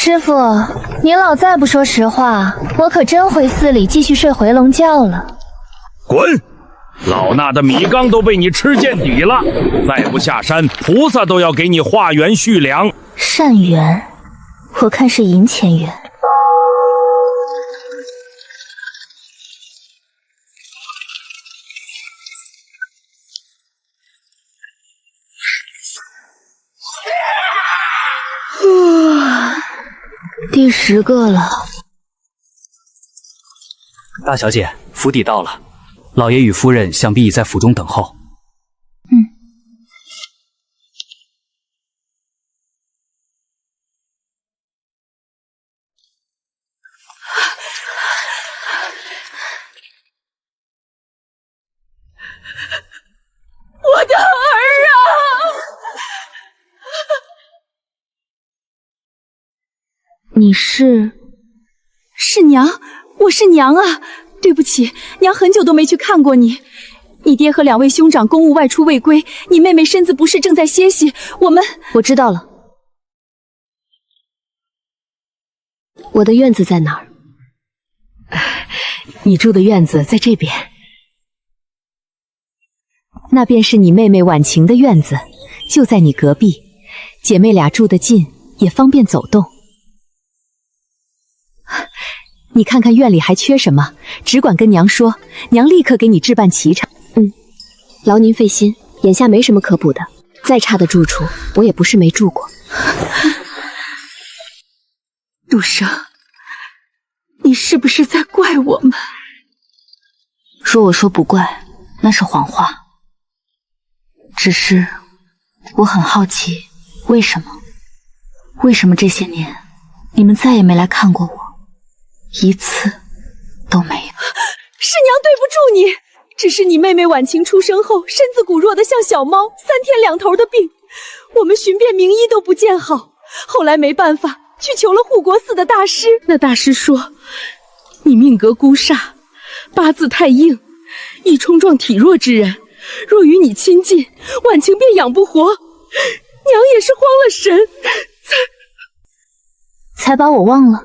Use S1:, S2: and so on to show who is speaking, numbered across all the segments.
S1: 师傅，您老再不说实话，我可真回寺里继续睡回笼觉了。
S2: 滚！老衲的米缸都被你吃见底了，再不下山，菩萨都要给你化缘续粮。
S1: 善缘，我看是银钱缘。第10个了。
S3: 大小姐，府邸到了，老爷与夫人想必已在府中等候。
S4: 我的儿啊！
S1: 你是
S4: 娘，我是娘啊！对不起，娘很久都没去看过你。你爹和2位兄长公务外出未归，你妹妹身子不适，正在歇息。
S1: 我知道了。我的院子在哪儿？
S4: 你住的院子在这边，那便是你妹妹婉晴的院子，就在你隔壁。姐妹俩住得近，也方便走动。你看看院里还缺什么，只管跟娘说，娘立刻给你置办齐成。
S1: 劳您费心，眼下没什么可补的。再差的住处，我也不是没住过。
S4: 杜生，你是不是在怪我们？
S1: 我说不怪，那是谎话。只是我很好奇，为什么这些年你们再也没来看过我，一次都没有？
S4: 是娘对不住你，只是你妹妹婉晴出生后，身子骨弱得像小猫，3天2头的病，我们寻遍名医都不见好，后来没办法，去求了护国寺的大师。那大师说，你命格孤煞，八字太硬，易冲撞体弱之人，若与你亲近，婉晴便养不活。娘也是慌了神，
S1: 才把我忘了。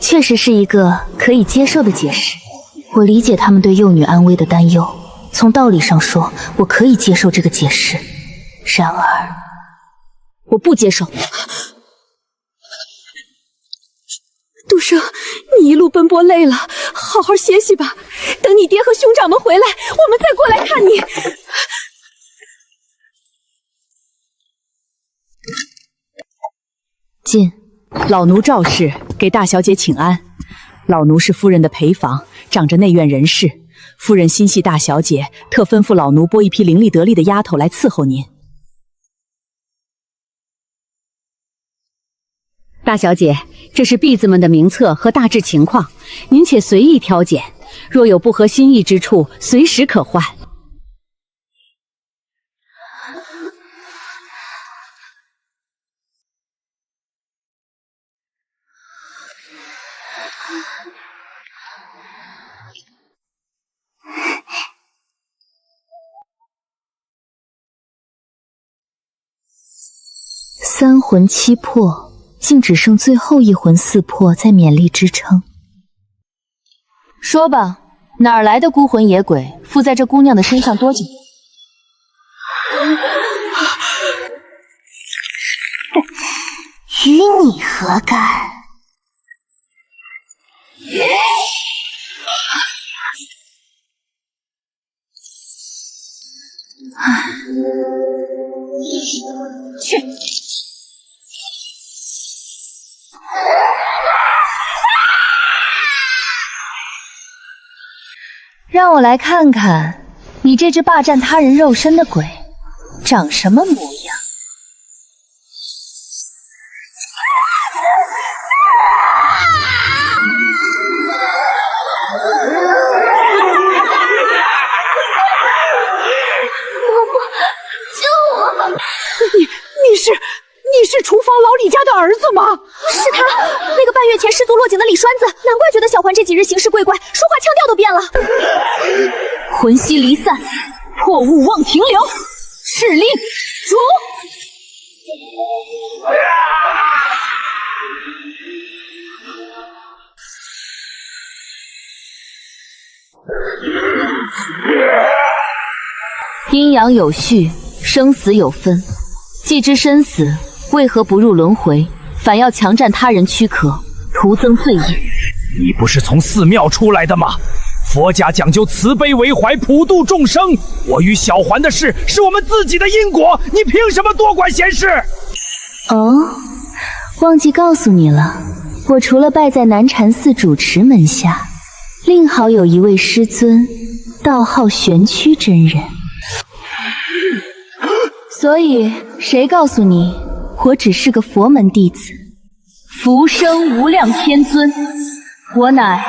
S1: 确实是一个可以接受的解释。我理解他们对幼女安危的担忧，从道理上说，我可以接受这个解释。然而，我不接受。
S4: 杜生，你一路奔波累了，好好歇息吧。等你爹和兄长们回来，我们再过来看你。
S1: 进。
S4: 老奴赵氏给大小姐请安。老奴是夫人的陪房，长着内院人事。夫人心系大小姐，特吩咐老奴拨一批伶俐得力的丫头来伺候您。大小姐，这是婢子们的名册和大致情况，您且随意挑拣，若有不合心意之处，随时可换。
S1: 3魂7魄，竟只剩最后1魂4魄在勉力支撑。说吧，哪儿来的孤魂野鬼，附在这姑娘的身上多久？与你何干？去！让我来看看，你这只霸占他人肉身的鬼，长什么模样？
S4: 你是厨房老李家的儿子吗？
S1: 是他，那个半月前失足落井的李栓子，难怪觉得小环这几日行事怪怪，说话腔调都变了。魂息离散，破物忘停留，敕令逐。阴阳有序，生死有分。既知生死，为何不入轮回，反要强占他人躯壳，徒增罪业？
S2: 你不是从寺庙出来的吗？佛家讲究慈悲为怀，普度众生。我与小环的事是我们自己的因果，你凭什么多管闲事？
S1: 哦，忘记告诉你了，我除了拜在南禅寺主持门下，另好有一位师尊，道号玄虚真人。所以，谁告诉你，我只是个佛门弟子？福生无量天尊，我乃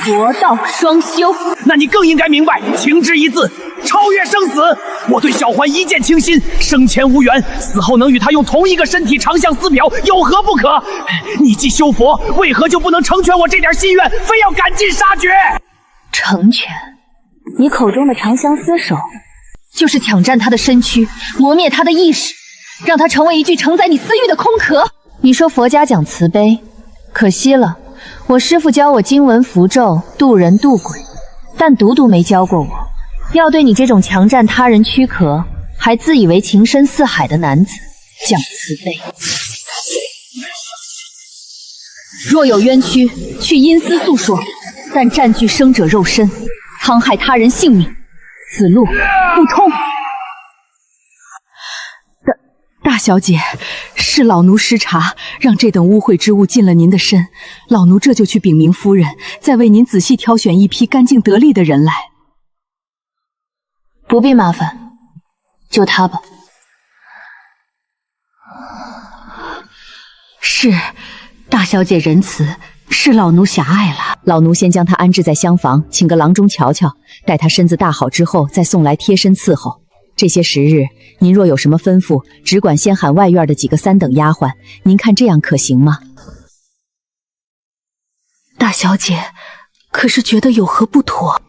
S1: 佛道双修。
S2: 那你更应该明白情之一字，超越生死。我对小环一见倾心，生前无缘，死后能与他用同一个身体长相厮嫖，有何不可？你既修佛，为何就不能成全我这点心愿，非要赶尽杀绝？
S1: 成全？你口中的长相厮守，就是抢占他的身躯，磨灭他的意识，让他成为一具承载你私欲的空壳。你说佛家讲慈悲，可惜了，我师父教我经文符咒，渡人渡鬼，但独独没教过我要对你这种强占他人躯壳，还自以为情深似海的男子讲慈悲。若有冤屈，去阴司诉说，但占据生者肉身，戕害他人性命，此路不通。
S4: 大小姐，是老奴失察，让这等污秽之物进了您的身，老奴这就去禀明夫人，再为您仔细挑选一批干净得力的人来。
S1: 不必麻烦，就他吧。
S4: 是，大小姐仁慈，是老奴狭隘了。
S1: 老奴先将他安置在厢房，请个郎中瞧瞧，待他身子大好之后，再送来贴身伺候。这些时日，您若有什么吩咐，只管先喊外院的几个3等丫鬟，您看这样可行吗？
S4: 大小姐，可是觉得有何不妥？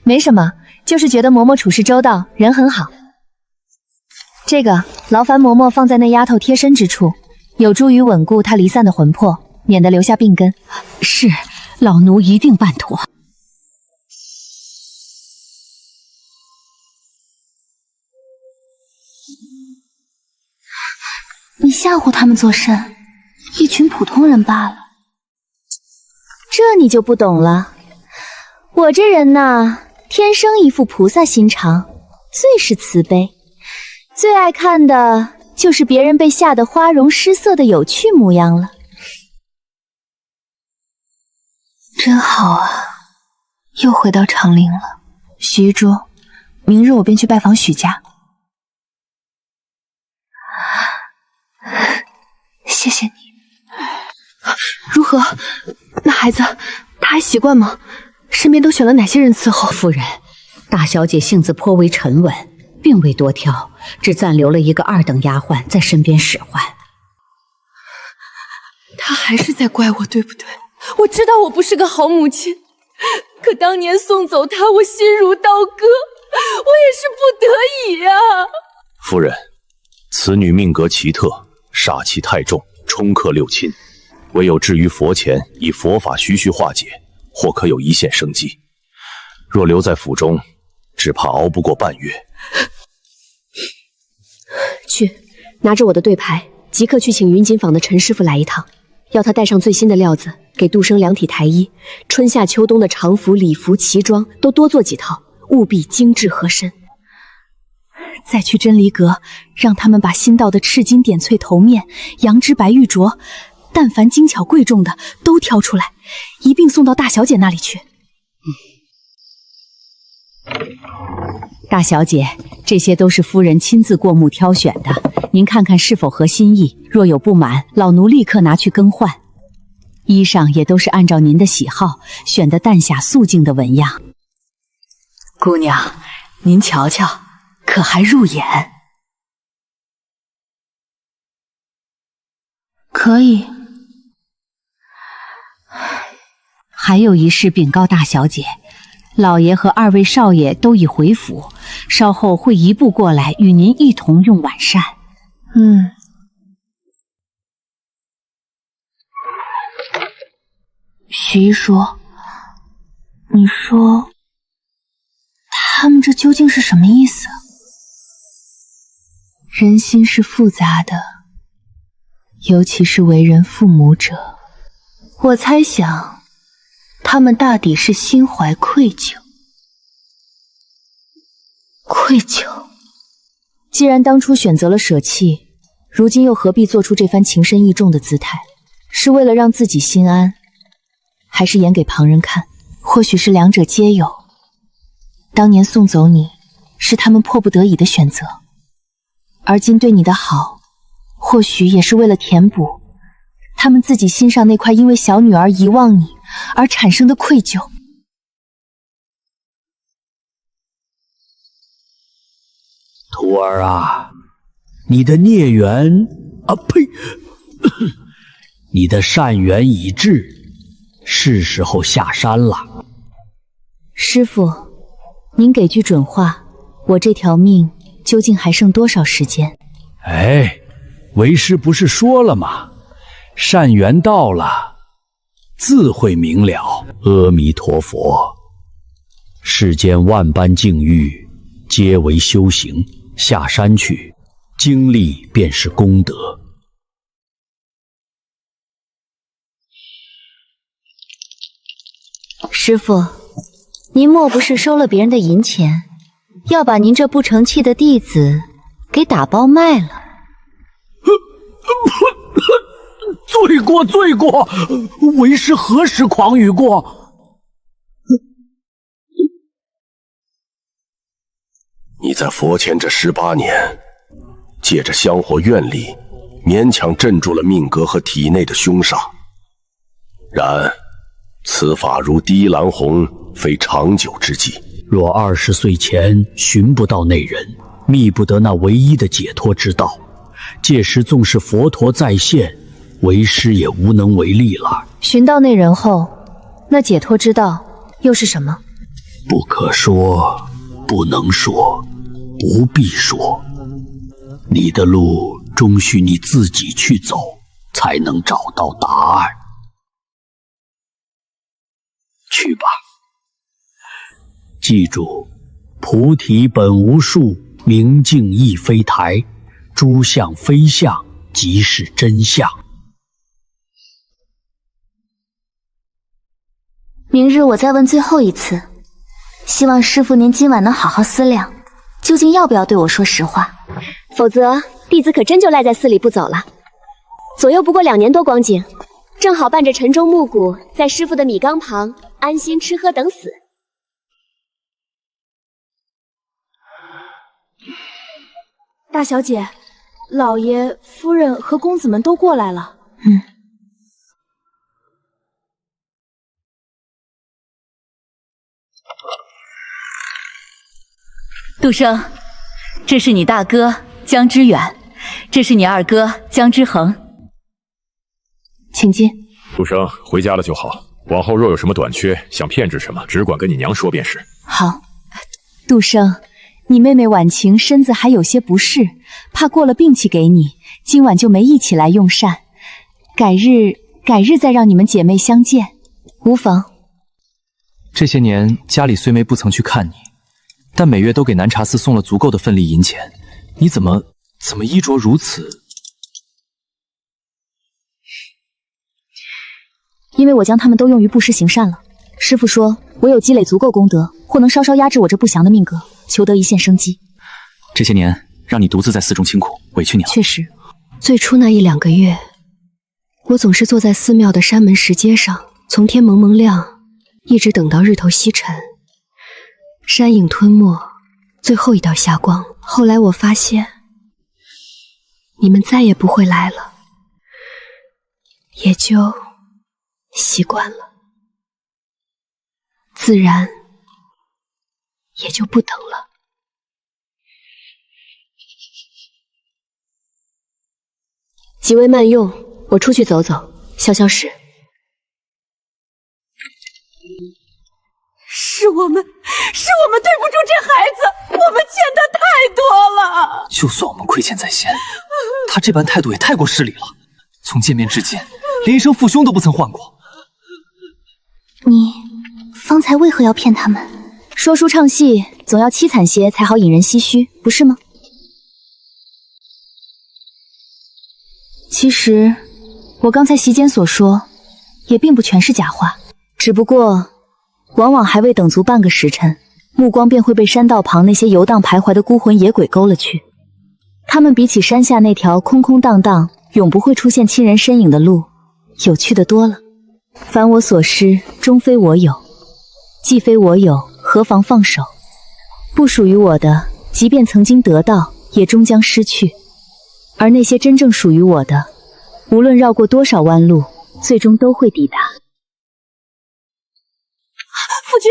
S1: 没什么，就是觉得嬷嬷处事周到，人很好。这个劳烦嬷嬷放在那丫头贴身之处，有助于稳固她离散的魂魄，免得留下病根。
S4: 是，老奴一定办妥。
S1: 你吓唬他们作甚？一群普通人罢了。这你就不懂了。我这人呐，天生一副菩萨心肠，最是慈悲，最爱看的就是别人被吓得花容失色的有趣模样了。真好啊，又回到长陵了。许一桌，明日我便去拜访许家。谢谢你。
S4: 如何？那孩子他还习惯吗？身边都选了哪些人伺候？
S5: 夫人，大小姐性子颇为沉稳，并未多挑，只暂留了一个2等丫鬟在身边使唤。
S4: 他还是在怪我，对不对？我知道我不是个好母亲，可当年送走他，我心如刀割，我也是不得已啊。
S6: 夫人，此女命格奇特，煞气太重，冲克6亲，唯有置于佛前，以佛法徐徐化解，或可有一线生机。若留在府中，只怕熬不过半月。
S7: 去，拿着我的对牌，即刻去请云锦坊的陈师傅来一趟，要他带上最新的料子，给杜生量体抬衣，春夏秋冬的常服、礼服、旗装都多做几套，务必精致合身。
S4: 再去真离阁，让他们把新到的赤金点翠头面、羊脂白玉镯，但凡精巧贵重的都挑出来，一并送到大小姐那里去。
S5: 大小姐，这些都是夫人亲自过目挑选的，您看看是否合心意，若有不满，老奴立刻拿去更换。衣裳也都是按照您的喜好选的淡雅素净的纹样。
S4: 姑娘，您瞧瞧，可还入眼？
S1: 可以。
S5: 还有一事禀告大小姐，老爷和2位少爷都已回府，稍后会移步过来与您一同用晚膳。
S1: 徐一说，你说他们这究竟是什么意思？人心是复杂的，尤其是为人父母者，我猜想他们大抵是心怀愧疚。愧疚。
S5: 既然当初选择了舍弃，如今又何必做出这番情深意重的姿态？是为了让自己心安，还是演给旁人看？或许是两者皆有。当年送走你，是他们迫不得已的选择，而今对你的好，或许也是为了填补他们自己心上那块因为小女儿遗忘你而产生的愧疚。
S3: 徒儿啊，你的孽缘呸，你的善缘已至，是时候下山了。
S5: 师父，您给句准话，我这条命究竟还剩多少时间？
S3: 哎，为师不是说了吗？善缘到了，自会明了。阿弥陀佛，世间万般境遇，皆为修行。下山去，经历便是功德。
S1: 师父，您莫不是收了别人的银钱，要把您这不成器的弟子给打包卖了？
S2: 罪过罪过，为师何时狂语过？
S6: 你在佛前这18年，借着香火愿力，勉强镇住了命格和体内的凶煞。然此法如滴蓝红，非长久之计。
S3: 若20岁前寻不到那人，觅不得那唯一的解脱之道，届时纵是佛陀再现，为师也无能为力了。
S5: 寻到那人后，那解脱之道又是什么？
S3: 不可说，不能说，不必说。你的路终需你自己去走，才能找到答案。去吧，记住，菩提本无树，明镜亦非台，诸相非相，即是真相。
S1: 明日我再问最后一次，希望师父您今晚能好好思量，究竟要不要对我说实话，
S7: 否则弟子可真就赖在寺里不走了。左右不过2年多光景，正好伴着晨钟暮鼓，在师父的米缸旁安心吃喝等死。
S4: 大小姐，老爷、夫人和公子们都过来了。
S5: 杜生，这是你大哥江之远，这是你二哥江之恒，请进。
S8: 杜生，回家了就好，往后若有什么短缺，想骗制什么，只管跟你娘说便是。
S5: 好。杜生，你妹妹婉晴身子还有些不适，怕过了病气给你，今晚就没一起来用膳。改日再让你们姐妹相见，无妨。
S9: 这些年家里虽没不曾去看你，但每月都给南茶寺送了足够的份例银钱，你怎么衣着如此？
S5: 因为我将他们都用于布施行善了。师父说，唯有积累足够功德，或能稍稍压制我这不祥的命格，求得一线生机。
S9: 这些年让你独自在寺中清苦，委屈你了。
S5: 确实，
S7: 最初那1-2个月，我总是坐在寺庙的山门石阶上，从天蒙蒙亮，一直等到日头西沉，山影吞没，最后一道霞光。后来我发现，你们再也不会来了，也就习惯了，自然也就不等了。几位慢用，我出去走走，消消食。
S4: 是我们对不住这孩子，我们欠他太多了。
S9: 就算我们亏欠在先，他这般态度也太过失礼了。从见面至今，连一声父兄都不曾唤过。
S1: 你方才为何要骗他们？
S5: 说书唱戏总要凄惨些才好引人唏嘘，不是吗？
S1: 其实，我刚才席间所说，也并不全是假话，只不过，往往还未等足半个时辰，目光便会被山道旁那些游荡徘徊的孤魂野鬼勾了去。他们比起山下那条空空荡荡、永不会出现亲人身影的路，有趣的多了。凡我所失，终非我有；既非我有，何妨放手？不属于我的，即便曾经得到，也终将失去。而那些真正属于我的，无论绕过多少弯路，最终都会抵达。
S4: 夫君，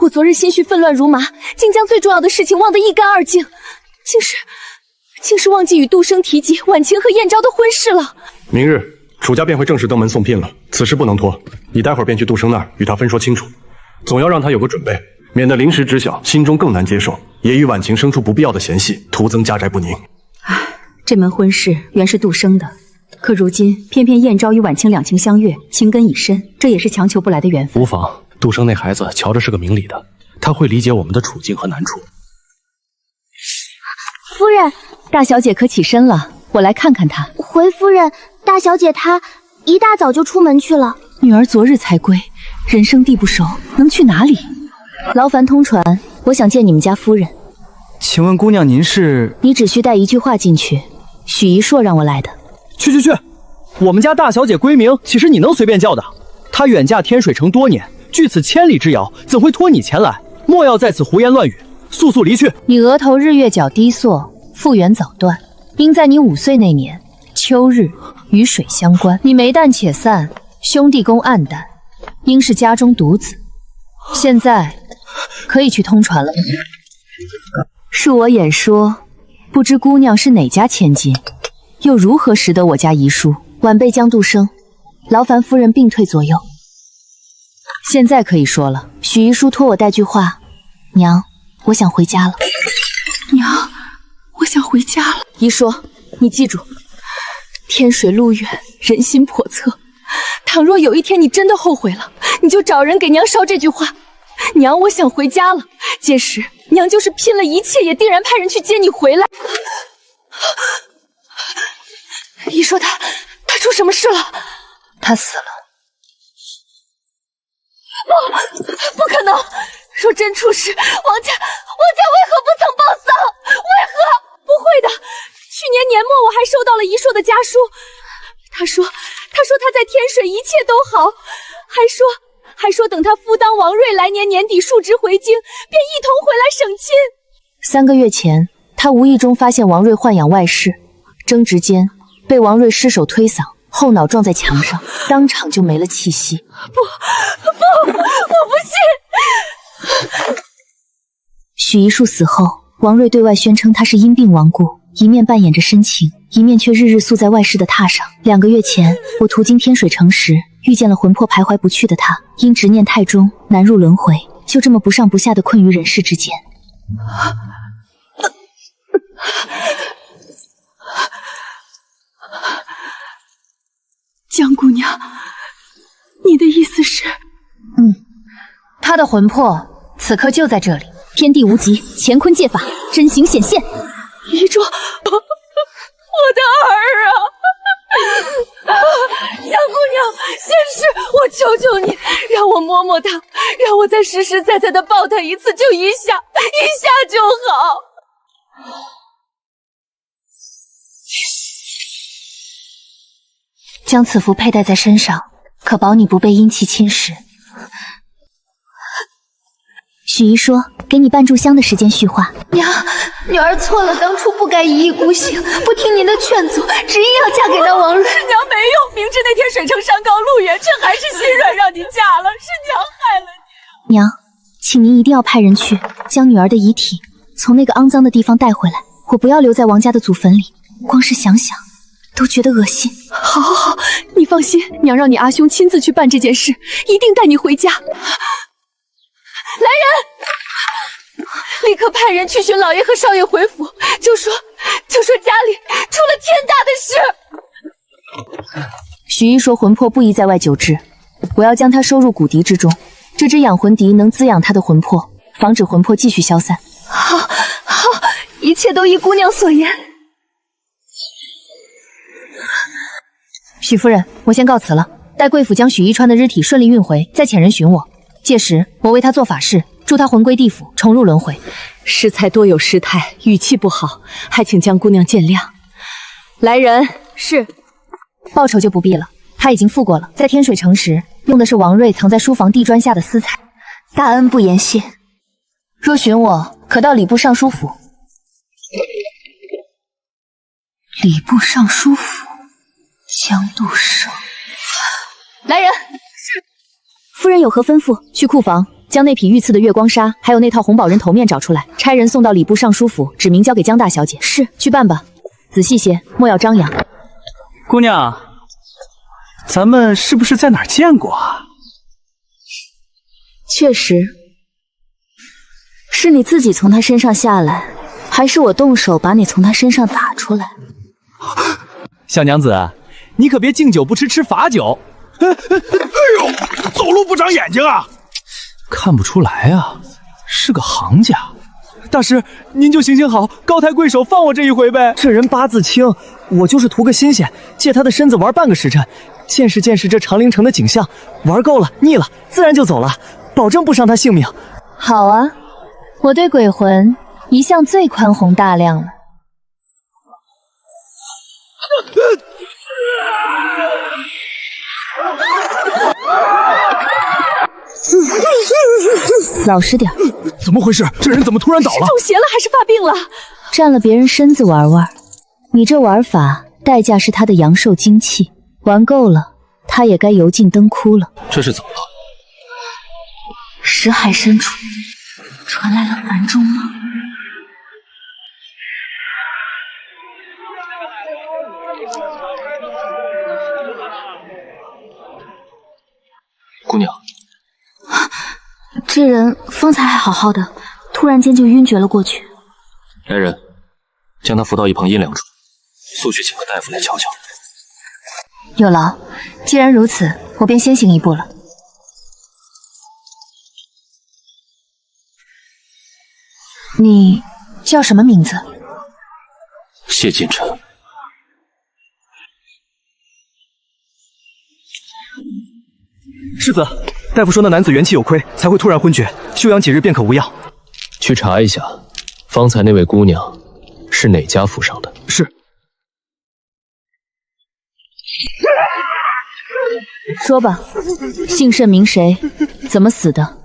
S4: 我昨日心绪纷乱如麻，竟将最重要的事情忘得一干二净，竟是忘记与杜生提及婉晴和燕昭的婚事了。
S10: 明日楚家便会正式登门送聘了，此事不能拖。你待会儿便去杜生那儿与他分说清楚，总要让他有个准备，免得临时知晓，心中更难接受，也与婉晴生出不必要的嫌隙，徒增家宅不宁。
S1: 这门婚事原是杜生的，可如今偏偏燕昭与婉清两情相悦，情根已深，这也是强求不来的缘分。
S9: 无妨，杜生那孩子瞧着是个明理的，他会理解我们的处境和难处。
S1: 夫人，大小姐可起身了，我来看看她。
S11: 回夫人，大小姐她一大早就出门去了。
S1: 女儿昨日才归，人生地不熟，能去哪里？劳烦通传，我想见你们家夫人。
S9: 请问姑娘您是？
S1: 你只需带一句话进去。许一硕让我来的。
S2: 去，我们家大小姐归名，岂是你能随便叫的？她远嫁天水城多年，距此千里之遥，怎会托你前来？莫要在此胡言乱语，速速离去！
S1: 你额头日月角低缩，复原早断，应在你5岁那年秋日与水相关。你眉淡且散，兄弟宫暗淡，应是家中独子。现在可以去通传了。恕我眼说，不知姑娘是哪家千金，又如何识得我家遗书？晚辈江杜生，劳烦夫人并退左右。现在可以说了。许遗书托我带句话，娘，我想回家了。
S4: 娘，我想回家了。
S1: 遗说，你记住，
S4: 天水路远，人心叵测。倘若有一天你真的后悔了，你就找人给娘捎这句话。娘，我想回家了。届时，娘就是拼了一切，也定然派人去接你回来。一说他出什么事了？
S1: 他死了。
S4: 不可能！若真出事，王家为何不曾报丧？为何？不会的，去年年末我还收到了遗硕的家书，他说他在天水一切都好，还说等他夫当王睿来年年底述职回京，便一同回来省亲。
S1: 3个月前，他无意中发现王睿豢养外室，争执间被王睿失手推搡，后脑撞在墙上，当场就没了气息。
S4: 不，我不信！
S1: 许一树死后，王睿对外宣称他是因病亡故，一面扮演着深情，一面却日日宿在外室的榻上。2个月前，我途经天水城时，遇见了魂魄徘徊不去的他，因执念太重，难入轮回，就这么不上不下的困于人世之间。
S4: 江姑娘，你的意思是？
S1: 他的魂魄此刻就在这里，天地无极，乾坤借法，真形显现。
S4: 遗珠，我的儿啊！江姑娘，仙师，我求求你，让我摸摸他，让我再实实在在的抱他一次，就一下就好。
S1: 将此符佩戴在身上，可保你不被阴气侵蚀。许姨说，给你半炷香的时间续话。
S4: 娘，女儿错了，当初不该一意孤行，不听您的劝阻，执意要嫁给那王睿。是娘没用，明知那天水城山高路远，却还是心软让你嫁了，是娘害了你。
S1: 娘，请您一定要派人去将女儿的遗体从那个肮脏的地方带回来，我不要留在王家的祖坟里，光是想想都觉得恶心。
S4: 好，你放心，娘让你阿兄亲自去办这件事，一定带你回家。来人，立刻派人去寻老爷和少爷回府，就说家里出了天大的事。
S1: 许姨说魂魄不宜在外久滞，我要将它收入蛊笛之中，这只养魂笛能滋养他的魂魄，防止魂魄继续消散。
S4: 好，一切都依姑娘所言。
S5: 许夫人，我先告辞了。待贵府将许一川的尸体顺利运回，再遣人寻我。届时我为他做法事，助他魂归地府，重入轮回。
S7: 适才多有失态，语气不好，还请江姑娘见谅。来人，
S5: 是。报酬就不必了，他已经付过了，在天水城时用的是王瑞藏在书房地砖下的私财。大恩不言谢。若寻我，可到礼部尚书府。礼部尚书府，江杜生。来人！是。夫人有何吩咐？去库房将那匹御赐的月光纱，还有那套红宝人头面找出来，差人送到礼部尚书府，指明交给江大小姐。是，去办吧。仔细些，莫要张扬。
S2: 姑娘，咱们是不是在哪儿见过啊？
S1: 确实，是你自己从他身上下来，还是我动手把你从他身上打出来？
S2: 小娘子，你可别敬酒不吃吃罚酒。哎呦，走路不长眼睛啊！
S9: 看不出来啊，是个行家。
S2: 大师，您就行行好，高抬贵手放我这一回呗。
S12: 这人八字轻，我就是图个新鲜，借他的身子玩半个时辰，见识见识这长陵城的景象，玩够了腻了，自然就走了，保证不伤他性命。
S5: 好啊，我对鬼魂一向最宽宏大量了。老实点。
S2: 怎么回事？这人怎么突然倒了？
S4: 是中邪了还是发病了？
S5: 占了别人身子玩玩，你这玩法代价是他的阳寿精气，玩够了，他也该油尽灯枯了。
S9: 这是怎么了？
S1: 识海深处传来了繁中吗？
S9: 姑娘，
S1: 这人方才还好好的，突然间就晕厥了过去。
S9: 来人，将他扶到一旁阴凉处，速去请个大夫来瞧瞧。
S5: 有劳。既然如此，我便先行一步了。你叫什么名字？
S9: 谢近辰。
S12: 世子，大夫说那男子元气有亏，才会突然昏厥，休养几日便可无恙。
S9: 去查一下，方才那位姑娘是哪家府上的？
S12: 是。
S5: 说吧，姓甚名谁？怎么死的？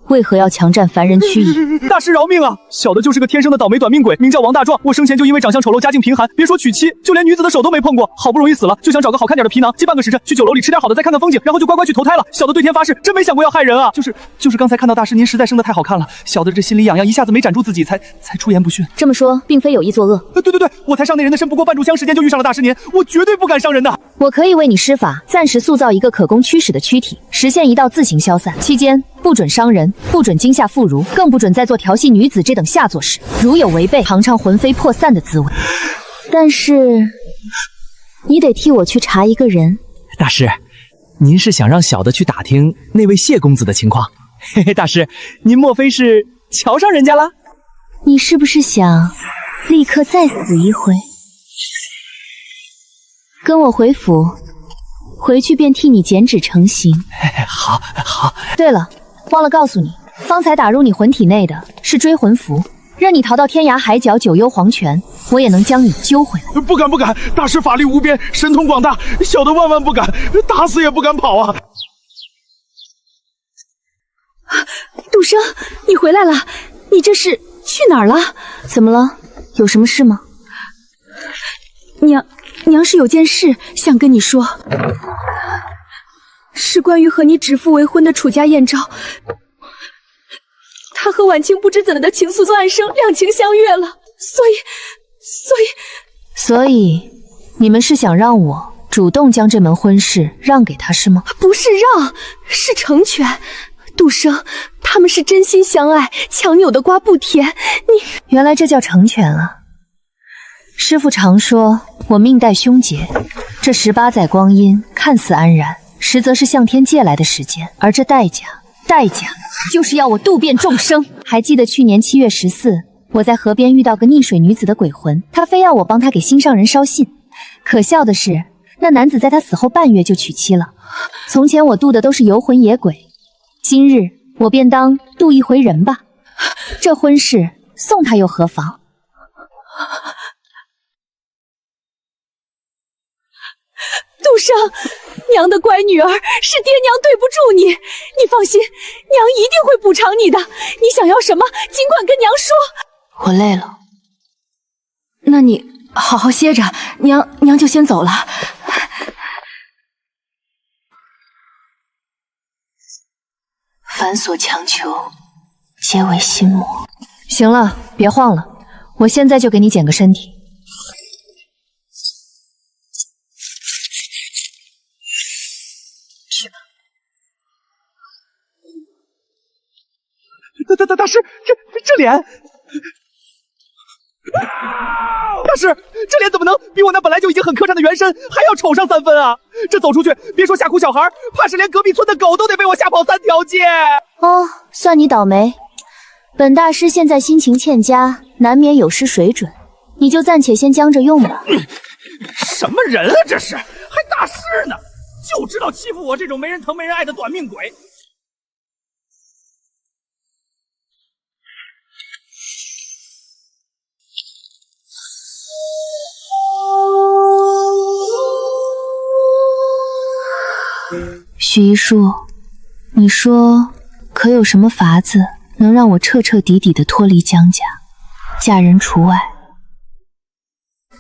S5: 为何要强占凡人躯仪？
S2: 大师饶命啊！小的就是个天生的倒霉短命鬼，名叫王大壮。我生前就因为长相丑陋，家境贫寒，别说娶妻，就连女子的手都没碰过。好不容易死了，就想找个好看点的皮囊，借半个时辰去酒楼里吃点好的，再看看风景，然后就乖乖去投胎了。小的对天发誓，真没想过要害人啊！就是刚才看到大师您实在生得太好看了，小的这心里痒痒，一下子没斩住自己，才出言不逊。
S5: 这么说，并非有意作恶。
S2: 对，我才上那人的身不过半炷香时间就遇上了大师您，我绝对不敢伤人的。
S5: 我可以为你施法，暂时塑造一个可供驱使的躯体，实现一道自行消散，期间不准伤人，不准惊吓妇孺，更不准再做调戏女子这等下作事。如有违背，尝尝魂飞魄散的滋味。
S1: 但是你得替我去查一个人。
S12: 大师，您是想让小的去打听那位谢公子的情况？嘿嘿，大师，您莫非是瞧上人家了？
S1: 你是不是想立刻再死一回？跟我回府，回去便替你剪纸成形。
S12: 好。
S5: 对了，忘了告诉你，方才打入你魂体内的是追魂符，任你逃到天涯海角九幽黄泉，我也能将你揪回来。
S2: 不敢，大师法力无边，神通广大，小的万万不敢，打死也不敢跑啊！
S4: 杜生，你回来了，你这是去哪儿了？
S1: 怎么了？有什么事吗？
S4: 娘是有件事想跟你说，是关于和你指腹为婚的楚家燕昭，他和婉清不知怎的情愫暗生，两情相悦了，
S5: 所以你们是想让我主动将这门婚事让给他是吗？
S4: 不是让，是成全。杜生，他们是真心相爱，强扭的瓜不甜。
S5: 原来这叫成全啊！师父常说我命带凶劫，这18载光阴看似安然，实则是向天借来的时间，而这代价就是要我渡遍众生。还记得去年7月14，我在河边遇到个溺水女子的鬼魂，她非要我帮她给心上人捎信。可笑的是，那男子在他死后半月就娶妻了。从前我渡的都是游魂野鬼，今日我便当渡一回人吧。这婚事送他又何妨？
S4: 杜生，娘的乖女儿，是爹娘对不住你，你放心，娘一定会补偿你的。你想要什么，尽管跟娘说。
S1: 我累了，那你好好歇着，娘就先走了。繁琐强求，皆为心魔。
S5: 行了，别晃了，我现在就给你捡个身体。
S2: 大师，这脸，大师，这脸怎么能比我那本来就已经很磕碜的原身还要丑上3分啊？这走出去，别说吓唬小孩，怕是连隔壁村的狗都得被我吓跑3条街。
S1: 哦，算你倒霉。本大师现在心情欠佳，难免有失水准，你就暂且先将着用吧。
S2: 什么人啊，这是还大师呢？就知道欺负我这种没人疼没人爱的短命鬼。
S1: 许一树，你说可有什么法子能让我彻彻底底的脱离江家，嫁人除外？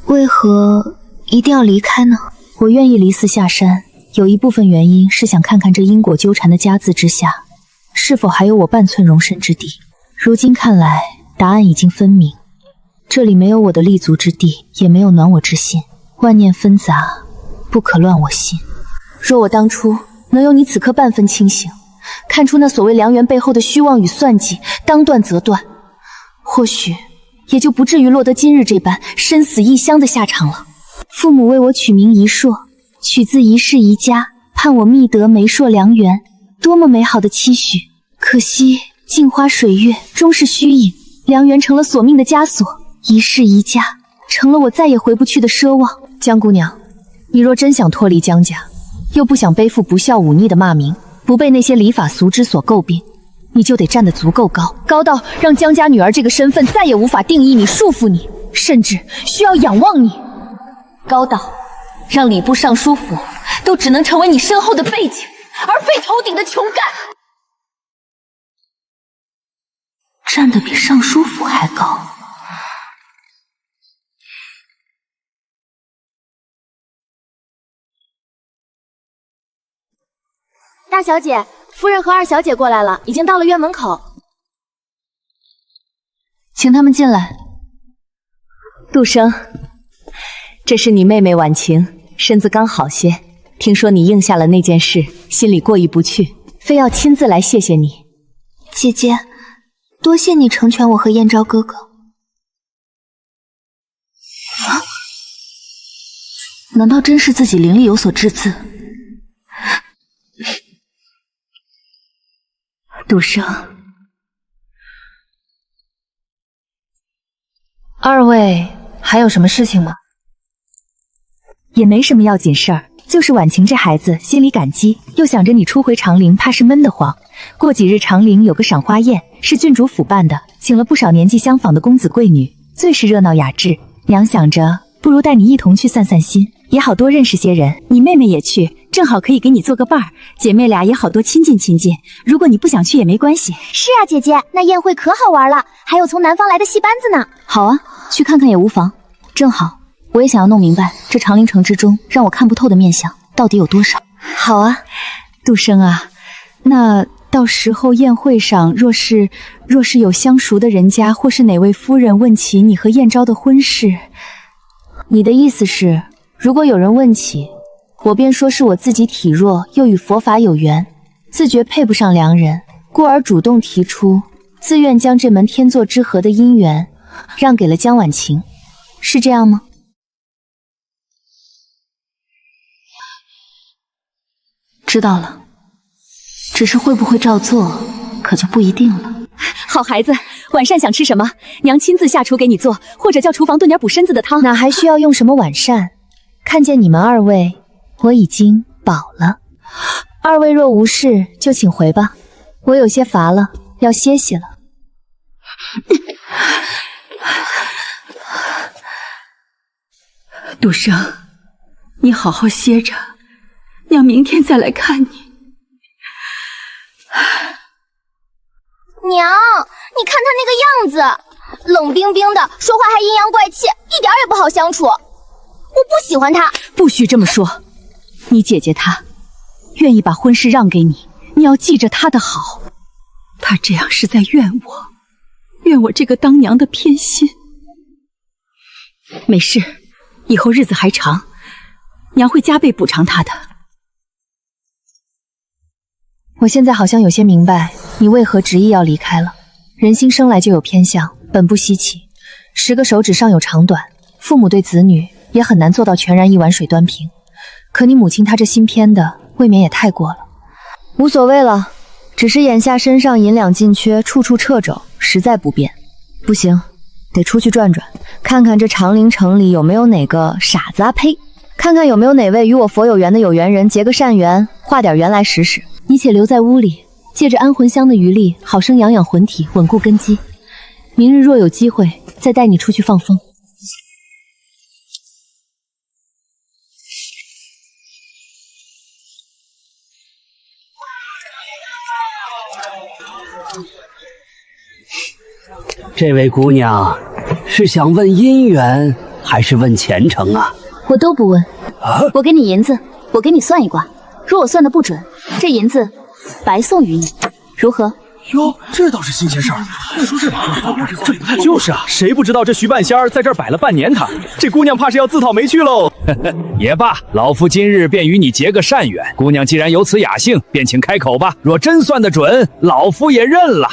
S1: 为何一定要离开呢？我愿意离寺下山，有一部分原因是想看看这因果纠缠的家字之下，是否还有我半寸容身之地。如今看来，答案已经分明，这里没有我的立足之地，也没有暖我之心，万念纷杂，不可乱我心。若我当初能有你此刻半分清醒，看出那所谓良缘背后的虚妄与算计，当断则断，或许也就不至于落得今日这般身死异乡的下场了。父母为我取名一硕，取自一世一家，盼我觅得媒妁良缘，多么美好的期许！可惜镜花水月终是虚影，良缘成了索命的枷锁，一世一家成了我再也回不去的奢望。江姑娘，你若真想脱离江家，又不想背负不孝忤逆的骂名，不被那些礼法俗之所诟病，你就得站得足够高，高到让江家女儿这个身份再也无法定义你、束缚你，甚至需要仰望你，高到让礼部尚书府都只能成为你身后的背景，而非头顶的穹盖。站得比尚书府还高。
S11: 大小姐，夫人和二小姐过来了，已经到了院门口。
S1: 请他们进来。
S5: 杜生，这是你妹妹婉晴，身子刚好些，听说你应下了那件事，心里过意不去，非要亲自来谢谢你。
S1: 姐姐，多谢你成全我和燕昭哥哥。难道真是自己灵力有所致字？杜生，
S5: 二位还有什么事情吗？也没什么要紧事儿，就是婉晴这孩子心里感激，又想着你初回长陵怕是闷得慌。过几日长陵有个赏花宴，是郡主府办的，请了不少年纪相仿的公子贵女，最是热闹雅致。娘想着不如带你一同去散散心，也好多认识些人。你妹妹也去，正好可以给你做个伴儿，姐妹俩也好多亲近亲近。如果你不想去也没关系。
S11: 是啊，姐姐，那宴会可好玩了，还有从南方来的戏班子呢。
S1: 好啊，去看看也无妨。正好，我也想要弄明白这长陵城之中让我看不透的面相到底有多少。
S5: 好啊，杜生啊，那到时候宴会上若是有相熟的人家，或是哪位夫人问起你和燕昭的婚事，
S1: 你的意思是，如果有人问起，我便说是我自己体弱，又与佛法有缘，自觉配不上良人，故而主动提出，自愿将这门天作之合的姻缘让给了江婉晴，是这样吗？知道了，只是会不会照做，可就不一定了。
S5: 好孩子，晚膳想吃什么？娘亲自下厨给你做，或者叫厨房炖点补身子的汤。
S1: 哪还需要用什么晚膳？看见你们二位
S5: 我已经饱了。二位若无事，就请回吧。我有些乏了，要歇息了。
S4: 杜生，你好好歇着，娘明天再来看你。
S11: 娘，你看他那个样子，冷冰冰的，说话还阴阳怪气，一点也不好相处。我不喜欢他。
S5: 不许这么说，你姐姐她愿意把婚事让给你，你要记着她的好。
S4: 她这样是在怨我，怨我这个当娘的偏心。没事，以后日子还长，娘会加倍补偿她的。
S5: 我现在好像有些明白你为何执意要离开了。人心生来就有偏向，本不稀奇。10个手指上有长短，父母对子女也很难做到全然一碗水端平。可你母亲她这心偏的，未免也太过了。无所谓了，只是眼下身上银两尽缺，处处掣肘，实在不便。不行，得出去转转，看看这长陵城里有没有哪个傻子啊呸！看看有没有哪位与我佛有缘的有缘人，结个善缘，化点缘来使使。你且留在屋里，借着安魂香的余力，好生养养魂体，稳固根基。明日若有机会，再带你出去放风。
S2: 这位姑娘，是想问姻缘，还是问前程啊？
S1: 我都不问。我给你银子，我给你算一卦。若我算的不准，这银子白送于你，如何？
S13: 哟，这倒是新鲜事儿。你说这也不太
S2: 就是啊，谁不知道这徐半仙儿在这儿摆了半年堂，这姑娘怕是要自讨没趣喽。也罢，老夫今日便与你结个善缘。姑娘既然有此雅兴，便请开口吧。若真算得准，老夫也认了。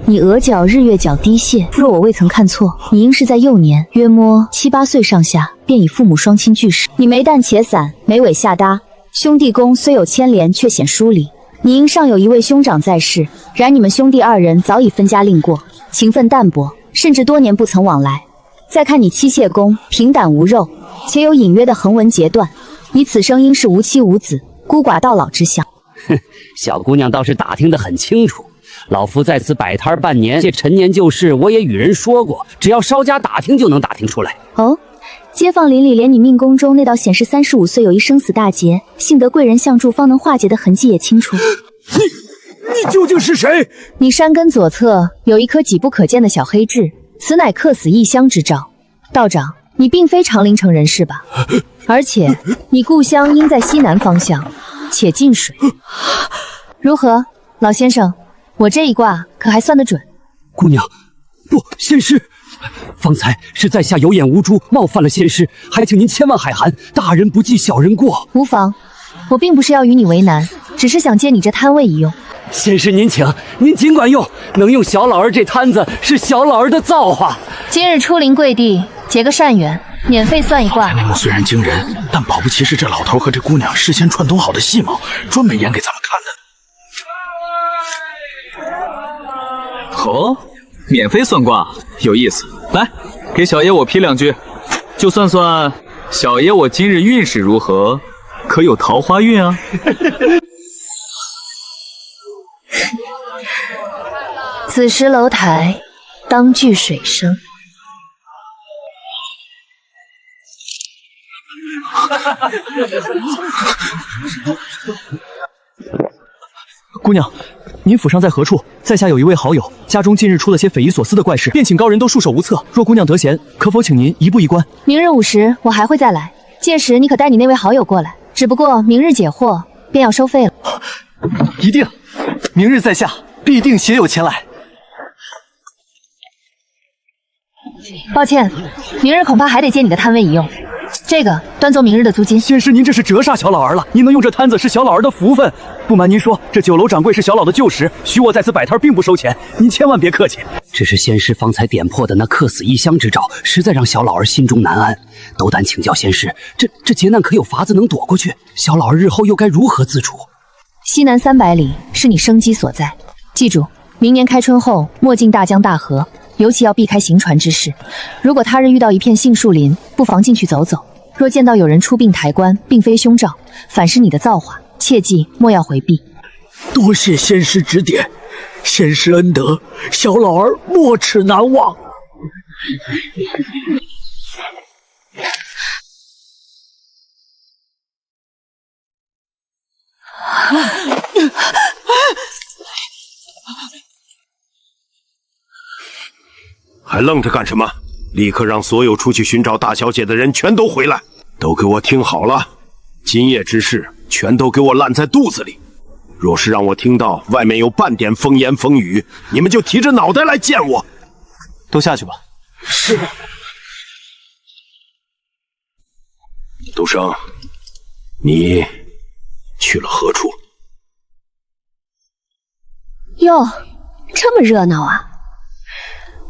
S5: 你额角、日月角滴血，若我未曾看错，你应是在幼年，约摸7、8岁上下，便以父母双亲俱逝。你眉淡且散，眉尾下搭，兄弟宫虽有牵连，却显疏离。你应尚有一位兄长在世，然你们兄弟2人早已分家另过，情分淡薄，甚至多年不曾往来。再看你妻妾宫，平胆无肉，且有隐约的横纹截断，你此生应是无妻无子，孤寡到老之相。
S2: 哼，小姑娘倒是打听得很清楚。老夫在此摆摊半年，这陈年旧事我也与人说过，只要稍加打听就能打听出来。
S5: 哦，街坊邻里连你命宫中那道显示35岁有一生死大劫，幸得贵人相助方能化解的痕迹也清楚。
S2: 你究竟是谁？
S5: 你山根左侧有一颗几不可见的小黑痣，此乃客死异乡之兆。道长，你并非长陵城人士吧？而且你故乡应在西南方向，且近水。如何，老先生？我这一卦可还算得准？
S2: 姑娘，不，仙师，方才是在下有眼无珠，冒犯了仙师，还请您千万海涵，大人不计小人过。
S5: 无妨，我并不是要与你为难，只是想借你这摊位一用。
S2: 仙师您请，您尽管用，能用小老儿这摊子是小老儿的造化。
S5: 今日出临贵地，结个善缘，免费算一卦。
S13: 内幕虽然惊人，但保不齐是这老头和这姑娘事先串通好的戏码，专门演给咱们看的。
S14: 哦，免费算卦有意思，来，给小爷我批2句，就算算小爷我今日运势如何，可有桃花运啊？
S5: 此时楼台当聚水声。
S9: 姑娘，您府上在何处？在下有一位好友，家中近日出了些匪夷所思的怪事，便请高人都束手无策。若姑娘得闲，可否请您一步一关？
S5: 明日午时我还会再来，届时你可带你那位好友过来。只不过明日解惑便要收费了。
S12: 一定，明日在下必定携友前来。
S5: 抱歉，明日恐怕还得借你的摊位一用。这个端做明日的租金。
S9: 仙师，您这是折煞小老儿了。您能用这摊子是小老儿的福分。不瞒您说，这酒楼掌柜是小老的旧识，许我在此摆摊并不收钱，您千万别客气。
S2: 只是仙师方才点破的那客死异乡之兆，实在让小老儿心中难安。斗胆请教仙师，这劫难可有法子能躲过去？小老儿日后又该如何自处？
S5: 西南300里是你生机所在，记住，明年开春后莫进大江大河，尤其要避开行船之事。如果他日遇到一片杏树林，不妨进去走走，若见到有人出殡抬棺，并非凶兆，反是你的造化，切记莫要回避。
S13: 多谢仙师指点，仙师恩德，小老儿没齿难忘。
S15: 还愣着干什么？立刻让所有出去寻找大小姐的人全都回来！都给我听好了，今夜之事全都给我烂在肚子里。若是让我听到外面有半点风言风语，你们就提着脑袋来见我。
S9: 都下去吧。
S15: 是。独生，你去了何处？
S7: 哟，这么热闹啊！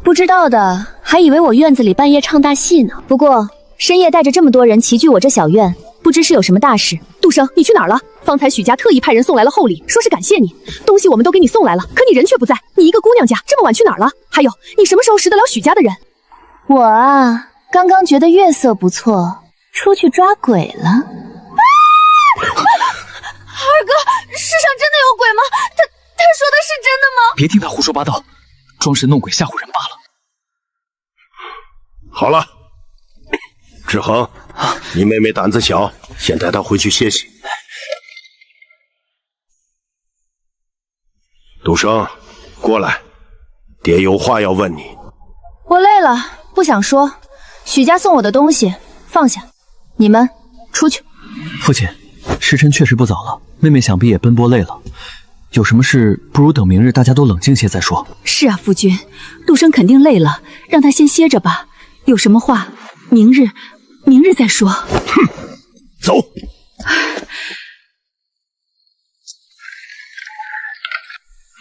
S7: 不知道的还以为我院子里半夜唱大戏呢。不过深夜带着这么多人齐聚我这小院，不知是有什么大事。
S4: 杜生，你去哪儿了？方才许家特意派人送来了厚礼，说是感谢你，东西我们都给你送来了，可你人却不在。你一个姑娘家，这么晚去哪儿了？还有，你什么时候识得了许家的人？
S1: 我啊，刚刚觉得月色不错，出去抓鬼了。二
S11: 哥，世上真的有鬼吗？他说的是真的吗？
S13: 别听他胡说八道，装神弄鬼吓唬人罢了。
S15: 好了，志恒，你妹妹胆子小，先带她回去歇息。独生，过来，爹有话要问你。
S1: 我累了，不想说。许家送我的东西放下，你们出去。
S9: 父亲，时辰确实不早了，妹妹想必也奔波累了。有什么事，不如等明日大家都冷静些再说。
S4: 是啊，夫君，杜生肯定累了，让他先歇着吧。有什么话，明日再说。
S15: 哼，走。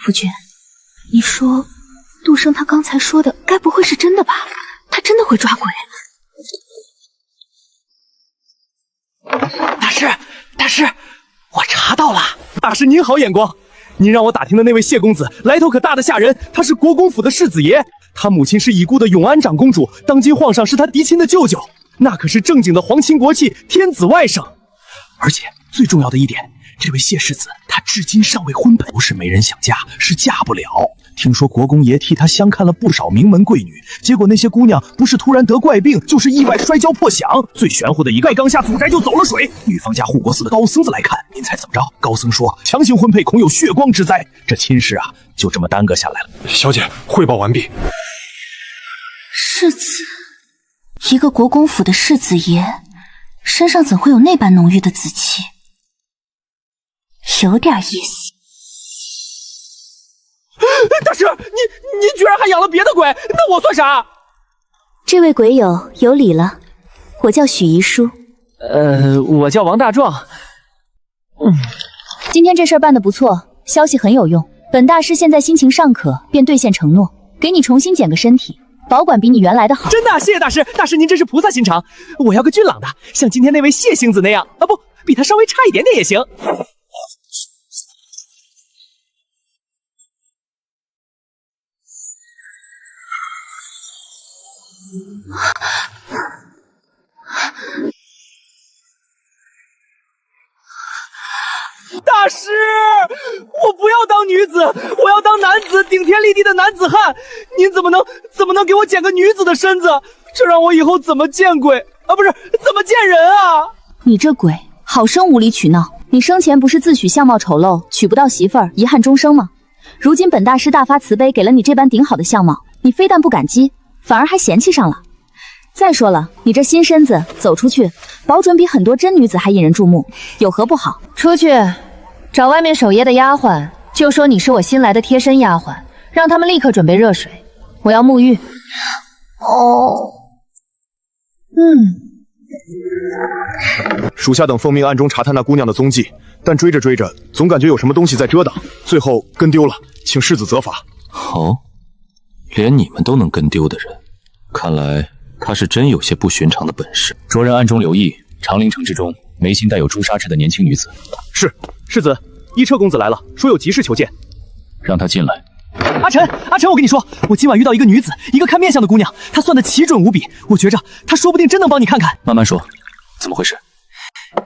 S1: 夫君，你说杜生他刚才说的，该不会是真的吧？他真的会抓鬼？
S12: 大师，我查到了。大师您好眼光。您让我打听的那位谢公子，来头可大的吓人。他是国公府的世子爷，他母亲是已故的永安长公主，当今皇上是他嫡亲的舅舅，那可是正经的皇亲国戚，天子外甥。而且最重要的一点，这位谢世子他至今尚未婚配，不是没人想嫁，是嫁不了。听说国公爷替他相看了不少名门贵女，结果那些姑娘不是突然得怪病，就是意外摔跤破响。最玄乎的一个，刚下祖宅就走了水。女方家护国寺的高僧子来看，您猜怎么着？高僧说强行婚配恐有血光之灾，这亲事啊就这么耽搁下来了。
S10: 小姐，汇报完毕。
S1: 世子，一个国公府的世子爷，身上怎会有那般浓郁的紫气？有点意思。
S12: 大师，您居然还养了别的鬼，那我算啥？
S1: 这位鬼友有礼了，我叫许遗书。
S12: 我叫王大壮。
S5: 今天这事儿办得不错，消息很有用。本大师现在心情尚可，便兑现承诺，给你重新捡个身体，保管比你原来的好。
S12: 真的，谢谢大师，大师您真是菩萨心肠。我要个俊朗的，像今天那位谢星子那样啊，不，比他稍微差一点点也行。大师，我不要当女子，我要当男子，顶天立地的男子汉。您怎么能给我捡个女子的身子？这让我以后怎么见鬼啊？不是，怎么见人啊？
S5: 你这鬼好生无理取闹！你生前不是自诩相貌丑陋，娶不到媳妇儿，遗憾终生吗？如今本大师大发慈悲，给了你这般顶好的相貌，你非但不感激，反而还嫌弃上了。再说了，你这新身子走出去，保准比很多真女子还引人注目，有何不好？
S1: 出去找外面守夜的丫鬟，就说你是我新来的贴身丫鬟，让他们立刻准备热水，我要沐浴。
S8: 属下等奉命暗中查探那姑娘的踪迹，但追着追着，总感觉有什么东西在遮挡，最后跟丢了，请世子责罚。
S6: 哦，连你们都能跟丢的人，看来他是真有些不寻常的本事。
S3: 着人暗中留意长陵城之中眉心带有朱砂痣的年轻女子。
S12: 是，世子，一车公子来了，说有急事求见。
S3: 让他进来。
S12: 阿晨，我跟你说，我今晚遇到一个女子，一个看面相的姑娘，她算得奇准无比，我觉着她说不定真能帮你看看。
S3: 慢慢说。
S14: 怎么回事？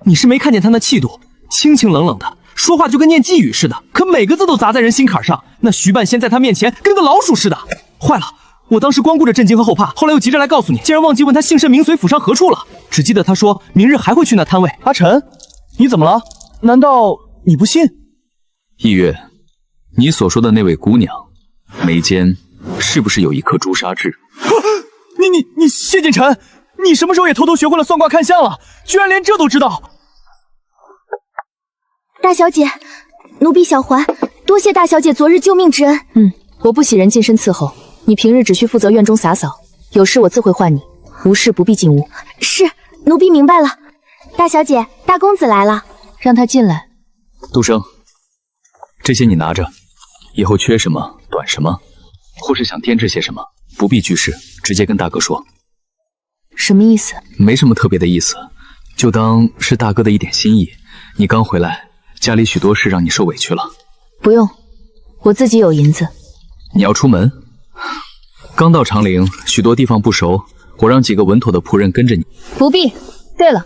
S12: 你是没看见他那气度，清清冷冷的，说话就跟念寄语似的，可每个字都砸在人心坎上。那徐半仙在他面前跟个老鼠似的，坏了！我当时光顾着震惊和后怕，后来又急着来告诉你，竟然忘记问他姓甚名随，府上何处了。只记得他说明日还会去那摊位。阿晨，你怎么了？难道你不信？
S14: 逸月，你所说的那位姑娘，眉间是不是有一颗朱砂痣？
S12: 你谢近晨，你什么时候也偷偷学会了算卦看相了？居然连这都知道！
S11: 大小姐，奴婢小环，多谢大小姐昨日救命之恩。
S7: 我不喜人近身伺候，你平日只需负责院中洒扫，有事我自会唤你，无事不必进屋。
S11: 是，奴婢明白了。大小姐，大公子来了，
S5: 让他进来。
S14: 杜生，这些你拿着，以后缺什么短什么，或是想添置些什么，不必居士，直接跟大哥说。
S5: 什么意思？
S14: 没什么特别的意思，就当是大哥的一点心意。你刚回来，家里许多事让你受委屈了。
S5: 不用，我自己有银子。
S14: 你要出门？刚到长陵，许多地方不熟，我让几个稳妥的仆人跟着你。
S5: 不必。对了，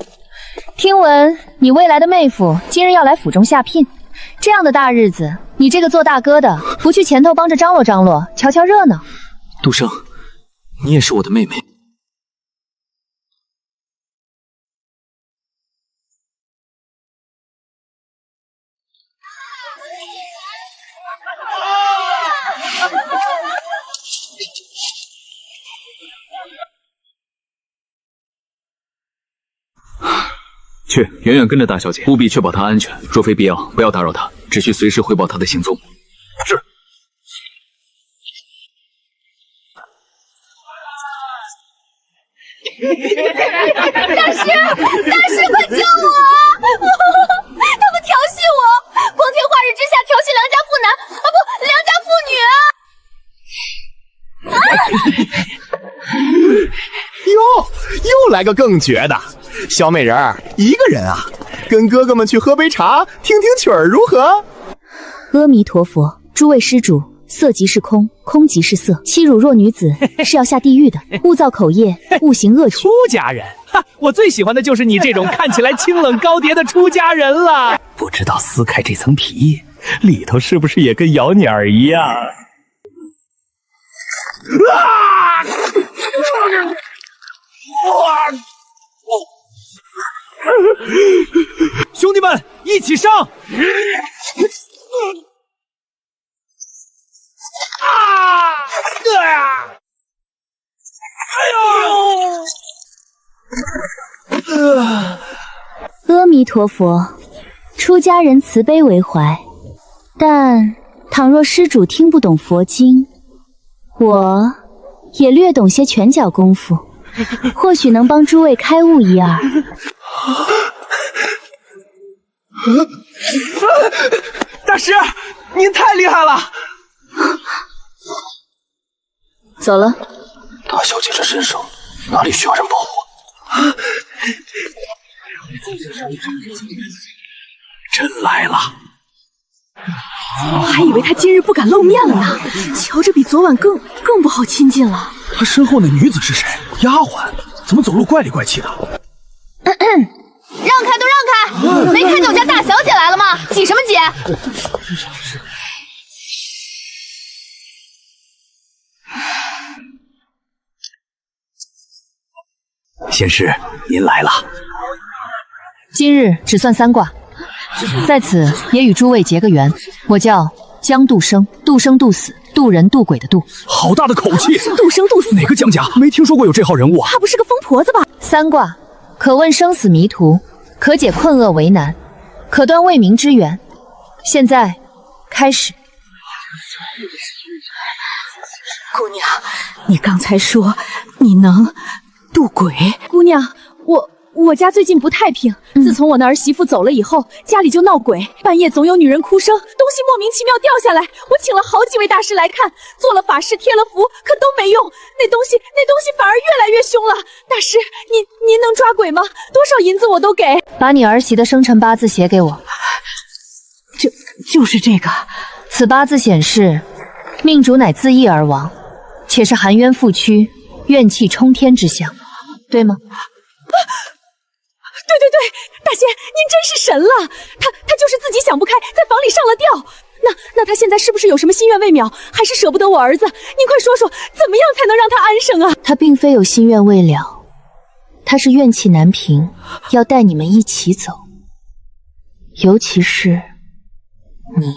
S5: 听闻你未来的妹夫今日要来府中下聘，这样的大日子，你这个做大哥的不去前头帮着张罗张罗，瞧瞧热闹？
S14: 杜生，你也是我的妹妹。去，远远跟着大小姐，务必确保她安全。若非必要，不要打扰她，只需随时汇报她的行踪。是。
S11: 大师，快救我！他们调戏我，光天化日之下调戏良家妇男，良家妇女。
S8: 又来个更绝的，小美人儿一个人啊，跟哥哥们去喝杯茶，听听曲儿如何？
S7: 阿弥陀佛，诸位施主，色即是空，空即是色，欺辱弱女子是要下地狱的，勿造口业，勿行恶举。
S2: 出家人，我最喜欢的就是你这种看起来清冷高洁的出家人了。不知道撕开这层皮，里头是不是也跟姚鸟儿一样？兄弟们，一起上！
S7: 阿弥陀佛，出家人慈悲为怀，但倘若施主听不懂佛经，我也略懂些拳脚功夫，或许能帮诸位开悟一二。
S2: 大师，您太厉害了！
S7: 走了。
S13: 大小姐这身手，哪里需要人保护？
S2: 真来了！
S4: 我还以为他今日不敢露面了呢，瞧着比昨晚更不好亲近了。
S13: 他身后那女子是谁？丫鬟？怎么走路怪里怪气的？
S11: 让开都让开！没看见我家大小姐来了吗？挤什么挤？
S2: 仙师，您来了。
S5: 今日只算3卦，在此也与诸位结个缘。我叫江渡生，渡生渡死，渡人渡鬼的渡。
S2: 好大的口气！
S4: 渡生渡死，
S2: 哪个江家？没听说过有这号人物啊！
S4: 她不是个疯婆子吧
S5: ？3卦可问生死迷途，可解困厄为难，可断未明之缘。现在开始。
S4: 姑娘，你刚才说你能渡鬼？姑娘，我家最近不太平，自从我那儿媳妇走了以后，家里就闹鬼，半夜总有女人哭声，东西莫名其妙掉下来。我请了好几位大师来看，做了法事，贴了符，可都没用，那东西反而越来越凶了。大师，您能抓鬼吗？多少银子我都给。
S5: 把你儿媳的生辰八字写给我。
S4: 就是这个。
S5: 此八字显示，命主乃自缢而亡，且是含冤负屈、怨气冲天之象，对吗？
S4: 对，大仙，您真是神了！他就是自己想不开，在房里上了吊。那他现在是不是有什么心愿未了，还是舍不得我儿子？您快说说，怎么样才能让他安生啊？
S7: 他并非有心愿未了，他是怨气难平，要带你们一起走，尤其是你。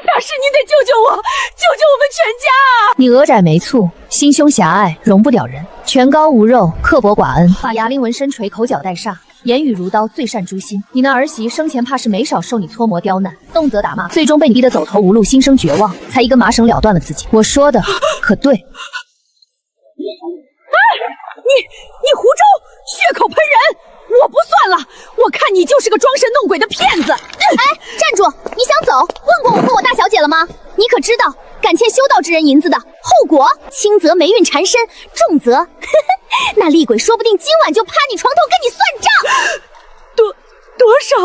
S4: 大师，您得救救我，救救我们全家啊！
S7: 你额窄眉蹙，心胸狭隘，容不了人，权高无肉，刻薄寡恩，把牙翎纹身锤，口角带煞，言语如刀，最善诛心。你那儿媳生前怕是没少受你搓磨刁难，动辄打骂，最终被你逼得走投无路，心生绝望，才一根麻绳了断了自己。我说的可对？
S4: 你胡诌，血口喷人！我不算了，我看你就是个装神弄鬼的骗子！
S11: 哎，站住！你想走？问过我和我大小姐了吗？你可知道，敢欠修道之人银子的后果？轻则霉运缠身，重则那厉鬼说不定今晚就趴你床头跟你算账。
S4: 多少？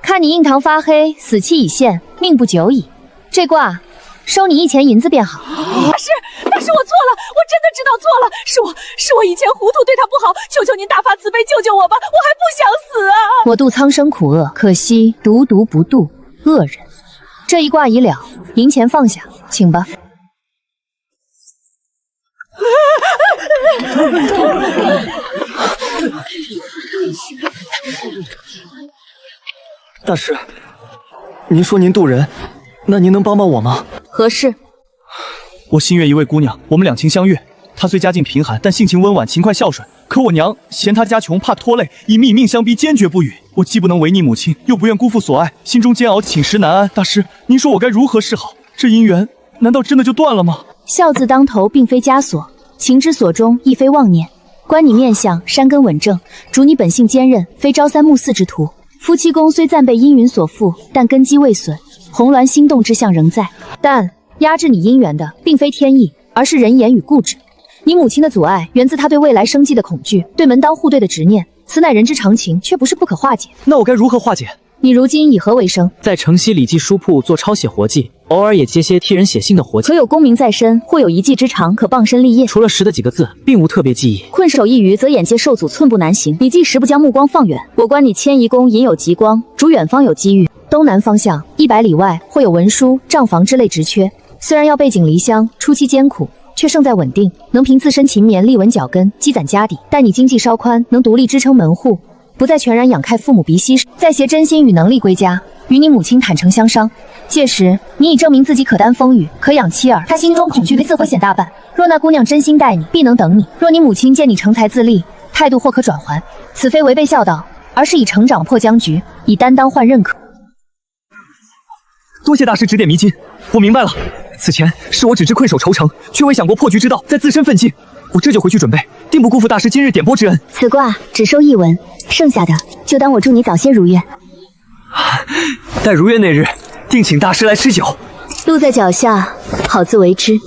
S7: 看你印堂发黑，死期已现，命不久矣。这卦收你1钱银子便好。
S4: 大师，我错了，我真的知道错了，是我以前糊涂，对他不好，求求您大发慈悲救救我吧，我还不想死啊！
S7: 我度苍生苦厄，可惜独独不度恶人。这一卦已了，银钱放下，请吧。
S9: 大师，您说您渡人，那您能帮帮我吗？
S7: 何事？
S9: 我心悦一位姑娘，我们两情相悦。她虽家境贫寒，但性情温婉，勤快孝顺。可我娘嫌她家穷，怕拖累，以命命相逼，坚决不语。我既不能违逆母亲，又不愿辜负所爱，心中煎熬，寝食难安。大师，您说我该如何是好？这姻缘难道真的就断了吗？
S7: 孝字当头，并非枷锁；情之所钟，亦非妄念。观你面相，山根稳正，主你本性坚韧，非朝三暮四之徒。夫妻宫虽暂被阴云所缚，但根基未损，红鸾心动之象仍在。但压制你姻缘的，并非天意，而是人言与固执。你母亲的阻碍，源自她对未来生机的恐惧，对门当户对的执念，此乃人之常情，却不是不可化解。
S9: 那我该如何化解？
S7: 你如今以何为生？
S9: 在城西礼记书铺做抄写活计，偶尔也接些替人写信的活计。
S7: 可有功名在身，或有一技之长，可傍身立业。
S9: 除了识的几个字，并无特别技艺。
S7: 困守一隅，则眼界受阻，寸步难行。礼记时不将目光放远，我观你迁移宫隐有极光，主远方有机遇。东南方向100里外，会有文书、账房之类职缺。虽然要背井离乡，初期艰苦，却胜在稳定，能凭自身勤勉立稳脚跟，积攒家底。待你经济稍宽，能独立支撑门户，不再全然仰靠父母鼻息，再携真心与能力归家，与你母亲坦诚相商。届时，你已证明自己可担风雨，可养妻儿，她心中恐惧自会减大半。若那姑娘真心待你，必能等你；若你母亲见你成才自立，态度或可转还。此非违背孝道，而是以成长破僵局，以担当换认可。
S9: 多谢大师指点迷津，我明白了。此前是我只知困守愁城，却未想过破局之道，再自身奋进。我这就回去准备，定不辜负大师今日点拨之恩。
S11: 此卦只收1文，剩下的就当我祝你早些如愿。
S9: 待如愿那日，定请大师来吃酒。
S11: 路在脚下，好自为之。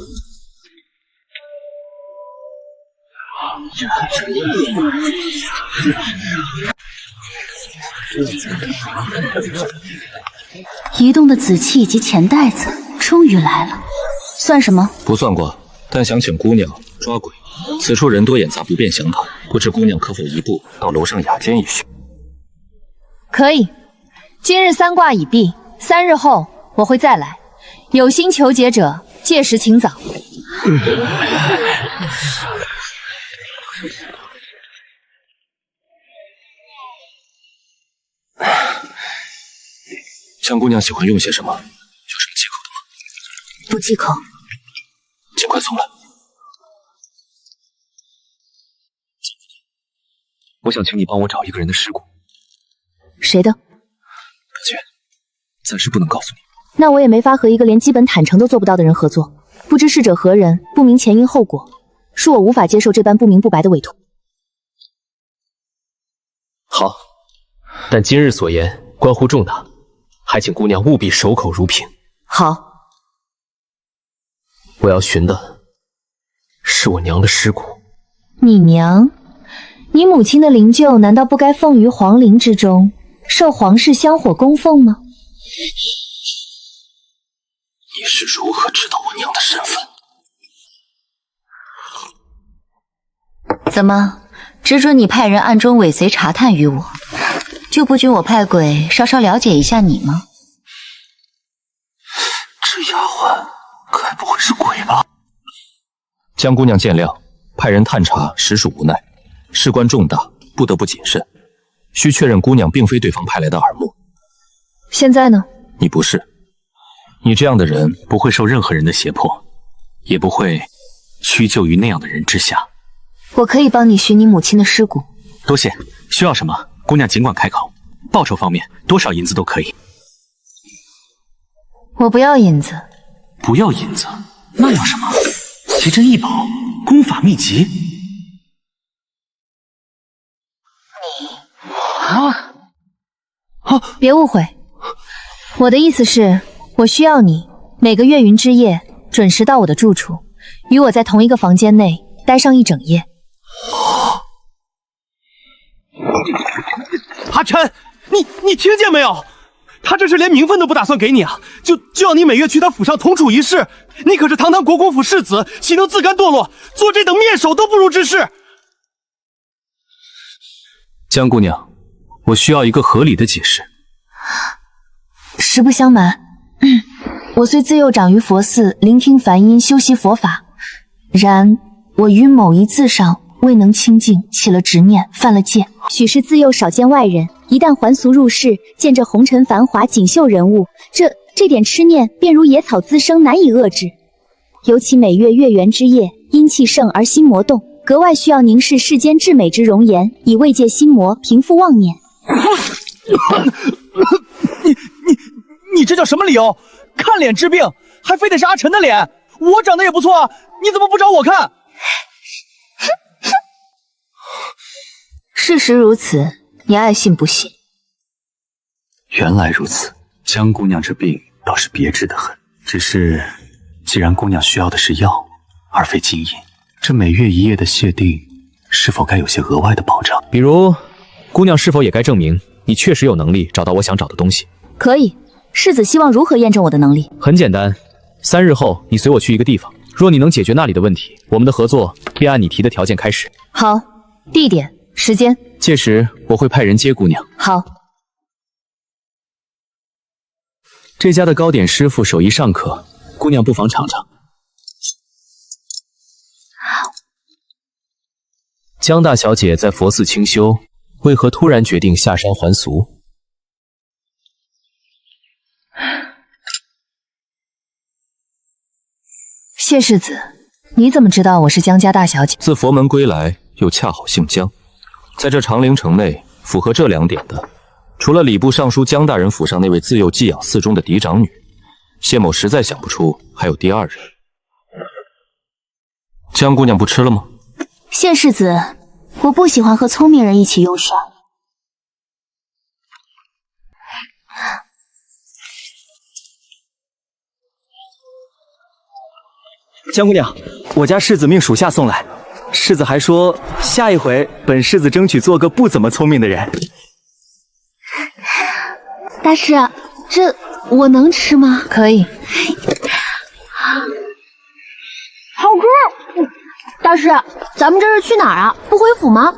S1: 移动的紫气以及钱袋子终于来了，算什么？
S6: 不算卦，但想请姑娘抓鬼。此处人多眼杂，不便详谈，不知姑娘可否移步到楼上雅间一叙？
S7: 可以。今日3卦已毕，3日后我会再来。有心求解者，届时请早。
S6: 江姑娘喜欢用些什么？有什么忌口的吗？
S1: 不忌口。
S6: 尽快送来。
S9: 我想请你帮我找一个人的尸骨。
S7: 谁的？
S6: 抱歉，暂时不能告诉你。
S7: 那我也没法和一个连基本坦诚都做不到的人合作。不知逝者何人，不明前因后果，恕我无法接受这般不明不白的委托。
S16: 好，但今日所言关乎重大，还请姑娘务必守口如瓶。
S7: 好，
S16: 我要寻的是我娘的尸骨。
S7: 你娘？你母亲的灵柩难道不该奉于皇陵之中，受皇室香火供奉吗？
S16: 你是如何知道我娘的身份？
S1: 怎么，只准你派人暗中尾随查探于我，就不准我派鬼稍稍了解一下你吗？
S13: 这丫鬟该不会是鬼吧？
S6: 江姑娘见谅，派人探查实属无奈，事关重大，不得不谨慎，需确认姑娘并非对方派来的耳目。
S7: 现在呢？
S6: 你不是，你这样的人不会受任何人的胁迫，也不会屈就于那样的人之下。
S1: 我可以帮你寻你母亲的尸骨。
S14: 多谢，需要什么，姑娘尽管开口。报酬方面，多少银子都可以。
S1: 我不要银子。
S13: 不要银子，那要什么？奇珍异宝，功法秘籍。
S4: 别误会，我的意思是，我需要你每个月云之夜准时到我的住处，与我在同一个房间内待上一整夜。
S12: 阿琛，你听见没有？他这是连名分都不打算给你啊，就要你每月去他府上同处一室。你可是堂堂国公府世子，岂能自甘堕落，做这等灭手都不如之事？
S6: 江姑娘，我需要一个合理的解释。
S4: 实不相瞒，我虽自幼长于佛寺，聆听梵音，修习佛法，然我于某一字上未能清净，起了执念，犯了戒。
S11: 许是自幼少见外人，一旦还俗入世，见这红尘繁华锦绣人物，这点痴念便如野草滋生，难以遏制。尤其每月月圆之夜，阴气盛而心魔动，格外需要凝视世间至美之容颜，以慰藉心魔，平复妄念。
S12: 你这叫什么理由？看脸治病，还非得是阿琛的脸？我长得也不错啊，你怎么不找我看？
S1: 事实如此，你爱信不信。
S13: 原来如此，江姑娘这病倒是别致得很。只是，既然姑娘需要的是药，而非金银，这每月一夜的谢定，是否该有些额外的保障？
S16: 比如，姑娘是否也该证明你确实有能力找到我想找的东西？
S4: 可以。世子希望如何验证我的能力？
S16: 很简单，3日后你随我去一个地方，若你能解决那里的问题，我们的合作便按你提的条件开始。
S4: 好，地点、时间。
S16: 届时我会派人接姑娘。
S4: 好。
S16: 这家的糕点师傅手艺尚可，姑娘不妨尝尝。江大小姐在佛寺清修，为何突然决定下山还俗？
S4: 谢世子，你怎么知道我是江家大小姐？
S6: 自佛门归来，又恰好姓江，在这长陵城内符合这2点的，除了礼部尚书江大人府上那位自幼寄养寺中的嫡长女，谢某实在想不出还有第2人。江姑娘不吃了吗？
S4: 谢世子，我不喜欢和聪明人一起用膳。
S12: 江姑娘，我家世子命属下送来，世子还说下一回本世子争取做个不怎么聪明的人。
S4: 大师，这我能吃吗？可以。
S11: 好吃！大师，咱们这是去哪儿啊？不回府吗？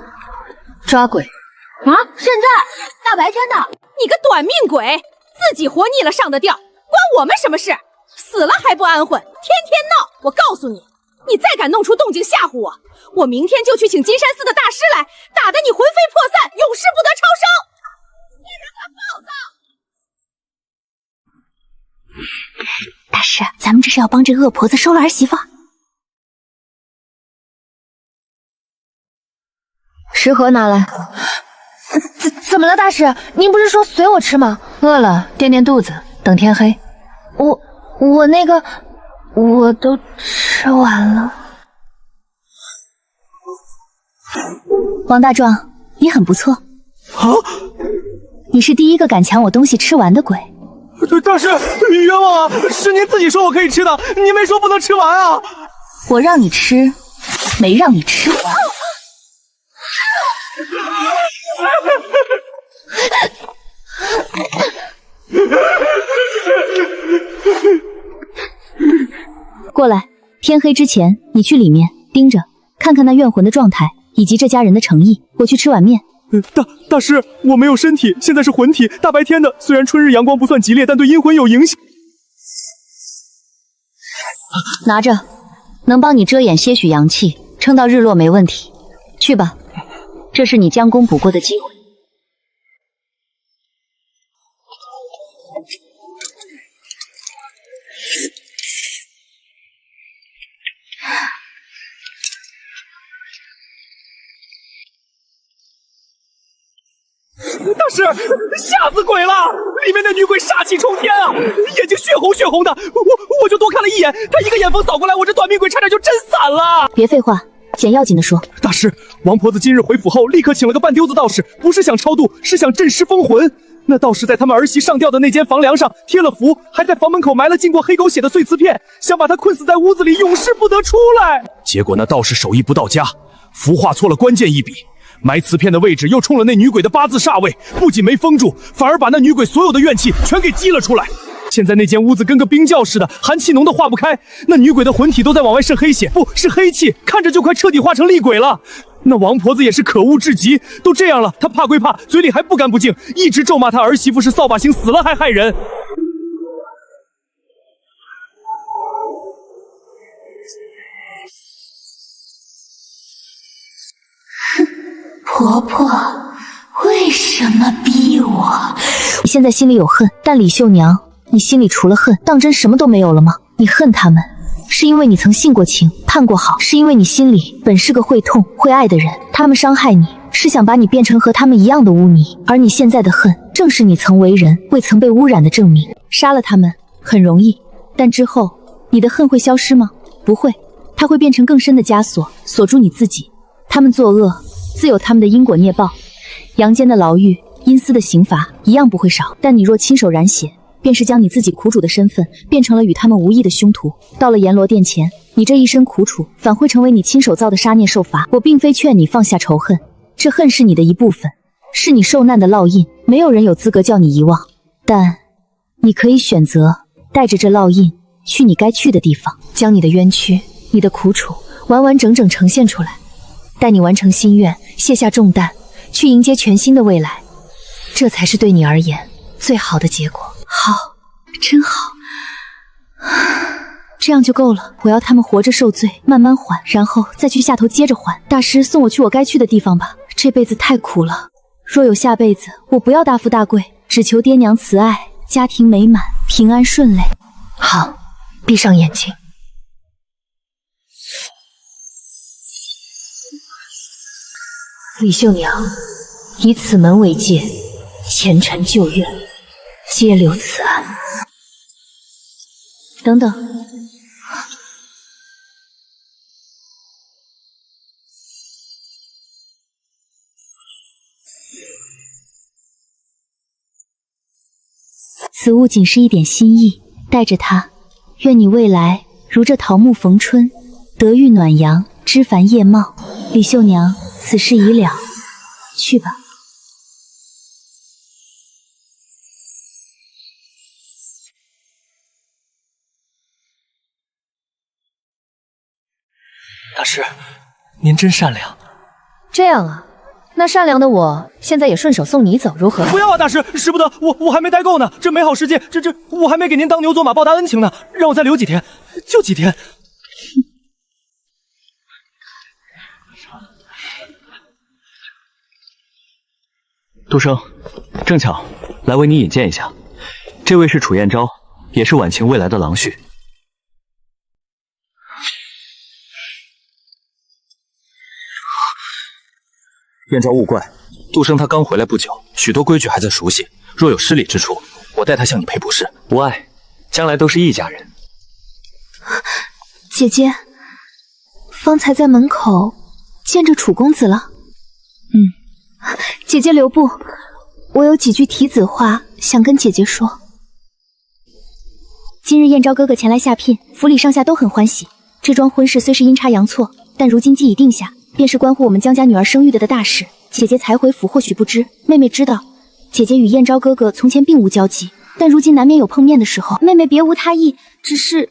S4: 抓鬼。
S11: 啊！现在大白天的，
S4: 你个短命鬼，自己活腻了上的吊，关我们什么事？死了还不安混，天天闹！我告诉你，你再敢弄出动静吓唬我，我明天就去请金山寺的大师来，打得你魂飞魄散，永世不得超生！你这个暴躁！
S11: 大师，咱们这是要帮这恶婆子收了儿媳妇？
S4: 食盒拿来。怎么了，大师？您不是说随我吃吗？饿了垫垫肚子，等天黑。我那个，我都吃完了。
S11: 王大壮，你很不错。
S12: 啊！
S11: 你是第一个敢抢我东西吃完的鬼。
S12: 大师，冤枉啊！是您自己说我可以吃的，您没说不能吃完啊！
S11: 我让你吃，没让你吃完。过来，天黑之前你去里面盯着，看看那怨魂的状态，
S5: 以及这家人的诚意。我去吃碗面。
S9: 大师，我没有身体，现在是魂体，大白天的，虽然春日阳光不算激烈，但对阴魂有影响。
S5: 拿着，能帮你遮掩些许阳气，撑到日落没问题。去吧，这是你将功补过的机会。
S2: 大师，吓死鬼了！里面的女鬼杀气冲天啊，眼睛血红的，我就多看了一眼，她一个眼风扫过来，我这短命鬼差点就震散了。
S5: 别废话，捡要紧的说。
S9: 大师，王婆子今日回府后，立刻请了个半丢子道士，不是想超度，是想镇尸封魂。那道士在他们儿媳上吊的那间房梁上贴了符，还在房门口埋了浸过黑狗血的碎瓷片，想把她困死在屋子里，永世不得出来。
S3: 结果那道士手艺不到家，符画错了关键一笔。埋瓷片的位置又冲了那女鬼的八字煞位，不仅没封住，反而把那女鬼所有的怨气全给激了出来。现在那间屋子跟个冰窖似的，寒气浓得化不开，那女鬼的魂体都在往外渗黑血，不是黑气，看着就快彻底化成厉鬼了。那王婆子也是可恶至极，都这样了，她怕归怕，嘴里还不干不净，一直咒骂她儿媳妇是扫把星，死了还害人。
S1: 婆婆，为什么逼我？
S5: 你现在心里有恨，但李秀娘，你心里除了恨，当真什么都没有了吗？你恨他们，是因为你曾信过情，盼过好，是因为你心里本是个会痛会爱的人，他们伤害你，是想把你变成和他们一样的污泥，而你现在的恨，正是你曾为人，未曾被污染的证明。杀了他们很容易，但之后你的恨会消失吗？不会，它会变成更深的枷锁，锁住你自己。他们作恶，自有他们的因果孽报，阳间的牢狱，阴司的刑罚一样不会少。但你若亲手染血，便是将你自己苦主的身份变成了与他们无异的凶徒。到了阎罗殿前，你这一身苦楚反会成为你亲手造的杀孽受罚。我并非劝你放下仇恨，这恨是你的一部分，是你受难的烙印，没有人有资格叫你遗忘。但你可以选择带着这烙印去你该去的地方，将你的冤屈、你的苦楚完完整整呈现出来。待你完成心愿，卸下重担，去迎接全新的未来，这才是对你而言最好的结果。
S1: 好，真好，
S5: 这样就够了。我要他们活着受罪，慢慢还，然后再去下头接着还。大师，送我去我该去的地方吧，这辈子太苦了。若有下辈子，我不要大富大贵，只求爹娘慈爱，家庭美满，平安顺遂。
S1: 好，闭上眼睛。
S7: 李秀娘，以此门为界，前尘旧怨，皆留此案。
S5: 等等，此物仅是一点心意，带着它，愿你未来如这桃木逢春，得遇暖阳，枝繁叶茂。李秀娘，此事已了，去吧。
S12: 大师，您真善良。
S7: 这样啊，那善良的我现在也顺手送你走，如何？
S9: 不要啊，大师，使不得，我还没待够呢。这美好世界，这我还没给您当牛做马报答恩情呢，让我再留几天，就几天。
S13: 杜生，正巧来为你引荐一下，这位是楚彦昭，也是婉晴未来的郎婿。彦昭勿怪，杜生他刚回来不久，许多规矩还在熟悉，若有失礼之处，我代他向你赔不是。无碍，将来都是一家人。
S1: 姐姐，方才在门口见着楚公子了。姐姐留步，我有几句提子话想跟姐姐说。
S5: 今日彦昭哥哥前来下聘，府里上下都很欢喜。这桩婚事虽是阴差阳错，但如今既已定下，便是关乎我们江家女儿生育的大事。姐姐才回府，或许不知，妹妹知道，姐姐与彦昭哥哥从前并无交集，但如今难免有碰面的时候。妹妹别无他意，只是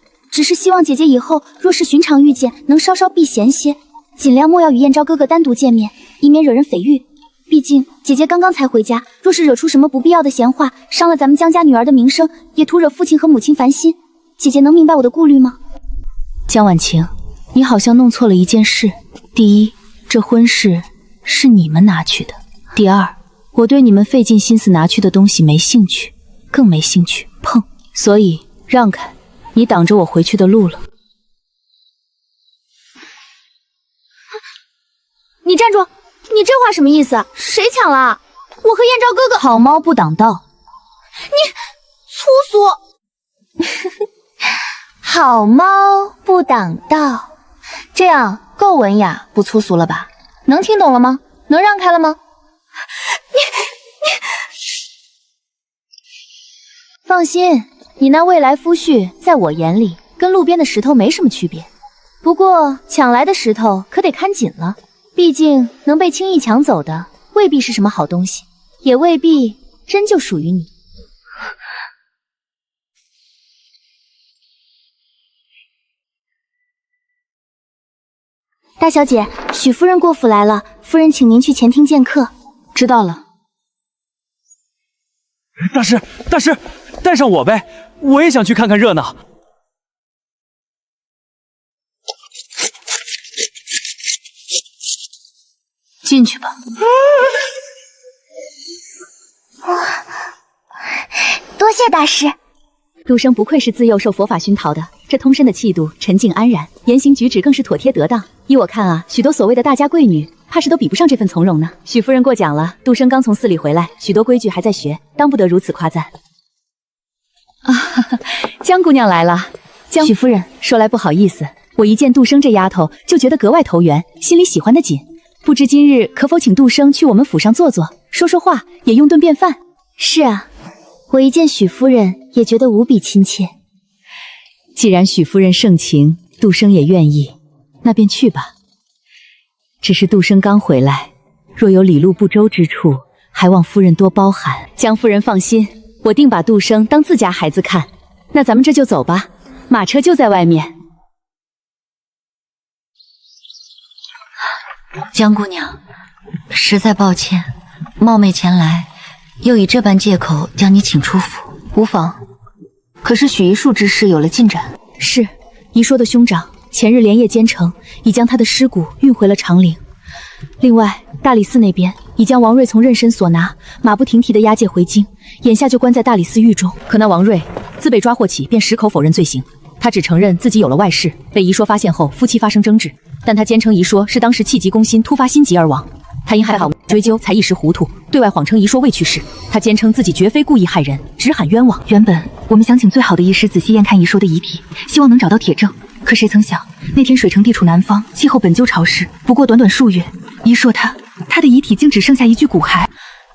S5: 希望姐姐以后若是寻常遇见，能稍稍避嫌些，
S11: 尽量莫要与燕昭哥哥单独见面，以免惹人诽誉。毕竟姐姐刚刚才回家，若是惹出什么不必要的闲话，伤了咱们江家女儿的名声，也徒惹父亲和母亲烦心。姐姐能明白我的顾虑吗？
S5: 江婉晴，你好像弄错了一件事。第一，这婚事是你们拿去的；第二，我对你们费尽心思拿去的东西没兴趣，更没兴趣碰，所以让开，你挡着我回去的路了。
S11: 你站住！你这话什么意思？谁抢了？我和燕昭哥哥。
S5: 好猫不挡道。
S11: 你粗俗！好猫不挡道，这样够文雅不粗俗了吧？能听懂了吗？能让开了吗？你放心，你那未来夫婿在我眼里跟路边的石头没什么区别。不过抢来的石头可得看紧了。毕竟能被轻易抢走的未必是什么好东西，也未必真就属于你。大小姐，许夫人过府来了，夫人请您去前厅见客。
S5: 知道了。
S12: 大师，大师，带上我呗，我也想去看看热闹。
S1: 进去吧。
S11: 多谢大师。
S5: 陆生不愧是自幼受佛法熏陶的，这通身的气度沉静安然，言行举止更是妥帖得当。依我看啊，许多所谓的大家贵女，怕是都比不上这份从容呢。许夫人过奖了，杜生刚从寺里回来，许多规矩还在学，当不得如此夸赞。啊，江姑娘来了。许夫人，说来不好意思，我一见杜生这丫头就觉得格外投缘，心里喜欢的紧。不知今日可否请杜生去我们府上坐坐，说说话，也用顿便饭。
S11: 是啊，我一见许夫人也觉得无比亲切。
S5: 既然许夫人盛情，杜生也愿意，那便去吧。只是杜生刚回来，若有理路不周之处，还望夫人多包涵。江夫人放心，我定把杜生当自家孩子看。那咱们这就走吧，马车就在外面。
S1: 江姑娘，实在抱歉，冒昧前来，又以这般借口将你请出府，无妨。可是许一树之事有了进展？
S5: 是，一说的兄长前日连夜兼程，已将他的尸骨运回了长陵。另外，大理寺那边已将王瑞从妊娠所拿，马不停蹄地押解回京，眼下就关在大理寺狱中。可那王瑞自被抓获起，便矢口否认罪行。他只承认自己有了外室，被姨说发现后，夫妻发生争执。但他坚称姨说是当时气急攻心，突发心急而亡。他因害怕追究，才一时糊涂，对外谎称姨说未去世。他坚称自己绝非故意害人，只喊冤枉。
S1: 原本我们想请最好的医师仔细验看姨说的遗体，希望能找到铁证。可谁曾想，那天水城地处南方，气候本就潮湿，不过短短数月，姨说他的遗体竟只剩下一具骨骸。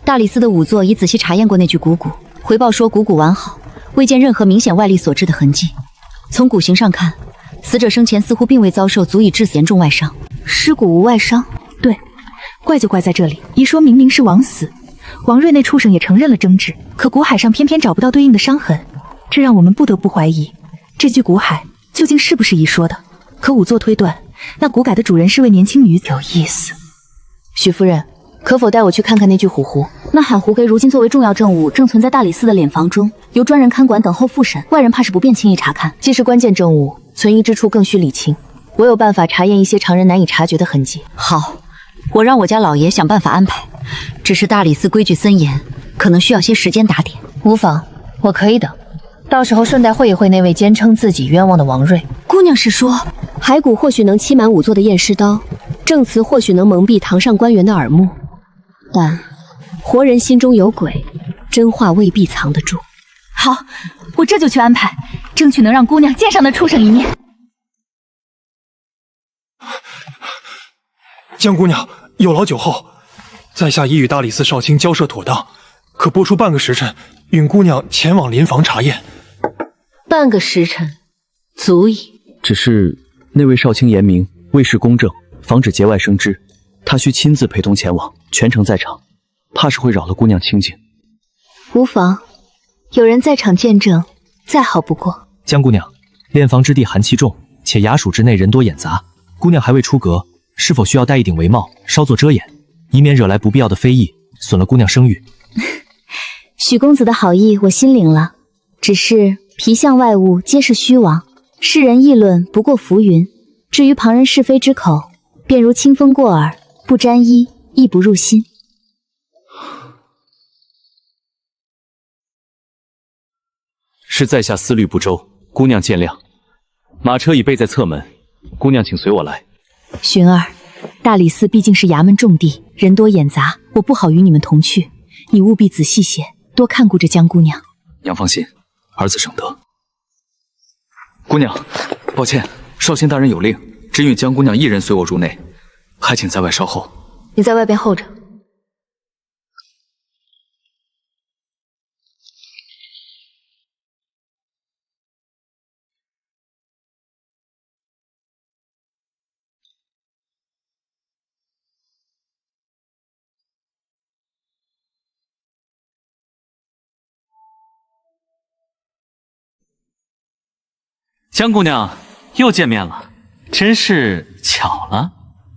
S5: 大理寺的仵作已仔细查验过那具骨骨，回报说骨骨完好，未见任何明显外力所致的痕迹。从骨形上看，死者生前似乎并未遭受足以致死严重外伤。
S1: 尸骨无外伤？
S5: 对，
S1: 怪就怪在这里。姨说明明是枉死，王瑞那畜生也承认了争执，可骨骸上偏偏找不到对应的伤痕，这让我们不得不怀疑，这具骨骸究竟是不是姨说的？可仵作推断，那骨骸的主人是位年轻女子。有意思。
S5: 许夫人，可否带我去看看那具虎狐？那海狐给如今作为重要证物，正存在大理寺的殓房中，由专人看管，等候复审。外人怕是不便轻易查看。既是关键证物，存疑之处更需理清。我有办法查验一些常人难以察觉的痕迹。
S1: 好，我让我家老爷想办法安排。只是大理寺规矩森严，可能需要些时间打点。
S5: 无妨，我可以等。到时候顺带会一会那位坚称自己冤枉的王瑞。
S1: 姑娘是说，
S7: 骸骨或许能欺瞒仵作的验尸刀，证词或许能蒙蔽堂上官员的耳目，但活人心中有鬼，真话未必藏得住。
S1: 好，我这就去安排，争取能让姑娘见上那畜生一面。
S10: 江姑娘有劳久候，在下已与大理寺少卿交涉妥当，可拨出半个时辰，允姑娘前往临房查验。
S5: 半个时辰足矣。
S16: 只是那位少卿严明，为事公正，防止节外生枝，他需亲自陪同前往，全程在场，怕是会扰了姑娘清静。
S1: 无妨，有人在场见证，再好不过。
S16: 江姑娘，殓房之地寒气重，且衙署之内人多眼杂，姑娘还未出阁，
S12: 是否需要戴一顶帷帽，稍作遮掩，以免惹来不必要的非议，损了姑娘声誉？
S11: 许公子的好意我心领了，只是皮相外物皆是虚妄，世人议论不过浮云，至于旁人是非之口，便如清风过耳，不沾衣，亦不入心。
S16: 是在下思虑不周，姑娘见谅。马车已备在侧门，姑娘请随我来。
S5: 寻儿，大理寺毕竟是衙门重地，人多眼杂，我不好与你们同去，你务必仔细些，多看顾着江姑娘。
S16: 娘放心，儿子省得。姑娘，抱歉，绍兴大人有令，只允江姑娘一人随我入内，还请在外稍后。
S1: 你在外边候着。
S13: 江姑娘又见面了，真是巧了。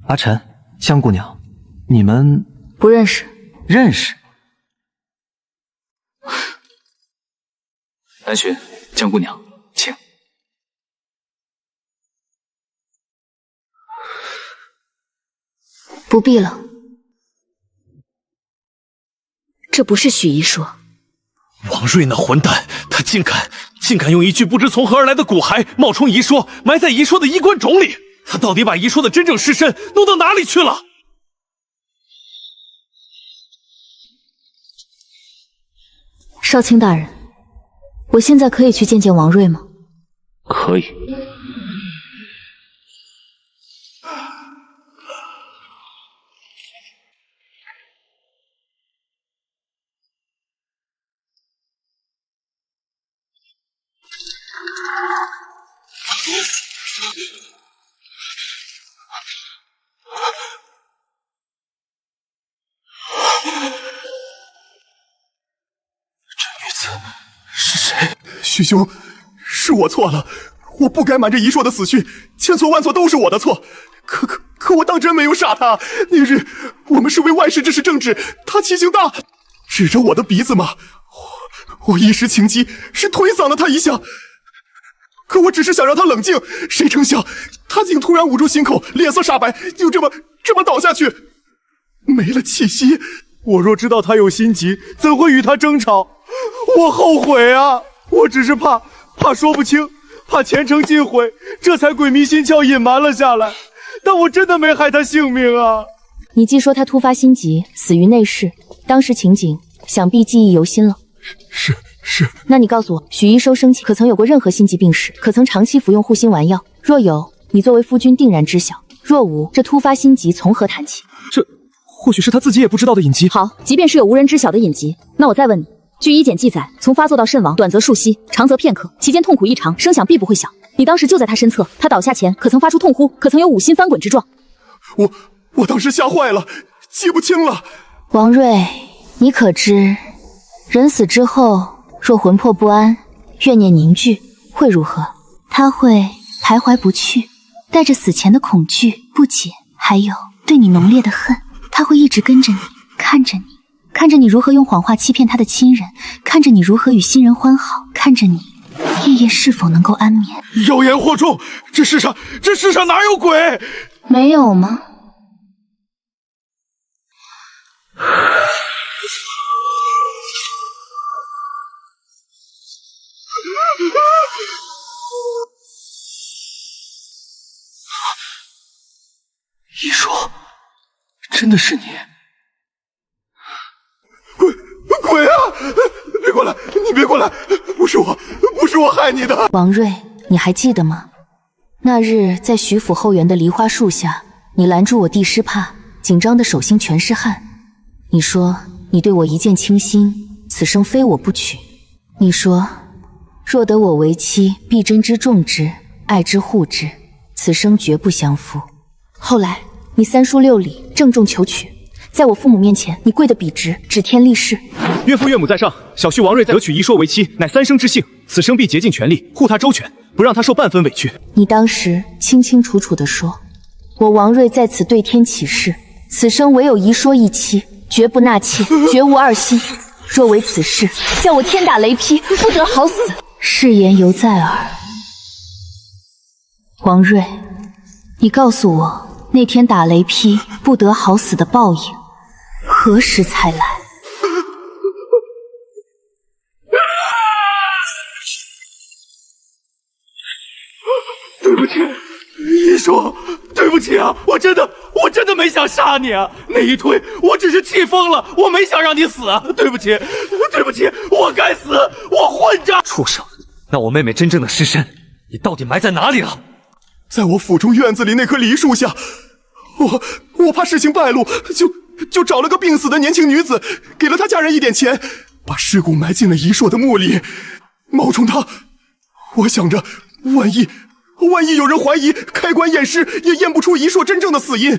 S12: 阿晨，江姑娘，你们
S1: 不认识？
S13: 认识。
S16: 南巡，江姑娘，请。
S1: 不必了。
S7: 这不是许一说。
S12: 王瑞那混蛋，他竟敢用一具不知从何而来的骨骸冒充遗说，埋在遗说的衣冠冢里。他到底把遗说的真正尸身弄到哪里去了？
S1: 少卿大人，我现在可以去见见王瑞吗？
S16: 可以。
S8: 许兄，是我错了，我不该瞒着遗硕的死讯，千错万错都是我的错。可我当真没有杀他。那日我们是为外事之事正直，他气性大，指着我的鼻子骂，我一时情急，是推搡了他一下。可我只是想让他冷静，谁成想他竟突然捂住心口，脸色煞白，就这么倒下去，没了气息。
S12: 我若知道他有心急，怎会与他争吵？我后悔啊！我只是怕说不清，怕前程尽毁，这才鬼迷心窍隐瞒了下来。但我真的没害他性命啊！
S5: 你既说他突发心急，死于内室，当时情景想必记忆犹新了。
S8: 是。
S5: 那你告诉我，许一收生前可曾有过任何心疾病史？可曾长期服用护心丸药？若有，你作为夫君定然知晓；若无，这突发心急从何谈起？
S12: 这或许是他自己也不知道的隐疾。
S5: 好，即便是有无人知晓的隐疾，那我再问你，据医简记载，从发作到身亡，短则数息，长则片刻，期间痛苦异常，声响必不会小。你当时就在他身侧，他倒下前可曾发出痛呼？可曾有五心翻滚之状？
S8: 我当时吓坏了，记不清了。
S1: 王瑞，你可知，人死之后，若魂魄不安，怨念凝聚，会如何？他会徘徊不去，带着死前的恐惧、不解，还有对你浓烈的恨。他会一直跟着你，看着你如何用谎话欺骗他的亲人，看着你如何与新人欢好，看着你夜夜是否能够安眠。
S12: 妖言惑众，这世上哪有鬼？
S1: 没有吗？
S12: 一说，真的是你？
S8: 鬼啊！别过来！你别过来！不是我害你的。
S1: 王瑞，你还记得吗？那日在徐府后园的梨花树下，你拦住我弟施帕，紧张的手心全是汗。你说你对我一见倾心，此生非我不娶。你说若得我为妻，必珍之重之，爱之护之，此生绝不相负。后来你三书六礼，郑重求娶，在我父母面前，你跪得笔直，指天立誓。
S12: 岳父岳母在上，小婿王瑞得娶一硕为妻，乃三生之幸，此生必竭尽全力护他周全，不让他受半分委屈。
S1: 你当时清清楚楚地说，我王瑞在此对天起誓，此生唯有一说一妻，绝不纳妾，绝无二心。若违此事，叫我天打雷劈，不得好死。誓言犹在耳。王瑞，你告诉我，那天打雷劈不得好死的报应何时才来？
S12: 对不起，一说，对不起啊，我真的没想杀你啊！那一推，我只是气疯了，我没想让你死啊！对不起，对不起，我该死，我混账！畜生！那我妹妹真正的尸身，你到底埋在哪里了？
S8: 在我府中院子里那棵梨树下。我怕事情败露，就找了个病死的年轻女子，给了她家人一点钱，把尸骨埋进了遗硕的墓里，冒充她。我想着，万一有人怀疑，开棺验尸也验不出遗硕真正的死因。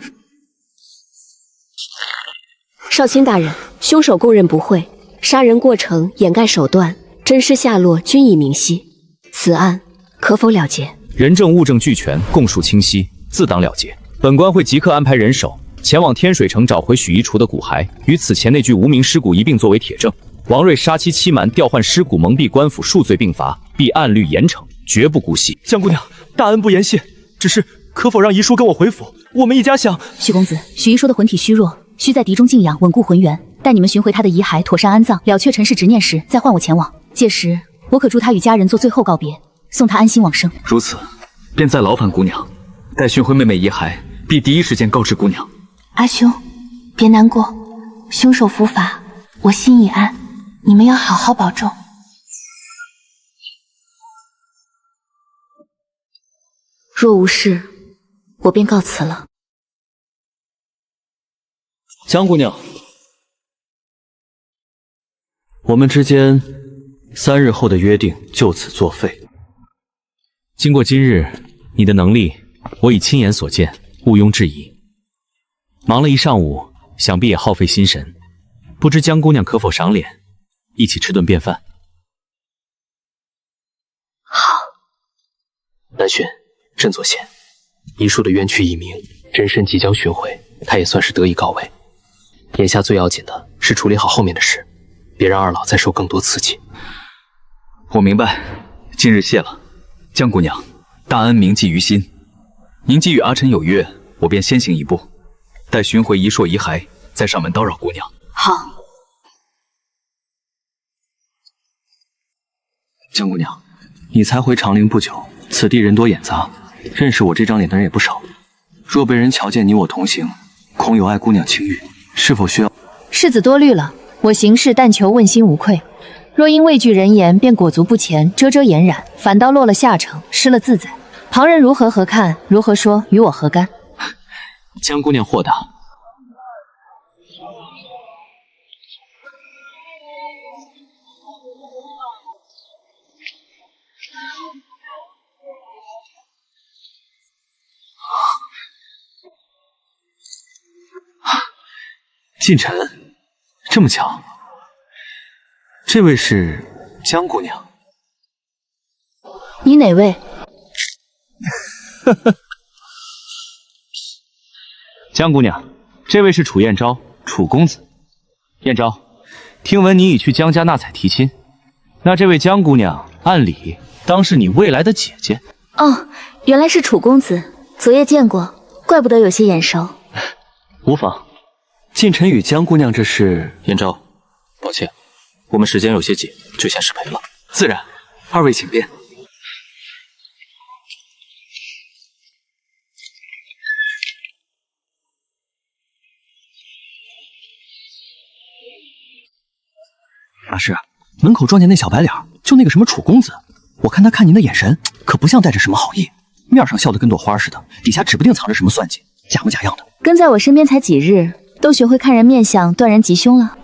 S7: 少卿大人，凶手供认不讳，杀人过程、掩盖手段、真尸下落均已明晰，此案可否了结？
S3: 人证物证俱全，供述清晰，自当了结。本官会即刻安排人手前往天水城找回许一厨的骨骸，与此前那具无名尸骨一并作为铁证。王瑞杀妻欺瞒、调换尸骨，蒙蔽官府，数罪并罚，必按律严惩，绝不姑息。
S9: 江姑娘，大恩不言谢，只是可否让遗书跟我回府？我们一家想……
S5: 许公子，许一说的魂体虚弱，需在敌中静养，稳固魂元。待你们寻回他的遗骸，妥善安葬，了却尘世执念时，再换我前往。届时，我可助他与家人做最后告别，送他安心往生。
S16: 如此，便再劳烦姑娘，待寻回妹妹遗骸，必第一时间告知姑娘。
S1: 阿兄，别难过，凶手伏法，我心已安，你们要好好保重。若无事，我便告辞了。
S3: 江姑娘，我们之间3日后的约定就此作废。经过今日，你的能力我已亲眼所见，毋庸置疑。忙了一上午，想必也耗费心神，不知江姑娘可否赏脸，一起吃顿便饭？
S7: 好。
S13: 南巡，朕作谢。遗书的冤屈已明，真身即将寻回，他也算是得以告慰。眼下最要紧的是处理好后面的事，别让二老再受更多刺激。
S16: 我明白，今日谢了。江姑娘，大恩铭记于心。您既与阿晨有约，我便先行一步，待寻回遗硕遗骸，再上门叨扰姑娘。
S1: 好。
S13: 江姑娘，你才回长陵不久，此地人多眼杂，认识我这张脸的人也不少。若被人瞧见你我同行，恐有碍姑娘清誉，是否需要？
S5: 世子多虑了，我行事但求问心无愧。若因畏惧人言，便裹足不前，遮遮掩掩，反倒落了下乘，失了自在。旁人如何何看，如何说，与我何干？
S13: 江姑娘豁达。
S3: 近臣，这么巧，这位是江姑娘。
S1: 你哪位？
S3: 江姑娘，这位是楚彦昭，楚公子。彦昭，听闻你已去江家纳采提亲，那这位江姑娘，按理当是你未来的姐姐。
S1: 哦，原来是楚公子，昨夜见过，怪不得有些眼熟。
S3: 无妨。近臣与江姑娘这是……
S13: 彦昭，抱歉，我们时间有些紧，就先失陪了。
S16: 自然，二位请便。
S12: 大师，门口撞见那小白脸，就那个什么楚公子，我看他看您的眼神，可不像带着什么好意，面上笑得跟朵花似的，底下指不定藏着什么算计，假模假样的。
S5: 跟在我身边才几日，都学会看人面相，断人吉凶了。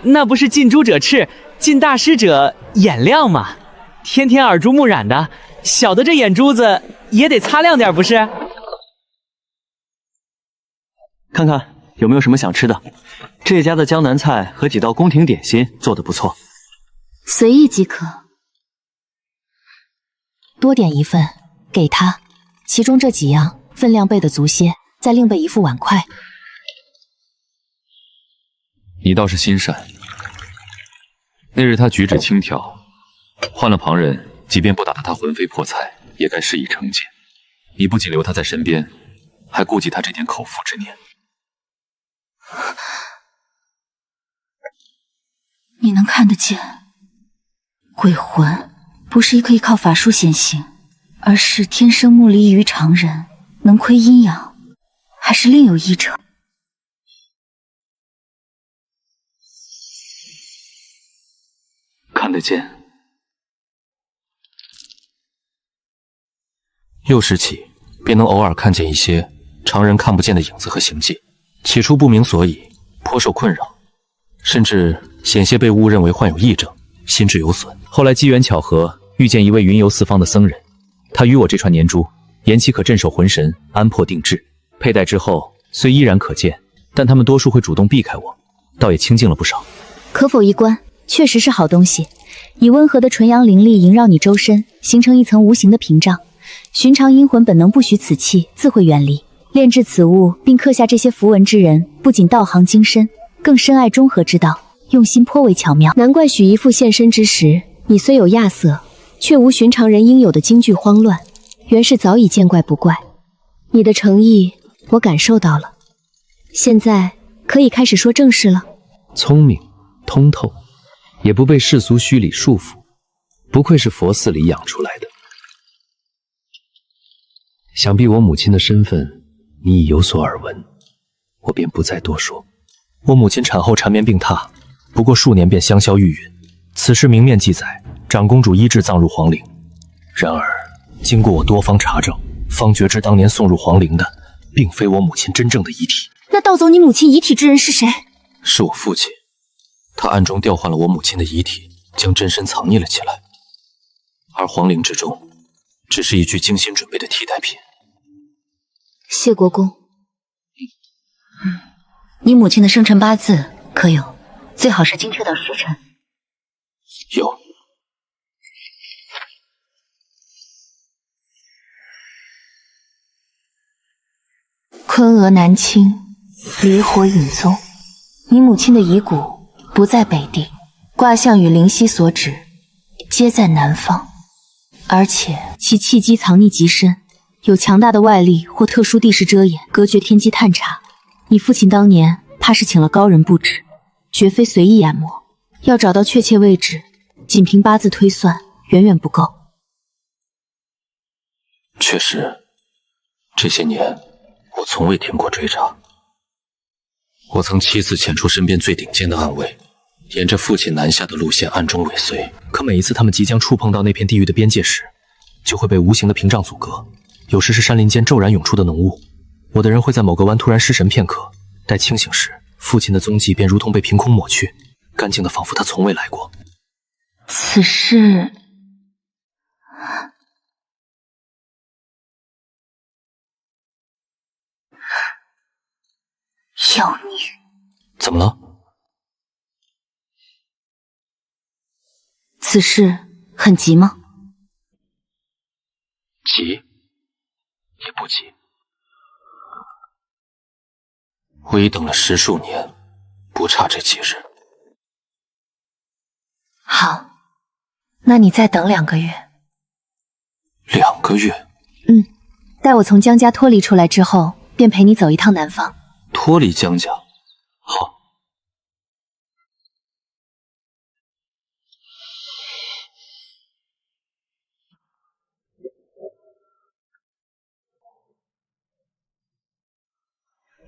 S17: 那不是近朱者赤，近大师者眼亮嘛。天天耳濡目染的，小的这眼珠子也得擦亮点，不是？
S3: 看看有没有什么想吃的，这家的江南菜和几道宫廷点心做得不错。
S1: 随意即可。
S5: 多点一份给他，其中这几样分量备的足些，再另备一副碗筷。
S16: 你倒是心善。那日他举止轻佻，换了旁人，即便不打得他魂飞魄散，也该施以惩戒。你不仅留他在身边，还顾及他这点口腹之念。
S1: 你能看得见，鬼魂不是可以靠法术显形，而是天生木离于常人，能窥阴阳，还是另有异者？
S16: 看得见。
S10: 幼时起，便能偶尔看见一些常人看不见的影子和形迹，起初不明所以，颇受困扰，甚至险些被误认为患有癔症，心智有损。
S3: 后来机缘巧合，遇见一位云游四方的僧人，他与我这串念珠，言其可镇守魂神，安魄定志。佩戴之后，虽依然可见，但他们多数会主动避开我，倒也清静了不少。
S5: 可否一观？确实是好东西，以温和的纯阳灵力萦绕你周身，形成一层无形的屏障。寻常阴魂本能不许此气，自会远离。炼制此物并刻下这些符文之人，不仅道行精深，更深谙中和之道，用心颇为巧妙。难怪许姨父现身之时，你虽有亚色，却无寻常人应有的惊惧慌乱，原是早已见怪不怪。你的诚意我感受到了，现在可以开始说正事了。
S3: 聪明通透，也不被世俗虚礼束缚，不愧是佛寺里养出来的。想必我母亲的身份你已有所耳闻，我便不再多说。
S10: 我母亲产后缠绵病榻，不过数年便香消玉殒。此事明面记载，长公主医治葬入皇陵。然而经过我多方查证，方觉知当年送入皇陵的，并非我母亲真正的遗体。
S1: 那盗走你母亲遗体之人是谁？
S10: 是我父亲，他暗中调换了我母亲的遗体，将真身藏匿了起来。而皇陵之中，只是一具精心准备的替代品。
S1: 谢国公，你母亲的生辰八字可有？最好是精确到时辰。
S10: 有。
S1: 昆娥南侵，离火引踪。你母亲的遗骨不在北地，卦象与灵犀所指，皆在南方，而且其气机藏匿极深，有强大的外力或特殊地势遮掩，隔绝天机探查。你父亲当年怕是请了高人布置，绝非随意研磨，要找到确切位置，仅凭八字推算远远不够。
S10: 确实，这些年我从未停过追查。我曾7次潜出身边最顶尖的暗卫，沿着父亲南下的路线暗中尾随，可每一次他们即将触碰到那片地域的边界时，就会被无形的屏障阻隔。有时是山林间骤然涌出的浓雾，我的人会在某个湾突然失神片刻，待清醒时，父亲的踪迹便如同被凭空抹去，干净的仿佛他从未来过。
S1: 此事妖孽！
S10: 怎么了？
S1: 此事很急吗？
S10: 急也不急，我已等了10数年，不差这几日。
S1: 好，那你再等2个月。
S10: 2个月？
S1: 待我从江家脱离出来之后，便陪你走一趟南方。
S10: 脱离江家？好。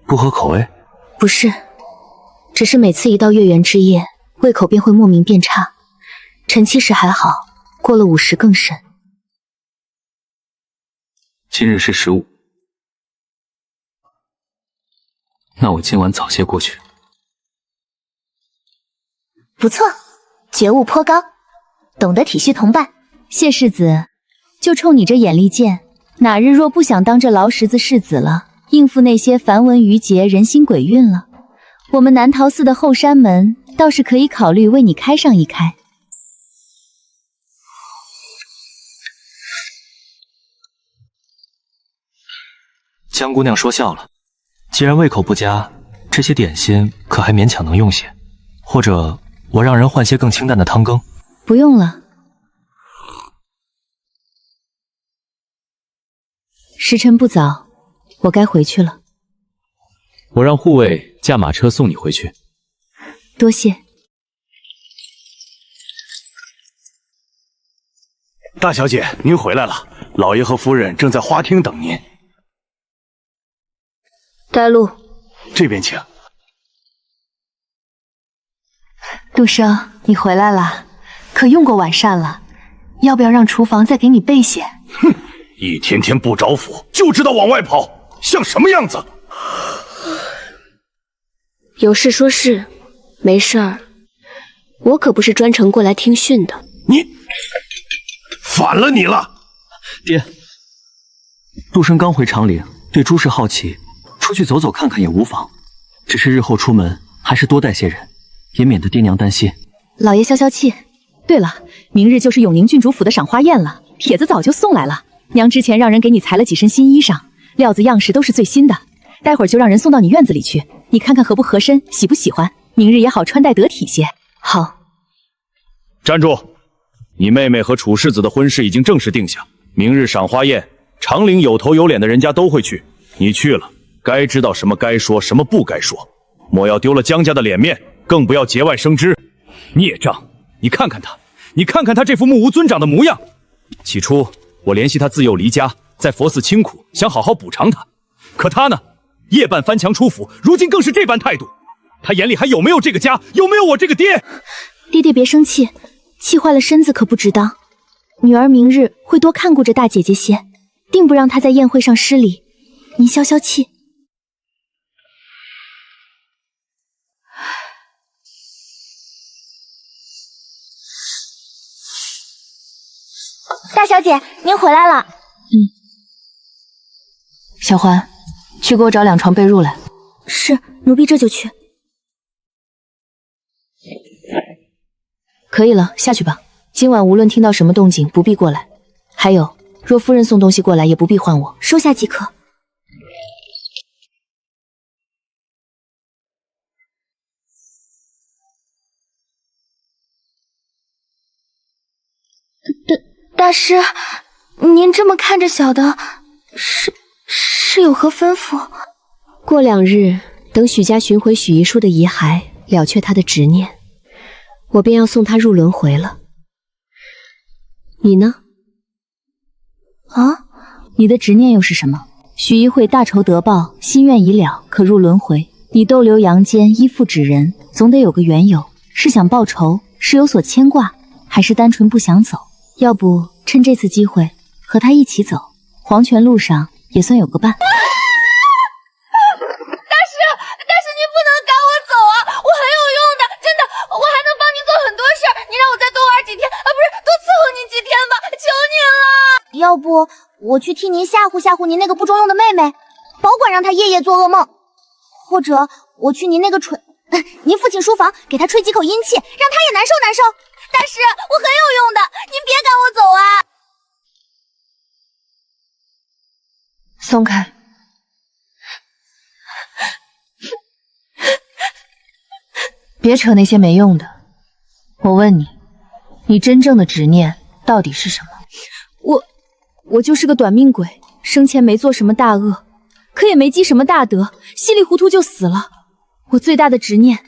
S10: 不合口味？
S1: 不是，只是每次一到月圆之夜，胃口便会莫名变差。晨期时还好，过了午时更甚。
S16: 今日是15，那我今晚早些过去。
S11: 不错，觉悟颇高，懂得体恤同伴。
S5: 谢世子，就冲你这眼力见，哪日若不想当这劳什子世子了，应付那些繁文缛节、人心鬼运了，我们南桃寺的后山门倒是可以考虑为你开上一开。
S13: 江姑娘说笑了，既然胃口不佳，这些点心可还勉强能用些，或者我让人换些更清淡的汤羹。
S5: 不用了，时辰不早，我该回去了。
S3: 我让护卫驾马车送你回去。
S5: 多谢。
S12: 大小姐，您回来了，老爷和夫人正在花厅等您。
S7: 带路，
S12: 这边请。
S1: 杜生，你回来了，可用过晚膳了？要不要让厨房再给你备些？
S8: 哼，一天天不着府，就知道往外跑，像什么样子？
S7: 有事说事，没事儿，我可不是专程过来听训的。
S8: 你反了你了，
S13: 爹。杜生刚回长陵，对诸事好奇，出去走走看看也无妨。只是日后出门还是多带些人，也免得爹娘担心。
S5: 老爷消消气。对了，明日就是永宁郡主府的赏花宴了，帖子早就送来了。娘之前让人给你裁了几身新衣裳，料子样式都是最新的，待会儿就让人送到你院子里去，你看看合不合身，喜不喜欢，明日也好穿戴得体些。
S7: 好。
S6: 站住！你妹妹和楚世子的婚事已经正式定下，明日赏花宴，长陵有头有脸的人家都会去。你去了，该知道什么该说，什么不该说，莫要丢了江家的脸面，更不要节外生枝。孽障！你看看他，你看看他这副目无尊长的模样。起初我怜惜他自幼离家，在佛寺清苦，想好好补偿他。可他呢，夜半翻墙出府，如今更是这般态度。他眼里还有没有这个家，有没有我这个爹？
S1: 爹爹别生气，气坏了身子可不值当。女儿明日会多看顾着大姐姐些，定不让她在宴会上失礼。您消消气。
S11: 大小姐，您回来了。
S1: 小环，去给我找2床被褥来。
S11: 是，奴婢这就去。
S1: 可以了，下去吧。今晚无论听到什么动静，不必过来。还有，若夫人送东西过来，也不必唤我，
S11: 收下即可。大师，您这么看着小的，是有何吩咐？
S7: 过2日，等许家寻回许遗书的遗骸，了却他的执念，我便要送他入轮回了。你呢？
S1: 啊，你的执念又是什么？许一会大仇得报，心愿已了，可入轮回。你逗留阳间，依附纸人，总得有个缘由。是想报仇，是有所牵挂，还是单纯不想走？要不趁这次机会和他一起走，黄泉路上也算有个伴。
S11: 大师，您不能赶我走啊！我很有用的，真的，我还能帮您做很多事儿。您让我再多玩几天，不是多伺候您几天吧，求您了。要不我去替您吓唬吓唬您那个不中用的妹妹，保管让她夜夜做噩梦。或者我去您那个您父亲书房给她吹几口阴气，让她也难受难受。大师，我很有用的，您别赶我走啊！
S1: 松开。别扯那些没用的。我问你，你真正的执念到底是什么？
S4: 我就是个短命鬼，生前没做什么大恶，可也没积什么大德，稀里糊涂就死了。我最大的执念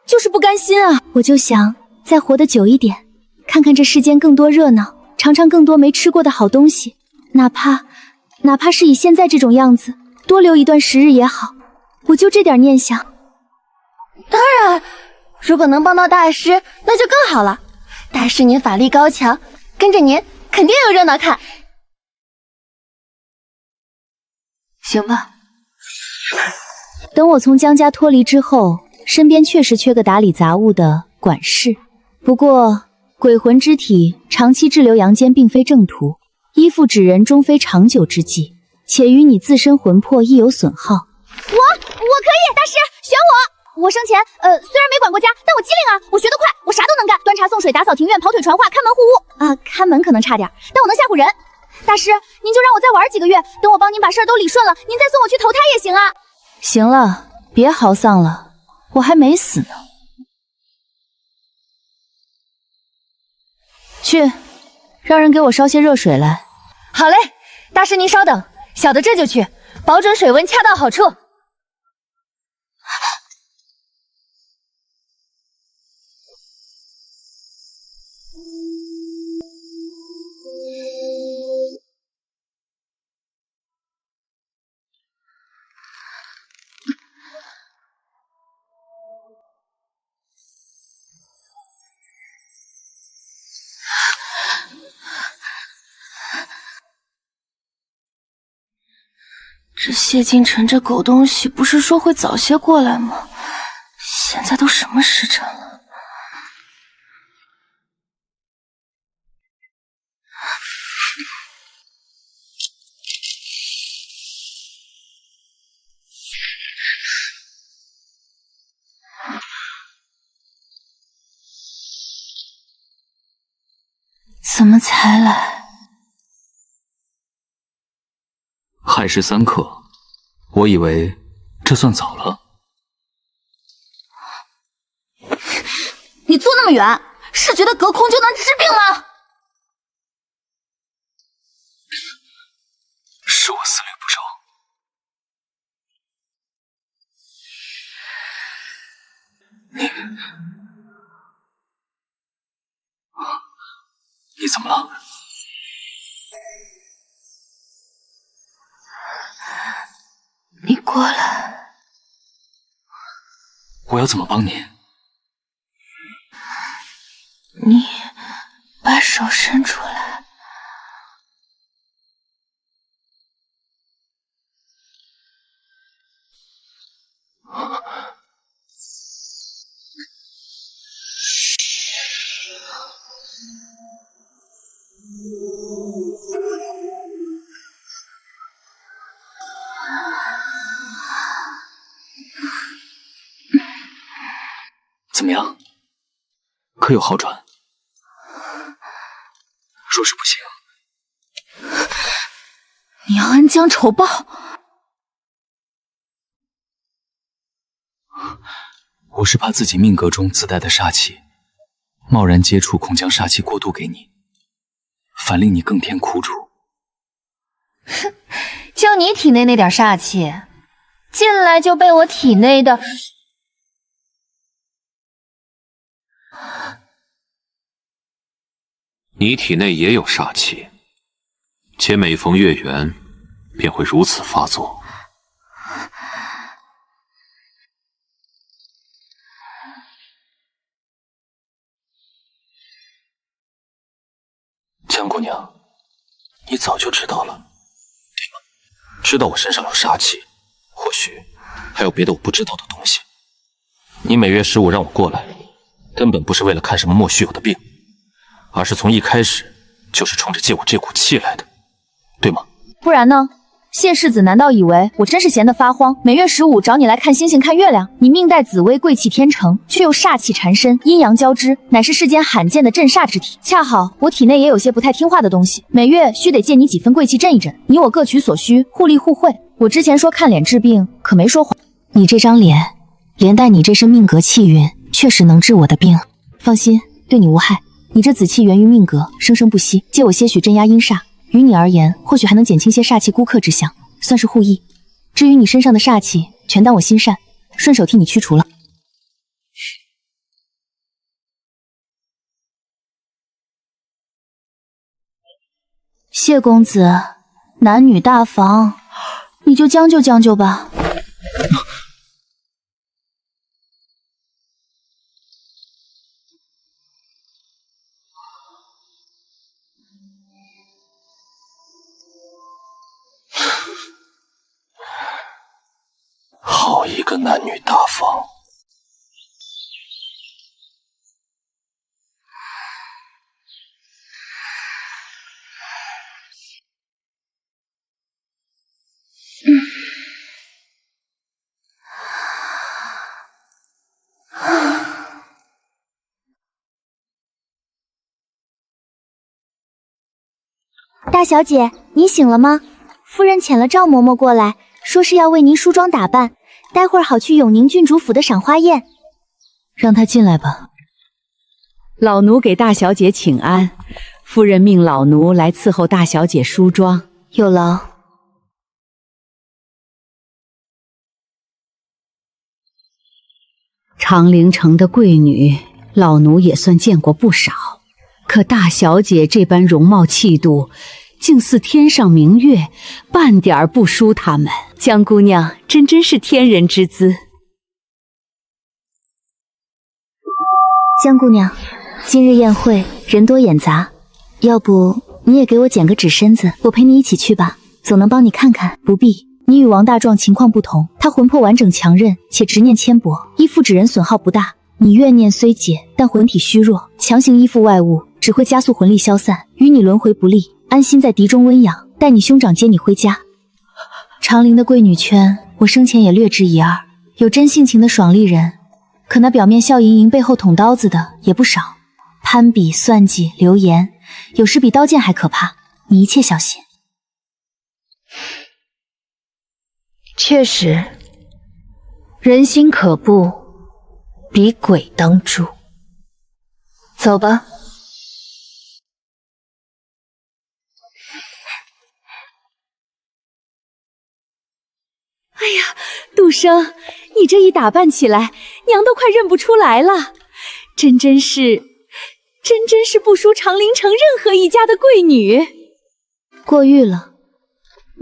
S4: 就是不甘心啊！
S1: 我就想再活得久一点，看看这世间更多热闹，尝尝更多没吃过的好东西，哪怕是以现在这种样子，多留一段时日也好。我就这点念想。
S11: 当然，如果能帮到大师，那就更好了。大师您法力高强，跟着您肯定有热闹看。
S1: 行吧。等我从江家脱离之后，身边确实缺个打理杂物的管事。不过鬼魂之体长期滞留阳间并非正途，依附纸人终非长久之计，且与你自身魂魄亦有损耗。
S11: 我可以，大师选我。我生前虽然没管过家，但我机灵啊，我学得快，我啥都能干，端茶送水、打扫庭院、跑腿传话、看门护屋。看门可能差点，但我能吓唬人。大师，您就让我再玩几个月，等我帮您把事儿都理顺了，您再送我去投胎也行啊。
S5: 行了，别嚎丧了，我还没死呢。去，让人给我烧些热水来。
S18: 好嘞，大师您稍等，小的这就去，保准水温恰到好处。
S1: 这谢金城这狗东西不是说会早些过来吗？现在都什么时辰了？怎么才来？
S16: 亥时3刻，我以为这算早了。
S11: 你坐那么远，是觉得隔空就能治病吗？
S16: 是我思虑不周。你怎么了？
S1: 你过来。
S16: 我要怎么帮你？
S1: 你把手伸出来。
S16: 怎么样？可有好转？若是不行，
S1: 你要恩将仇报？
S16: 我是怕自己命格中自带的煞气，贸然接触恐将煞气过渡给你，反令你更添苦楚。
S18: 哼，就你体内那点煞气，进来就被我体内的……
S6: 你体内也有煞气，且每逢月圆，便会如此发作。
S16: 江姑娘，你早就知道了，对吗？知道我身上有煞气，或许还有别的我不知道的东西。你每月15让我过来，根本不是为了看什么莫须有的病，而是从一开始就是冲着借我这股气来的，对吗？
S5: 不然呢？谢世子难道以为我真是闲得发慌，每月15找你来看星星看月亮？你命带紫薇贵气天成，却又煞气缠身，阴阳交织，乃是世间罕见的镇煞之体。恰好我体内也有些不太听话的东西，每月须得借你几分贵气镇一镇，你我各取所需，互利互惠。我之前说看脸治病，可没说谎。你这张脸，连带你这身命格气运，确实能治我的病。放心，对你无害。你这紫气源于命格，生生不息，借我些许镇压阴煞。于你而言，或许还能减轻些煞气孤客之象，算是互益。至于你身上的煞气，全当我心善，顺手替你驱除了。谢公子，男女大防，你就将就将就吧。
S16: 好一个男女大防！
S11: 大小姐，你醒了吗？夫人遣了赵嬷嬷过来，说是要为您梳妆打扮，待会儿好去永宁郡主府的赏花宴。
S1: 让她进来吧。
S5: 老奴给大小姐请安，夫人命老奴来伺候大小姐梳妆，
S1: 有劳。
S5: 长陵城的贵女，老奴也算见过不少，可大小姐这般容貌气度，竟似天上明月，半点儿不输他们。江姑娘真是天人之姿。
S11: 江姑娘，今日宴会人多眼杂，要不你也给我捡个纸身子，我陪你一起去吧，总能帮你看看。不必，你与王大壮情况不同，他魂魄完整强韧，且执念纤薄，依附纸人损耗不大。你怨念虽解，但魂体虚弱，强行依附外物，只会加速魂力消散，与你轮回不利。安心在敌中温养，待你兄长接你回家。长陵的贵女圈，我生前也略知一二，有真性情的爽利人，可那表面笑盈盈，背后捅刀子的也不少。攀比、算计、流言，有时比刀剑还可怕，你一切小心。
S18: 确实，人心可怖，比鬼当诛。走吧。
S4: 哎呀，杜生，你这一打扮起来，娘都快认不出来了，真是不输长陵城任何一家的贵女。
S11: 过誉了，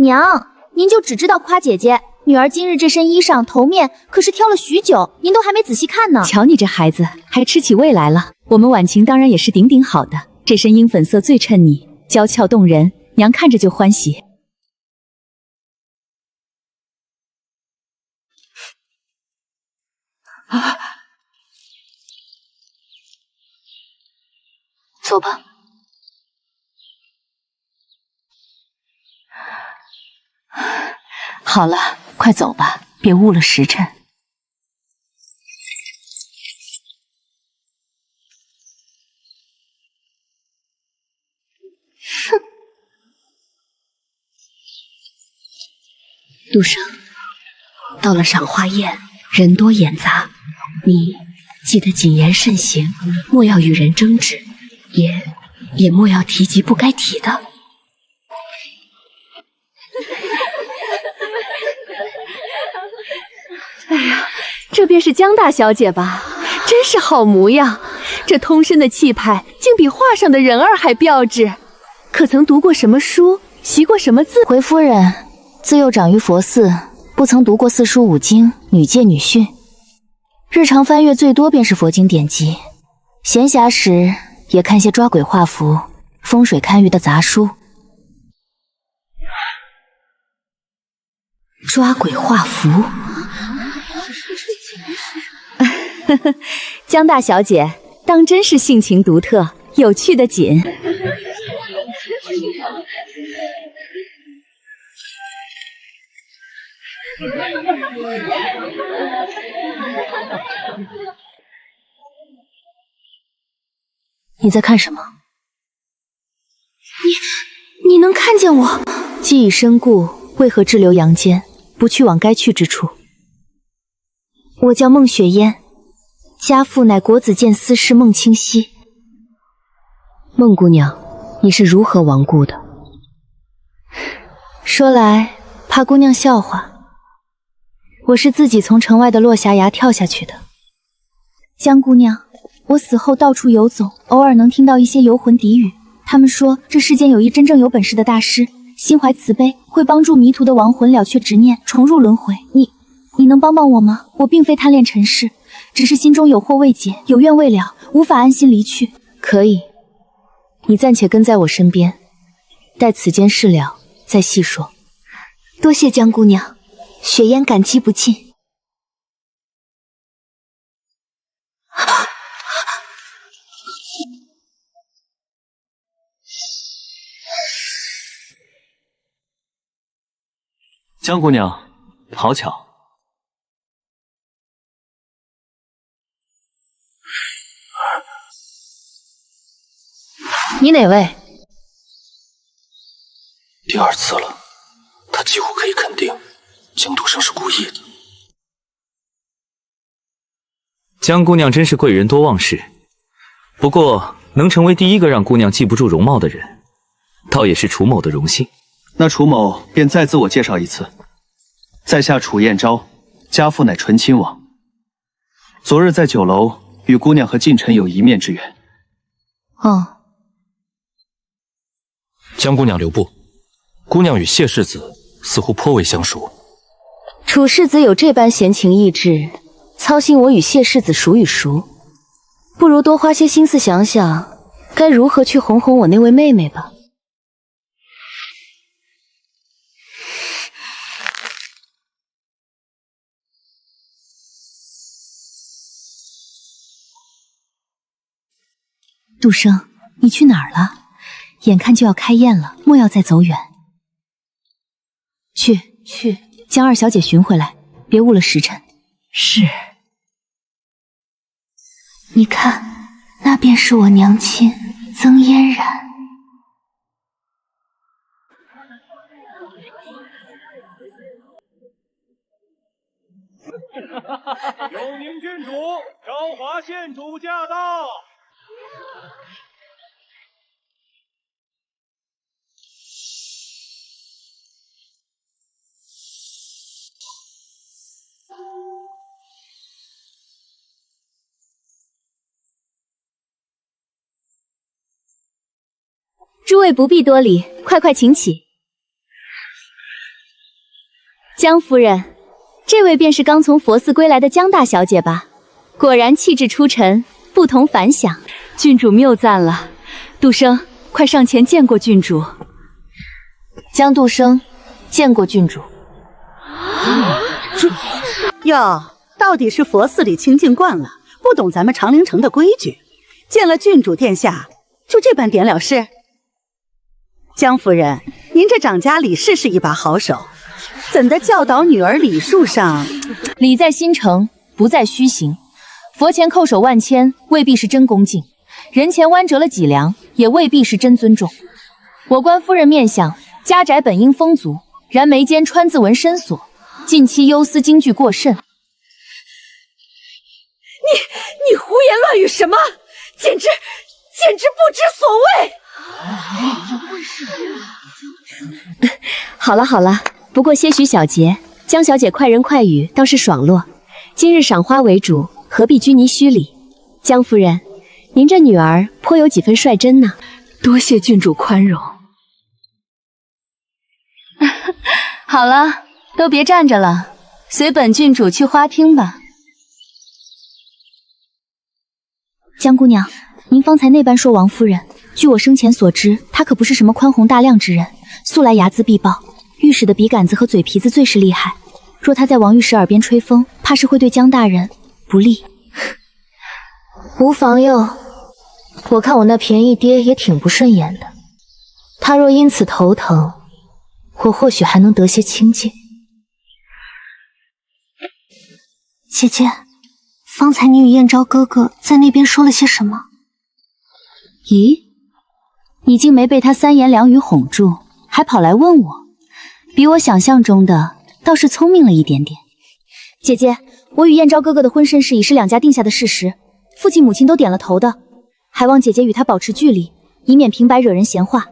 S11: 娘，您就只知道夸姐姐。女儿今日这身衣裳头面可是挑了许久，您都还没仔细看呢。
S5: 瞧你这孩子，还吃起味来了。我们婉晴当然也是顶顶好的，这身樱粉色最衬你，娇俏动人，娘看着就欢喜。
S1: 走吧。好了，快走吧，别误了时辰。
S11: 哼！
S7: 杜生，到了赏花宴，人多眼杂，你记得谨言慎行，莫要与人争执，也莫要提及不该提的。
S4: 哎呀，这便是江大小姐吧？真是好模样，这通身的气派，竟比画上的人儿还标致。可曾读过什么书，习过什么字？
S11: 回夫人自幼长于佛寺，不曾读过四书五经、女诫女训，日常翻阅最多便是佛经典籍，闲暇时也看些抓鬼画符、风水堪舆的杂书。
S7: 抓鬼画符。
S4: 江大小姐当真是性情独特，有趣的紧。
S11: 你在看什么？
S4: 你能看见我？
S11: 既已身故，为何滞留阳间，不去往该去之处？我叫孟雪烟，家父乃国子监司事孟清溪。
S7: 孟姑娘，你是如何亡故的？
S11: 说来怕姑娘笑话，我是自己从城外的落霞崖跳下去的。江姑娘，我死后到处游走，偶尔能听到一些游魂低语，他们说这世间有一真正有本事的大师，心怀慈悲，会帮助迷途的亡魂了却执念，重入轮回。你能帮帮我吗？我并非贪恋尘世，只是心中有惑未解，有怨未了，无法安心离去。
S7: 可以，你暂且跟在我身边，待此间事了再细说。
S11: 多谢江姑娘，雪烟感激不尽。
S14: 江姑娘，好巧。
S18: 你哪位？
S13: 第二次了，他几乎可以肯定江独生是故意的。
S16: 江姑娘真是贵人多忘事，不过能成为第一个让姑娘记不住容貌的人，倒也是楚某的荣幸。
S9: 那楚某便再自我介绍一次，在下楚彦昭，家父乃纯亲王。昨日在酒楼与姑娘和近臣有一面之缘。
S5: 哦，
S13: 江姑娘留步，姑娘与谢世子似乎颇为相熟。
S7: 楚世子有这般闲情逸致，操心我与谢世子熟与熟，不如多花些心思想想，该如何去哄哄我那位妹妹吧。
S5: 杜生，你去哪儿了？眼看就要开宴了，莫要再走远。去，将二小姐寻回来，别误了时辰。
S1: 是。你看，那便是我娘亲曾嫣然。
S19: 永宁郡主昭华县主驾到。
S7: 诸位不必多礼，快请起。江夫人，这位便是刚从佛寺归来的江大小姐吧？果然气质出尘，不同凡响。
S5: 郡主谬赞了，杜生，快上前见过郡主。
S18: 江杜生见过郡主。
S20: 哟，到底是佛寺里清静惯了，不懂咱们长陵城的规矩，见了郡主殿下就这般点了事。江夫人，您这掌家李氏是一把好手，怎的教导女儿礼数上？
S18: 礼在心诚，不在虚行。佛前叩首万千，未必是真恭敬；人前弯折了脊梁，也未必是真尊重。我观夫人面相，家宅本应丰足，然眉间川字纹深锁，近期忧思惊惧过甚。
S4: 你胡言乱语什么？简直不知所谓！
S7: 好了，不过些许小节，江小姐快人快语倒是爽络。今日赏花为主，何必拘泥虚礼？江夫人，您这女儿颇有几分率真呢。
S1: 多谢郡主宽容。
S18: 好了，都别站着了，随本郡主去花厅吧。
S5: 江姑娘，您方才那般说王夫人，据我生前所知，她可不是什么宽宏大量之人，素来睚眦必报，御史的笔杆子和嘴皮子最是厉害。若她在王御史耳边吹风，怕是会对江大人不利。
S18: 无妨哟，我看我那便宜爹也挺不顺眼的，他若因此头疼，我或许还能得些清静。
S1: 姐姐，方才你与燕昭哥哥在那边说了些什么？
S5: 咦，你竟没被他三言两语哄住，还跑来问我，比我想象中的倒是聪明了一点点。
S7: 姐姐，我与燕昭哥哥的婚身事已是两家定下的事实，父亲母亲都点了头的，还望姐姐与他保持距离，以免平白惹人闲话。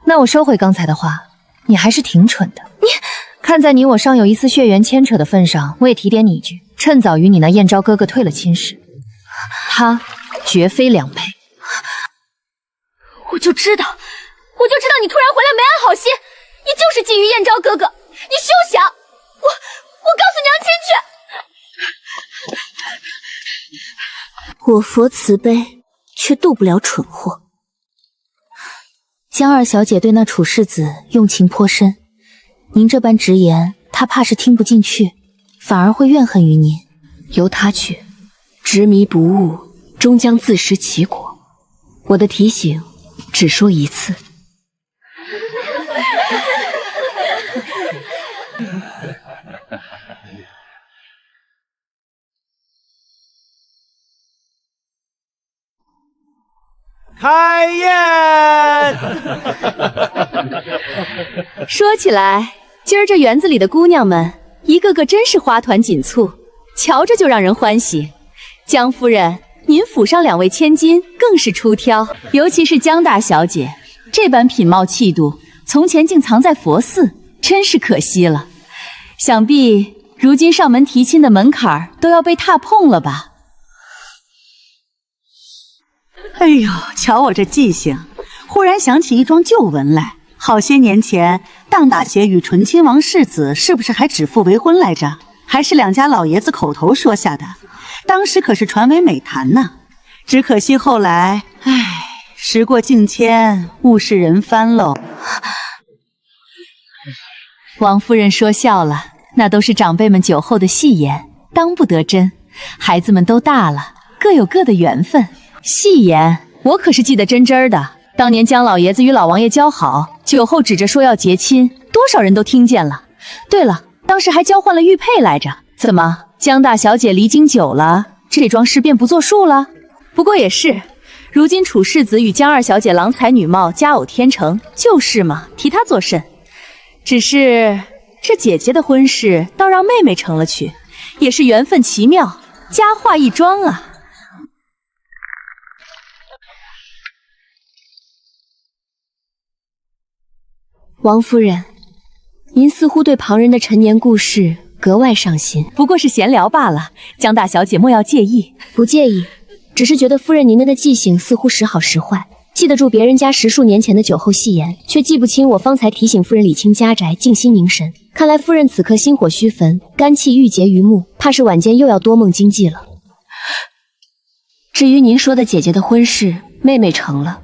S18: 那我收回刚才的话，你还是挺蠢的。看在你我尚有一丝血缘牵扯的份上，我也提点你一句，趁早与你那燕昭哥哥退了亲事，他绝非良配。
S4: 我就知道你突然回来没安好心，你就是觊觎燕昭哥哥，你休想！我告诉娘亲
S1: 去。我佛慈悲，却渡不了蠢货。
S5: 江二小姐对那楚世子用情颇深，您这般直言，她怕是听不进去，反而会怨恨于您。
S7: 由他去，执迷不悟，终将自食其果。我的提醒只说一次。
S2: 开宴！
S18: 说起来，今儿这园子里的姑娘们，一个个真是花团锦簇，瞧着就让人欢喜。江夫人，您府上2位千金更是出挑，尤其是江大小姐，这般品貌气度，从前竟藏在佛寺，真是可惜了。想必如今上门提亲的门槛都要被踏碰了吧？
S20: 哎呦，瞧我这记性，忽然想起一桩旧闻来。好些年前，当大写与醇亲王世子是不是还指腹为婚来着？还是2家老爷子口头说下的，当时可是传为美谈呢。只可惜后来，时过境迁，物是人翻喽。
S5: 王夫人说笑了，那都是长辈们酒后的戏言，当不得真。孩子们都大了，各有各的缘分。戏言，我可是记得真真的。当年江老爷子与老王爷交好，酒后指着说要结亲，多少人都听见了。对了，当时还交换了玉佩来着。怎么，江大小姐离京久了，这桩事便不作数了？不过也是，如今楚世子与江二小姐郎才女貌，佳偶天成，就是嘛，提她作甚？只是这姐姐的婚事倒让妹妹成了去，也是缘分奇妙，佳话一桩啊。
S7: 王夫人，您似乎对旁人的陈年故事格外上心。
S5: 不过是闲聊罢了，江大小姐莫要介意。
S7: 不介意，只是觉得夫人您的记性似乎时好时坏，记得住别人家10数年前的酒后戏言，却记不清我方才提醒夫人理清家宅，静心凝神。看来夫人此刻心火须焚，肝气郁结于目，怕是晚间又要多梦惊悸了。至于您说的姐姐的婚事，妹妹成了，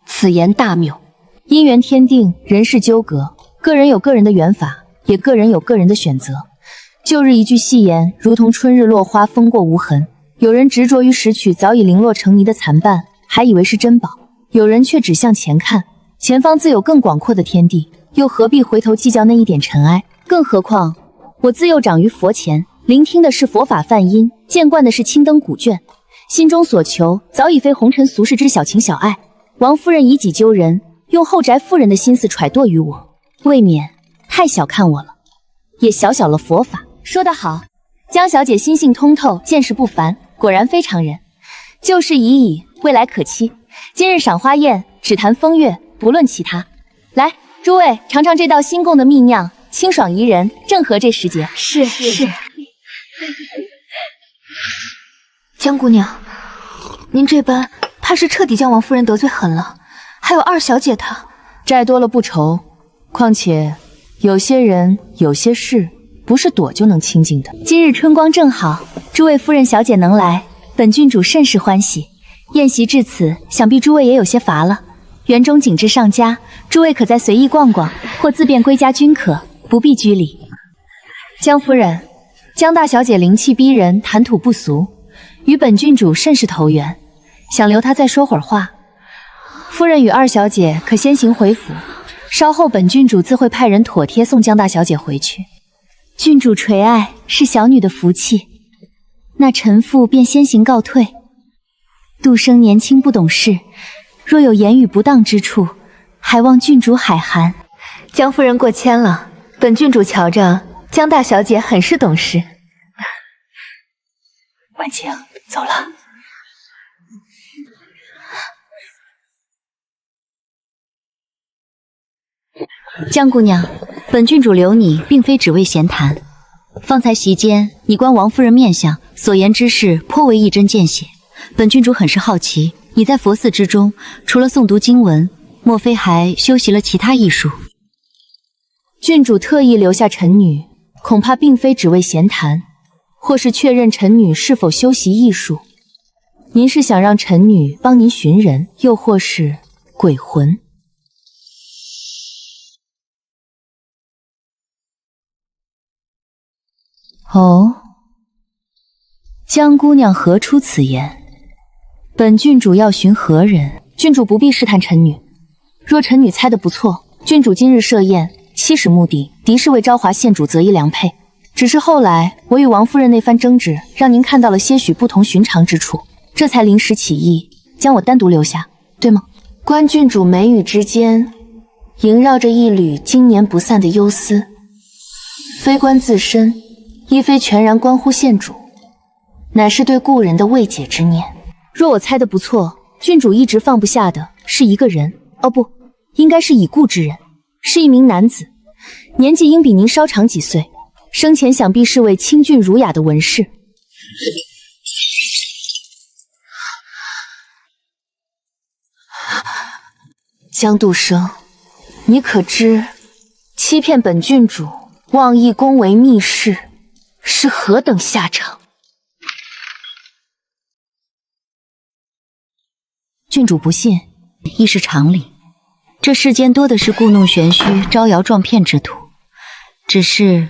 S7: 此言大谬。
S5: 姻缘天定，人事纠葛，个人有个人的缘法，也个人有个人的选择。旧日一句戏言，如同春日落花，风过无痕。有人执着于拾取早已零落成泥的残瓣，还以为是珍宝；有人却只向前看，前方自有更广阔的天地，又何必回头计较那一点尘埃？更何况，我自幼长于佛前，聆听的是佛法梵音，见惯的是青灯古卷，心中所求早已非红尘俗世之小情小爱。王夫人以己救人，用后宅夫人的心思揣度于我，未免太小看我了，也小小了佛法。说得好，江小姐心性通透，见识不凡，果然非常人。旧事已矣，未来可期。今日赏花宴，只谈风月，不论其他。来，诸位尝尝这道新贡的蜜酿，清爽宜人，正合这时节。
S1: 是。江姑娘，您这般怕是彻底将王夫人得罪狠了。还有二小姐她，
S5: 债多了不愁，况且有些人有些事不是躲就能清净的。今日春光正好，诸位夫人小姐能来，本郡主甚是欢喜。宴席至此，想必诸位也有些乏了。园中景致尚佳，诸位可再随意逛逛，或自便归家均可，不必拘礼。江夫人，江大小姐灵气逼人，谈吐不俗，与本郡主甚是投缘，想留她再说会儿话。夫人与二小姐可先行回府，稍后本郡主自会派人妥帖送江大小姐回去。郡主垂爱是小女的福气，那臣妇便先行告退。杜生年轻不懂事，若有言语不当之处，还望郡主海涵。
S1: 江夫人过谦了，本郡主瞧着江大小姐很是懂事。
S5: 婉晴，走了。江姑娘，本郡主留你，并非只为闲谈。方才席间，你观王夫人面相，所言之事颇为一针见血。本郡主很是好奇，你在佛寺之中，除了诵读经文，莫非还修习了其他艺术？郡主特意留下臣女，恐怕并非只为闲谈，或是确认臣女是否修习艺术。您是想让臣女帮您寻人，又或是鬼魂？哦，江姑娘何出此言？本郡主要寻何人？郡主不必试探臣女，若臣女猜得不错，郡主今日设宴，起始目的的是为昭华县主择一良配。只是后来我与王夫人那番争执，让您看到了些许不同寻常之处，这才临时起意将我单独留下，对吗？
S1: 观郡主眉宇之间，
S18: 萦绕着一缕经年不散的忧思，非关自身，亦非全然关乎县主，乃是对故人的未解之念。若我猜的不错，郡主一直放不下的是一个人，哦不，应该是已故之人，是一名男子，年纪应比您稍长几岁，生前想必是位清俊儒雅的文士。江度生，你可知欺骗本郡主，妄议宫闱秘事，是何等下场？
S5: 郡主不信，亦是常理。这世间多的是故弄玄虚、招摇撞骗之徒。只是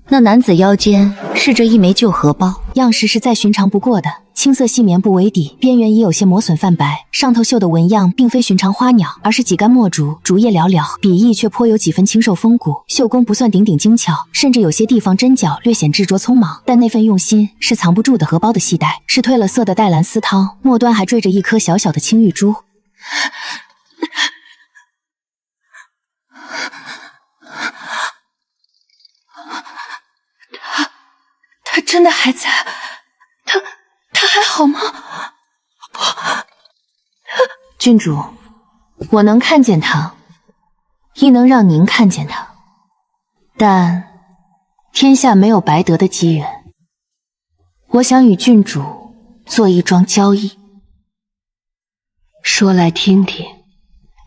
S5: 那男子腰间饰着一枚旧荷包，样式是再寻常不过的，青色细棉布为底，边缘已有些磨损泛白，上头绣的纹样并非寻常花鸟，而是几竿墨竹，竹叶寥寥，笔意却颇有几分清瘦风骨，绣工不算顶顶精巧，甚至有些地方针脚略显执着匆忙，但那份用心是藏不住的。荷包的系带是褪了色的黛蓝丝绦，末端还缀着一颗小小的青玉珠。
S4: 他真的还在？他还好吗？不，
S18: 郡主，我能看见他，亦能让您看见他，但天下没有白得的机缘。我想与郡主做一桩交易，说来听听。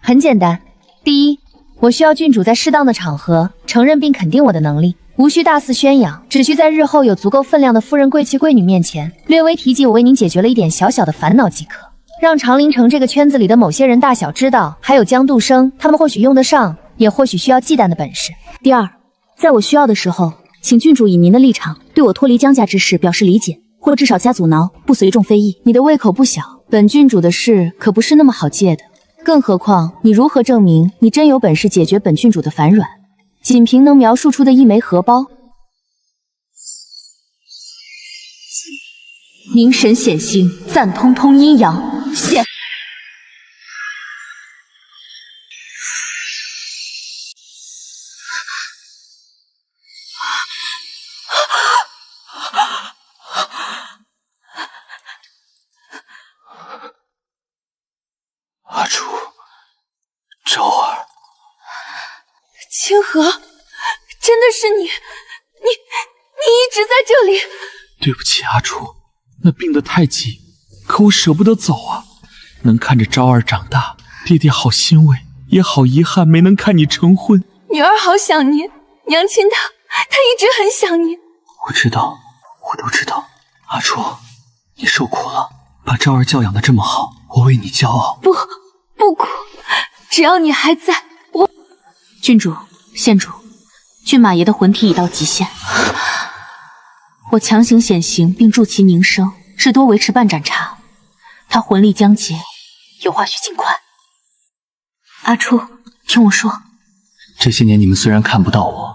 S18: 很简单，第一，我需要郡主在适当的场合承认并肯定我的能力。无需大肆宣扬，只需在日后有足够分量的夫人、贵戚、贵女面前，略微提及我为您解决了一点小小的烦恼即可，让长林城这个圈子里的某些人大小知道，还有江度生，他们或许用得上，也或许需要忌惮的本事。第二，在我需要的时候，请郡主以您的立场，对我脱离江家之事表示理解，或至少加阻挠，不随众非议。你的胃口不小，本郡主的事可不是那么好借的，更何况你如何证明你真有本事解决本郡主的烦软？仅凭能描述出的一枚荷包，凝神显形，暂通通阴阳，现。
S13: 阿楚，昭儿。
S4: 清河，真的是你一直在这里。
S13: 对不起，阿楚，那病得太急，可我舍不得走啊。能看着昭儿长大，爹爹好欣慰，也好遗憾没能看你成婚。
S4: 女儿好想您，娘亲她一直很想您。
S13: 我知道，我都知道。阿楚，你受苦了，把昭儿教养得这么好，我为你骄傲。
S4: 不苦，只要你还在，我。
S5: 郡主。县主，骏马爷的魂体已到极限，我强行显形并助其凝生，至多维持半盏茶。他魂力将竭，有话需尽快。阿初，听我说，
S13: 这些年你们虽然看不到我，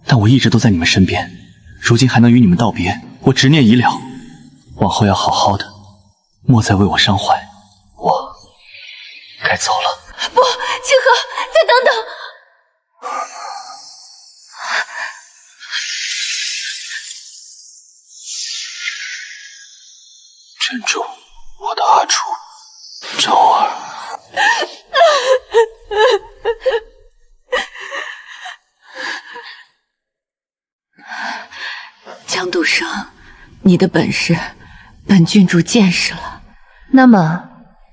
S13: 但我一直都在你们身边。如今还能与你们道别，我执念已了。往后要好好的，莫再为我伤怀。我该走了。
S4: 不，清河，再等等。
S13: 珍珠，我的阿楚，昭儿。
S1: 江度生，你的本事，本郡主见识了。
S18: 那么，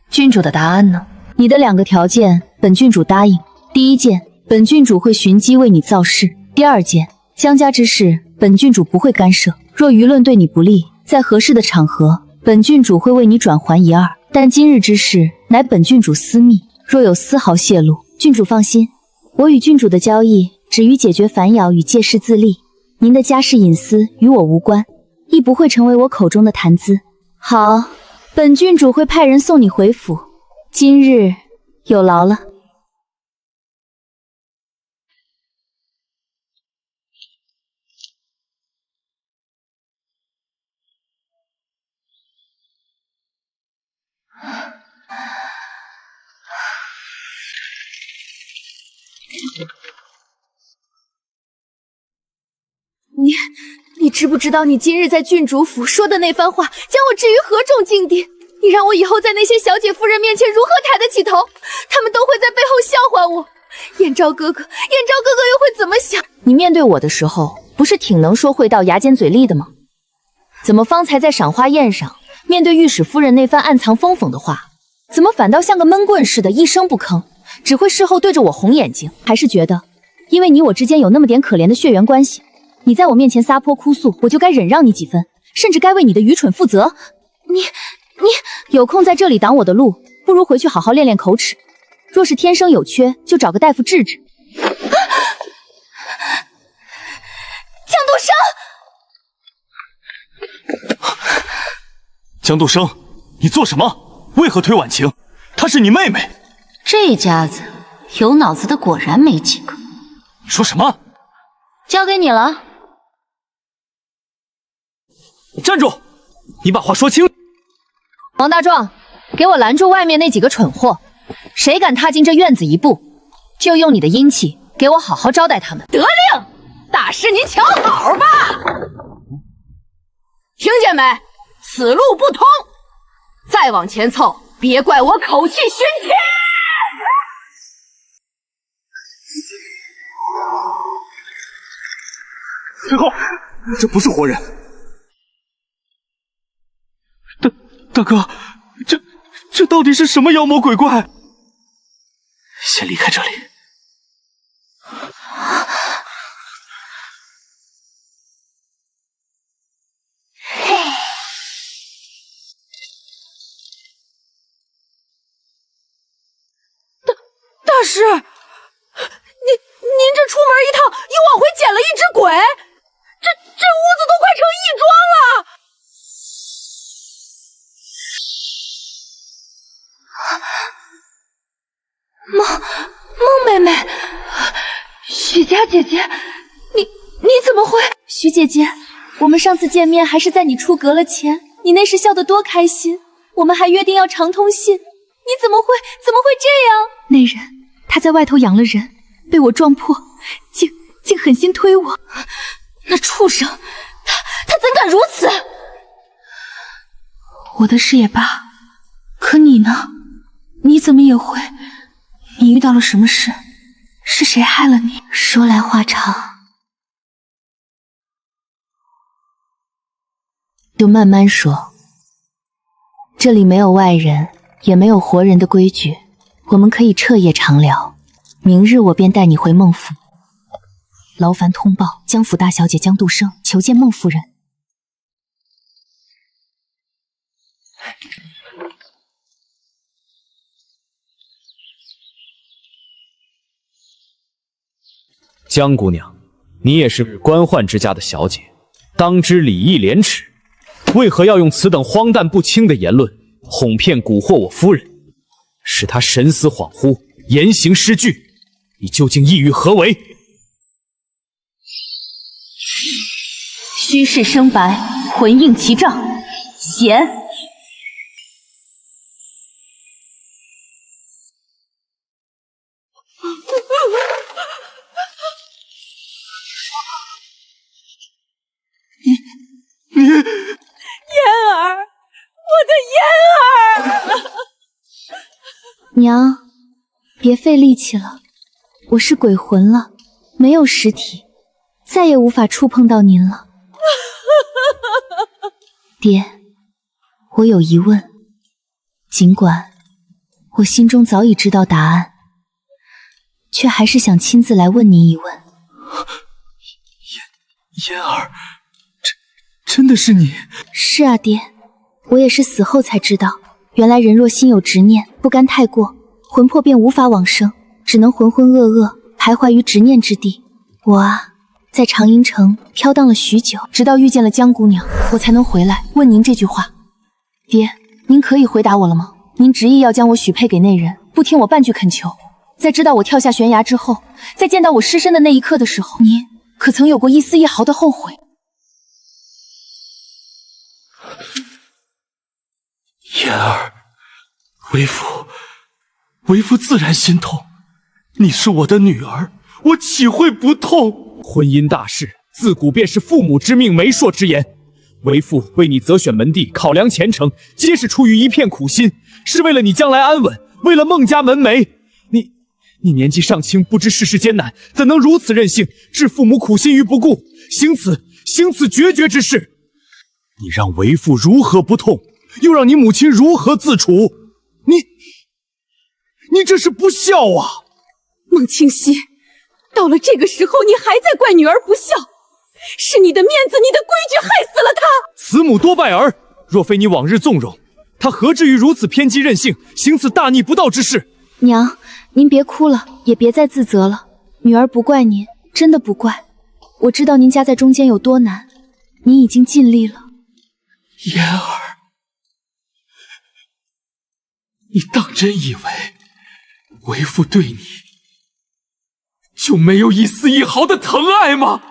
S18: 郡主的答案呢？你的2个条件，本郡主答应。第一件，本郡主会寻机为你造势；第二件，江家之事，本郡主不会干涉。若舆论对你不利，在合适的场合，本郡主会为你转圜一二。但今日之事乃本郡主私密，若有丝毫泄露，郡主放心，我与郡主的交易止于解决烦扰与借势自立。您的家事隐私与我无关，亦不会成为我口中的谈资。好，本郡主会派人送你回府。今日有劳了。你知不知道你今日在郡主府说的那番话，将我置于何种境地？你让我以后在那些小姐夫人面前如何抬得起头？他们都会在背后笑话我。燕昭哥哥又会怎么想？你面对我的时候，不是挺能说会道、牙尖嘴利的吗？怎么方才在赏花宴上，面对御史夫人那番暗藏讽讽的话，怎么反倒像个闷棍似的，一声不吭，只会事后对着我红眼睛？还是觉得，因为你我之间有那么点可怜的血缘关系，你在我面前撒泼哭诉，我就该忍让你几分，甚至该为你的愚蠢负责？你有空在这里挡我的路，不如回去好好练练口齿。若是天生有缺，就找个大夫治治。江
S9: 杜生，江杜生，你做什么？为何推婉晴？她是你妹妹。
S1: 这家子有脑子的果然没几个。
S9: 你说什么？
S1: 交给你了。
S9: 站住！你把话说清。
S18: 王大壮，给我拦住外面那几个蠢货！谁敢踏进这院子一步，就用你的阴气给我好好招待他们。
S4: 得令，大师您瞧好吧，听见没？此路不通，再往前凑，别怪我口气熏天。
S9: 翠后，这不是活人。大哥，这到底是什么妖魔鬼怪？先离开这里。
S4: 大师，您这出门一趟，又往回捡了一只鬼，这屋子都快成义庄了。孟妹妹，许家姐姐，你怎么会？
S18: 徐姐姐，我们上次见面还是在你出阁了前，你那时笑得多开心，我们还约定要常通信，你怎么会这样？那人他在外头养了人，被我撞破，竟狠心推我，
S4: 那畜生，他怎敢如此？
S1: 我的事也罢，可你呢？你怎么也会？你遇到了什么事？是谁害了你？说来话长，
S18: 就慢慢说。这里没有外人，也没有活人的规矩，我们可以彻夜长聊。明日我便带你回孟府。劳烦通报江府大小姐江杜生求见孟夫人。
S3: 江姑娘，你也是官宦之家的小姐，当知礼义廉耻，为何要用此等荒诞不清的言论哄骗蛊惑我夫人，使她神思恍惚，言行失据？你究竟意欲何为？
S18: 虚室生白，魂应其兆，贤。
S4: 嫣儿，我的嫣儿！
S18: 娘，别费力气了，我是鬼魂了，没有实体，再也无法触碰到您了。爹，我有疑问，尽管我心中早已知道答案，却还是想亲自来问您一问。
S9: 嫣儿，真的是你？
S18: 是啊，爹，我也是死后才知道，原来人若心有执念，不甘太过，魂魄便无法往生，只能浑浑噩噩徘徊于执念之地。我啊，在长阴城飘荡了许久，直到遇见了江姑娘，我才能回来问您这句话。爹，您可以回答我了吗？您执意要将我许配给那人，不听我半句恳求，在知道我跳下悬崖之后，在见到我尸身的那一刻的时候，您可曾有过一丝一毫的后悔？
S9: 嫣儿，为父自然心痛。
S12: 你是我的女儿，我岂会不痛？婚姻大事，自古便是父母之命、媒妁之言。为父为你择选门第，考量前程，皆是出于一片苦心，是为了你将来安稳，为了孟家门楣。你年纪尚轻，不知世事艰难，怎能如此任性，置父母苦心于不顾，行此决绝之事？你让为父如何不痛，又让你母亲如何自处？你这是不孝啊！
S4: 孟清溪，到了这个时候，你还在怪女儿不孝，是你的面子、你的规矩害死了她。
S12: 慈母多败儿，若非你往日纵容，她何至于如此偏激任性，行此大逆不道之事？
S18: 娘，您别哭了，也别再自责了。女儿不怪您，真的不怪。我知道您夹在中间有多难，您已经尽力了。
S12: 嫣儿，你当真以为为父对你就没有一丝一毫的疼爱吗？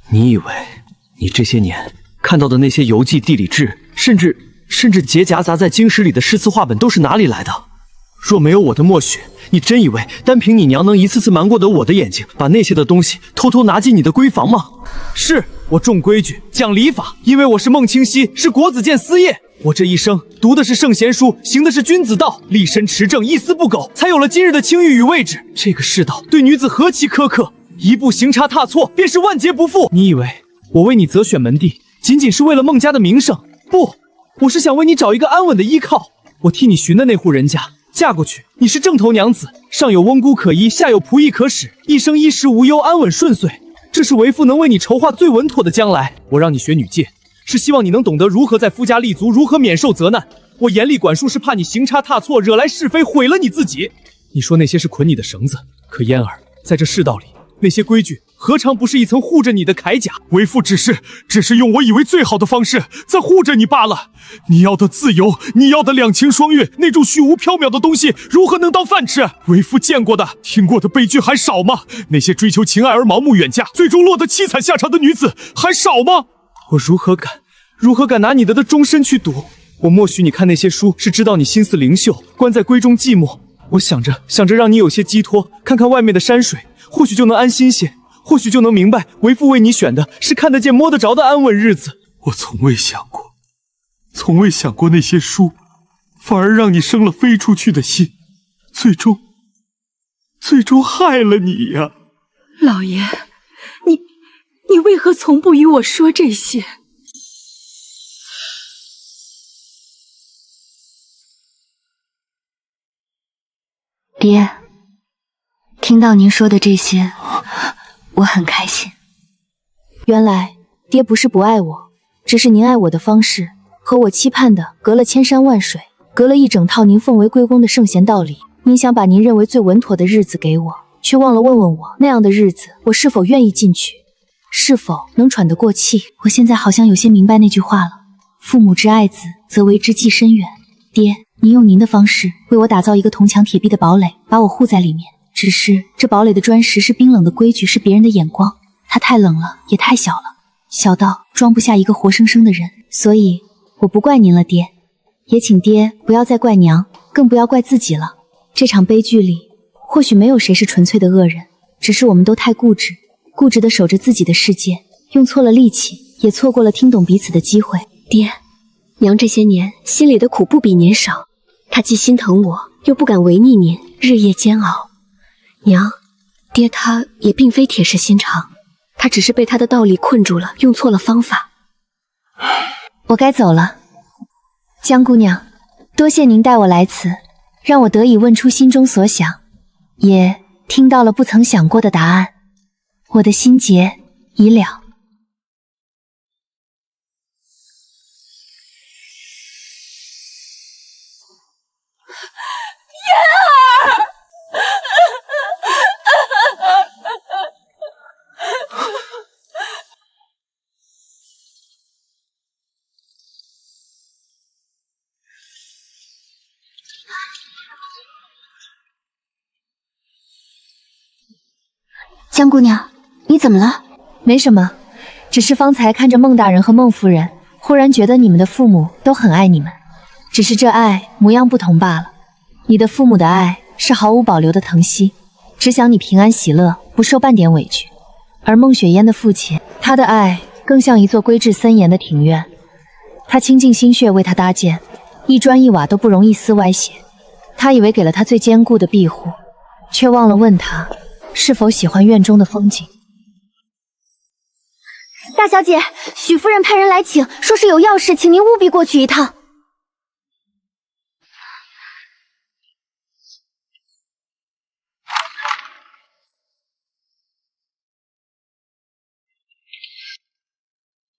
S17: 你以为你这些年看到的那些游记、地理志，甚至结夹杂在经史里的诗词画本都是哪里来的？若没有我的默许，你真以为单凭你娘能一次次瞒过得我的眼睛，把那些的东西偷偷拿进你的闺房吗？是我重规矩，讲礼法，因为我是孟清溪，是国子监司业。我这一生读的是圣贤书，行的是君子道，立身持正，一丝不苟，才有了今日的清誉与位置。这个世道对女子何其苛刻，一步行差踏错，便是万劫不复。你以为我为你择选门第，仅仅是为了孟家的名声？不，我是想为你找一个安稳的依靠。我替你寻的那户人家，嫁过去，你是正头娘子，上有翁姑可依，下有仆役可使，一生衣食无忧，安稳顺遂。这是为父能为你筹划最稳妥的将来。我让你学女诫，是希望你能懂得如何在夫家立足，如何免受责难。我严厉管束，是怕你行差踏错，惹来是非，毁了你自己。你说那些是捆你的绳子，可嫣儿，在这世道里，那些规矩何尝不是一层护着你的铠甲？为父只是用我以为最好的方式在护着你罢了。你要的自由，你要的两情双悦，那种虚无缥缈的东西，如何能当饭吃？为父见过的、听过的悲剧还少吗？那些追求情爱而盲目远嫁，最终落得凄惨下场的女子还少吗？我如何敢拿你的终身去赌？我默许你看那些书，是知道你心思灵秀，关在闺中寂寞。我想着让你有些寄托，看看外面的山水，或许就能安心些，或许就能明白为父为你选的是看得见摸得着的安稳日子。我从未想过那些书反而让你生了飞出去的心，最终害了你呀！
S4: 老爷，你为何从不与我说这些？
S1: 爹，听到您说的这些，我很开心。
S18: 原来爹不是不爱我，只是您爱我的方式和我期盼的隔了千山万水，隔了一整套您奉为归公的圣贤道理。您想把您认为最稳妥的日子给我，却忘了问问我，那样的日子我是否愿意进去，是否能喘得过气。我现在好像有些明白那句话了，父母之爱子，则为之计深远。爹，您用您的方式为我打造一个铜墙铁壁的堡垒，把我护在里面。只是这堡垒的砖石是冰冷的规矩，是别人的眼光，它太冷了，也太小了，小到装不下一个活生生的人。所以我不怪您了，爹，也请爹不要再怪娘，更不要怪自己了。这场悲剧里，或许没有谁是纯粹的恶人，只是我们都太固执地守着自己的世界，用错了力气，也错过了听懂彼此的机会。
S7: 爹，娘这些年心里的苦不比您少，她既心疼我，又不敢违逆您，日夜煎熬。娘，爹他也并非铁石心肠，他只是被他的道理困住了，用错了方法。
S18: 我该走了，江姑娘，多谢您带我来此，让我得以问出心中所想，也听到了不曾想过的答案，我的心结已了。
S1: 江姑娘，你怎么了？
S18: 没什么，只是方才看着孟大人和孟夫人，忽然觉得你们的父母都很爱你们，只是这爱模样不同罢了。你的父母的爱是毫无保留的疼惜，只想你平安喜乐，不受半点委屈。而孟雪烟的父亲，他的爱更像一座规制森严的庭院，他倾尽心血为他搭建，一砖一瓦都不容一丝歪斜。他以为给了他最坚固的庇护，却忘了问他是否喜欢院中的风景。
S11: 大小姐，许夫人派人来请，说是有要事，请您务必过去一趟。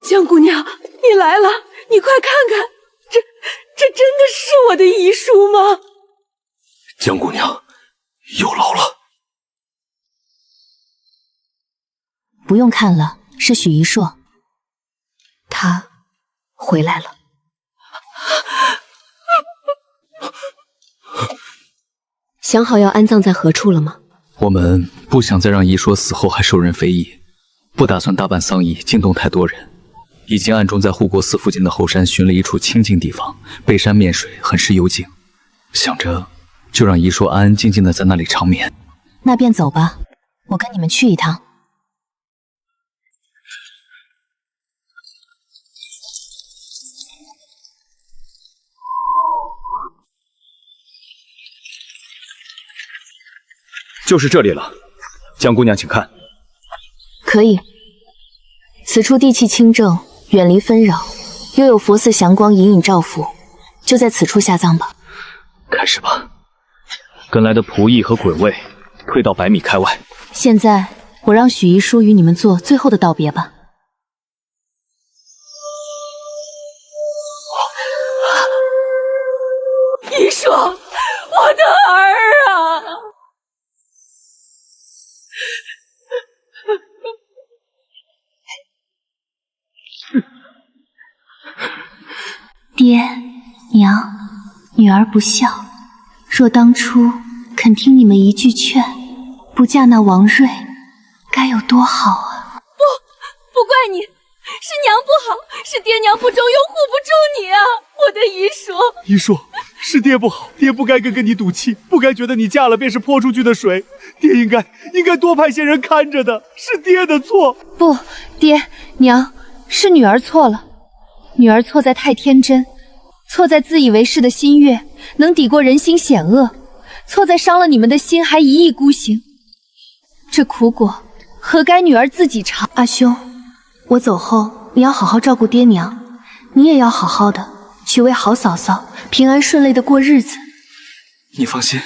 S4: 江姑娘，你来了，你快看看，这真的是我的遗书吗？
S13: 江姑娘，有劳了。
S18: 不用看了，是许一硕，他回来了。
S7: 想好要安葬在何处了吗？
S16: 我们不想再让一硕死后还受人非议，不打算大办丧仪惊动太多人。已经暗中在护国寺附近的后山寻了一处清静地方，背山面水，很是幽静。想着就让一硕安安静静的在那里长眠。
S18: 那便走吧，我跟你们去一趟。
S9: 就是这里了，江姑娘请看。
S18: 可以。此处地气清正，远离纷扰，又有佛寺祥光隐隐照拂，就在此处下葬吧。
S16: 开始吧。跟来的仆役和鬼卫退到100米开外。
S18: 现在我让许一书与你们做最后的道别吧。
S4: 一书，我的儿啊！
S1: 爹娘，女儿不孝，若当初肯听你们一句劝，不嫁那王瑞，该有多好啊！
S4: 不怪你，是娘不好，是爹娘不中用，护不住你啊！我的遗书，
S12: 一硕，是爹不好，爹不该跟你赌气，不该觉得你嫁了便是泼出去的水，爹应该多派些人看着的，是爹的错。
S18: 不，爹娘，是女儿错了，女儿错在太天真，错在自以为是的心悦能抵过人心险恶，错在伤了你们的心还一意孤行，这苦果何该女儿自己尝？
S1: 阿兄，我走后你要好好照顾爹娘，你也要好好的去为好嫂嫂平安顺利的过日子。
S16: 你放心，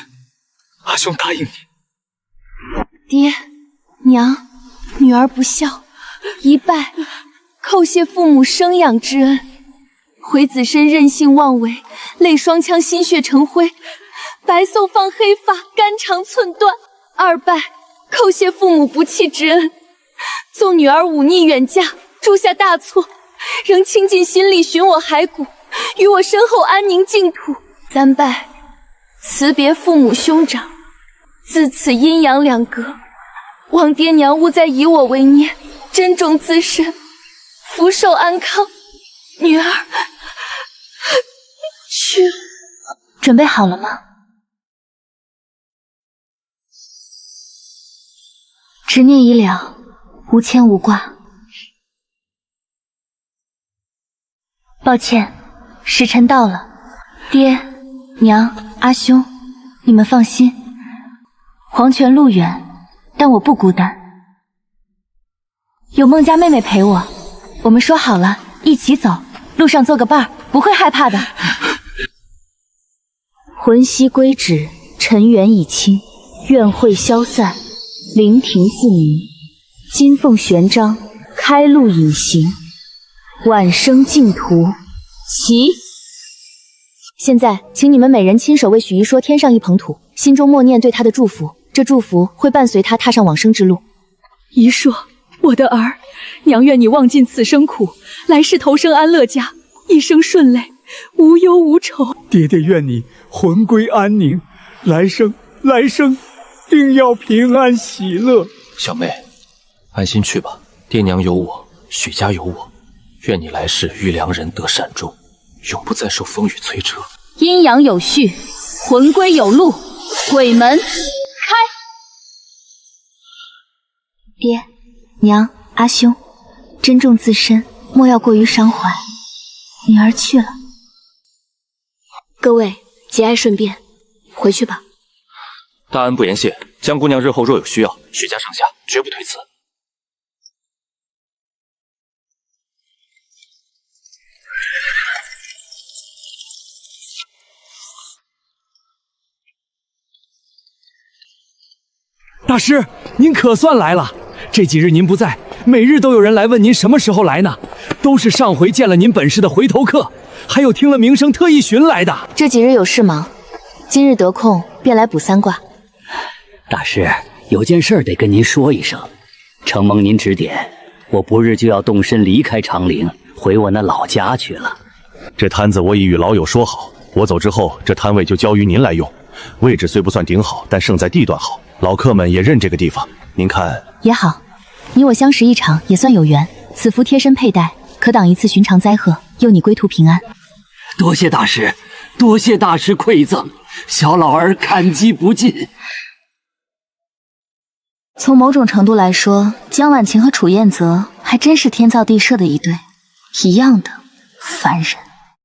S16: 阿兄答应你。
S1: 爹娘，女儿不孝，
S18: 一拜叩谢父母生养之恩，悔子身任性妄为，泪双枪心血成灰，白叟放黑发，肝肠寸断。二拜叩谢父母不弃之恩，纵女儿忤逆远嫁，铸下大错，仍倾尽心力寻我骸骨，于我身后安宁净土。三拜辞别父母兄长，自此阴阳两隔，望爹娘勿再以我为念，珍重自身，福寿安康。女儿去了。
S1: 准备好了吗？执念已了，无牵无挂。抱歉，时辰到了。爹娘阿兄，你们放心，黄泉路远，但我不孤单，有孟家妹妹陪我，我们说好了一起走，路上做个伴儿，不会害怕的。魂兮归止，尘缘已清，怨会消散，灵庭自明，金凤玄章，开路隐形，晚生净土。齐！
S18: 现在，请你们每人亲手为许一说添上一捧土，心中默念对他的祝福，这祝福会伴随他踏上往生之路。
S4: 一硕，我的儿，娘愿你忘尽此生苦，来世投生安乐家，一生顺累，无忧无愁。
S12: 爹爹愿你魂归安宁，来生定要平安喜乐。
S10: 小妹，安心去吧，爹娘有我，许家有我，愿你来世遇良人得善终，永不再受风雨摧折。
S18: 阴阳有序，魂归有路。鬼门开！
S1: 爹、娘、阿兄，珍重自身，莫要过于伤怀。女儿去了。
S7: 各位节哀顺变，回去吧。
S6: 大恩不言谢，江姑娘日后若有需要，许家上下绝不推辞。
S12: 大师，您可算来了。这几日您不在，每日都有人来问您什么时候来呢，都是上回见了您本市的回头客，还有听了名声特意寻来的。
S18: 这几日有事忙，今日得空便来卜三卦。
S3: 大师，有件事得跟您说一声，承蒙您指点，我不日就要动身离开长陵，回我那老家去了。
S6: 这摊子我已与老友说好，我走之后，这摊位就交于您来用。位置虽不算顶好，但胜在地段好，老客们也认这个地方。您看
S18: 也好，你我相识一场，也算有缘。此符贴身佩戴，可挡一次寻常灾祸，佑你归途平安。
S3: 多谢大师，多谢大师馈赠，小老儿感激不尽。
S1: 从某种程度来说，江婉晴和楚彦泽还真是天造地设的一对，一样的烦人。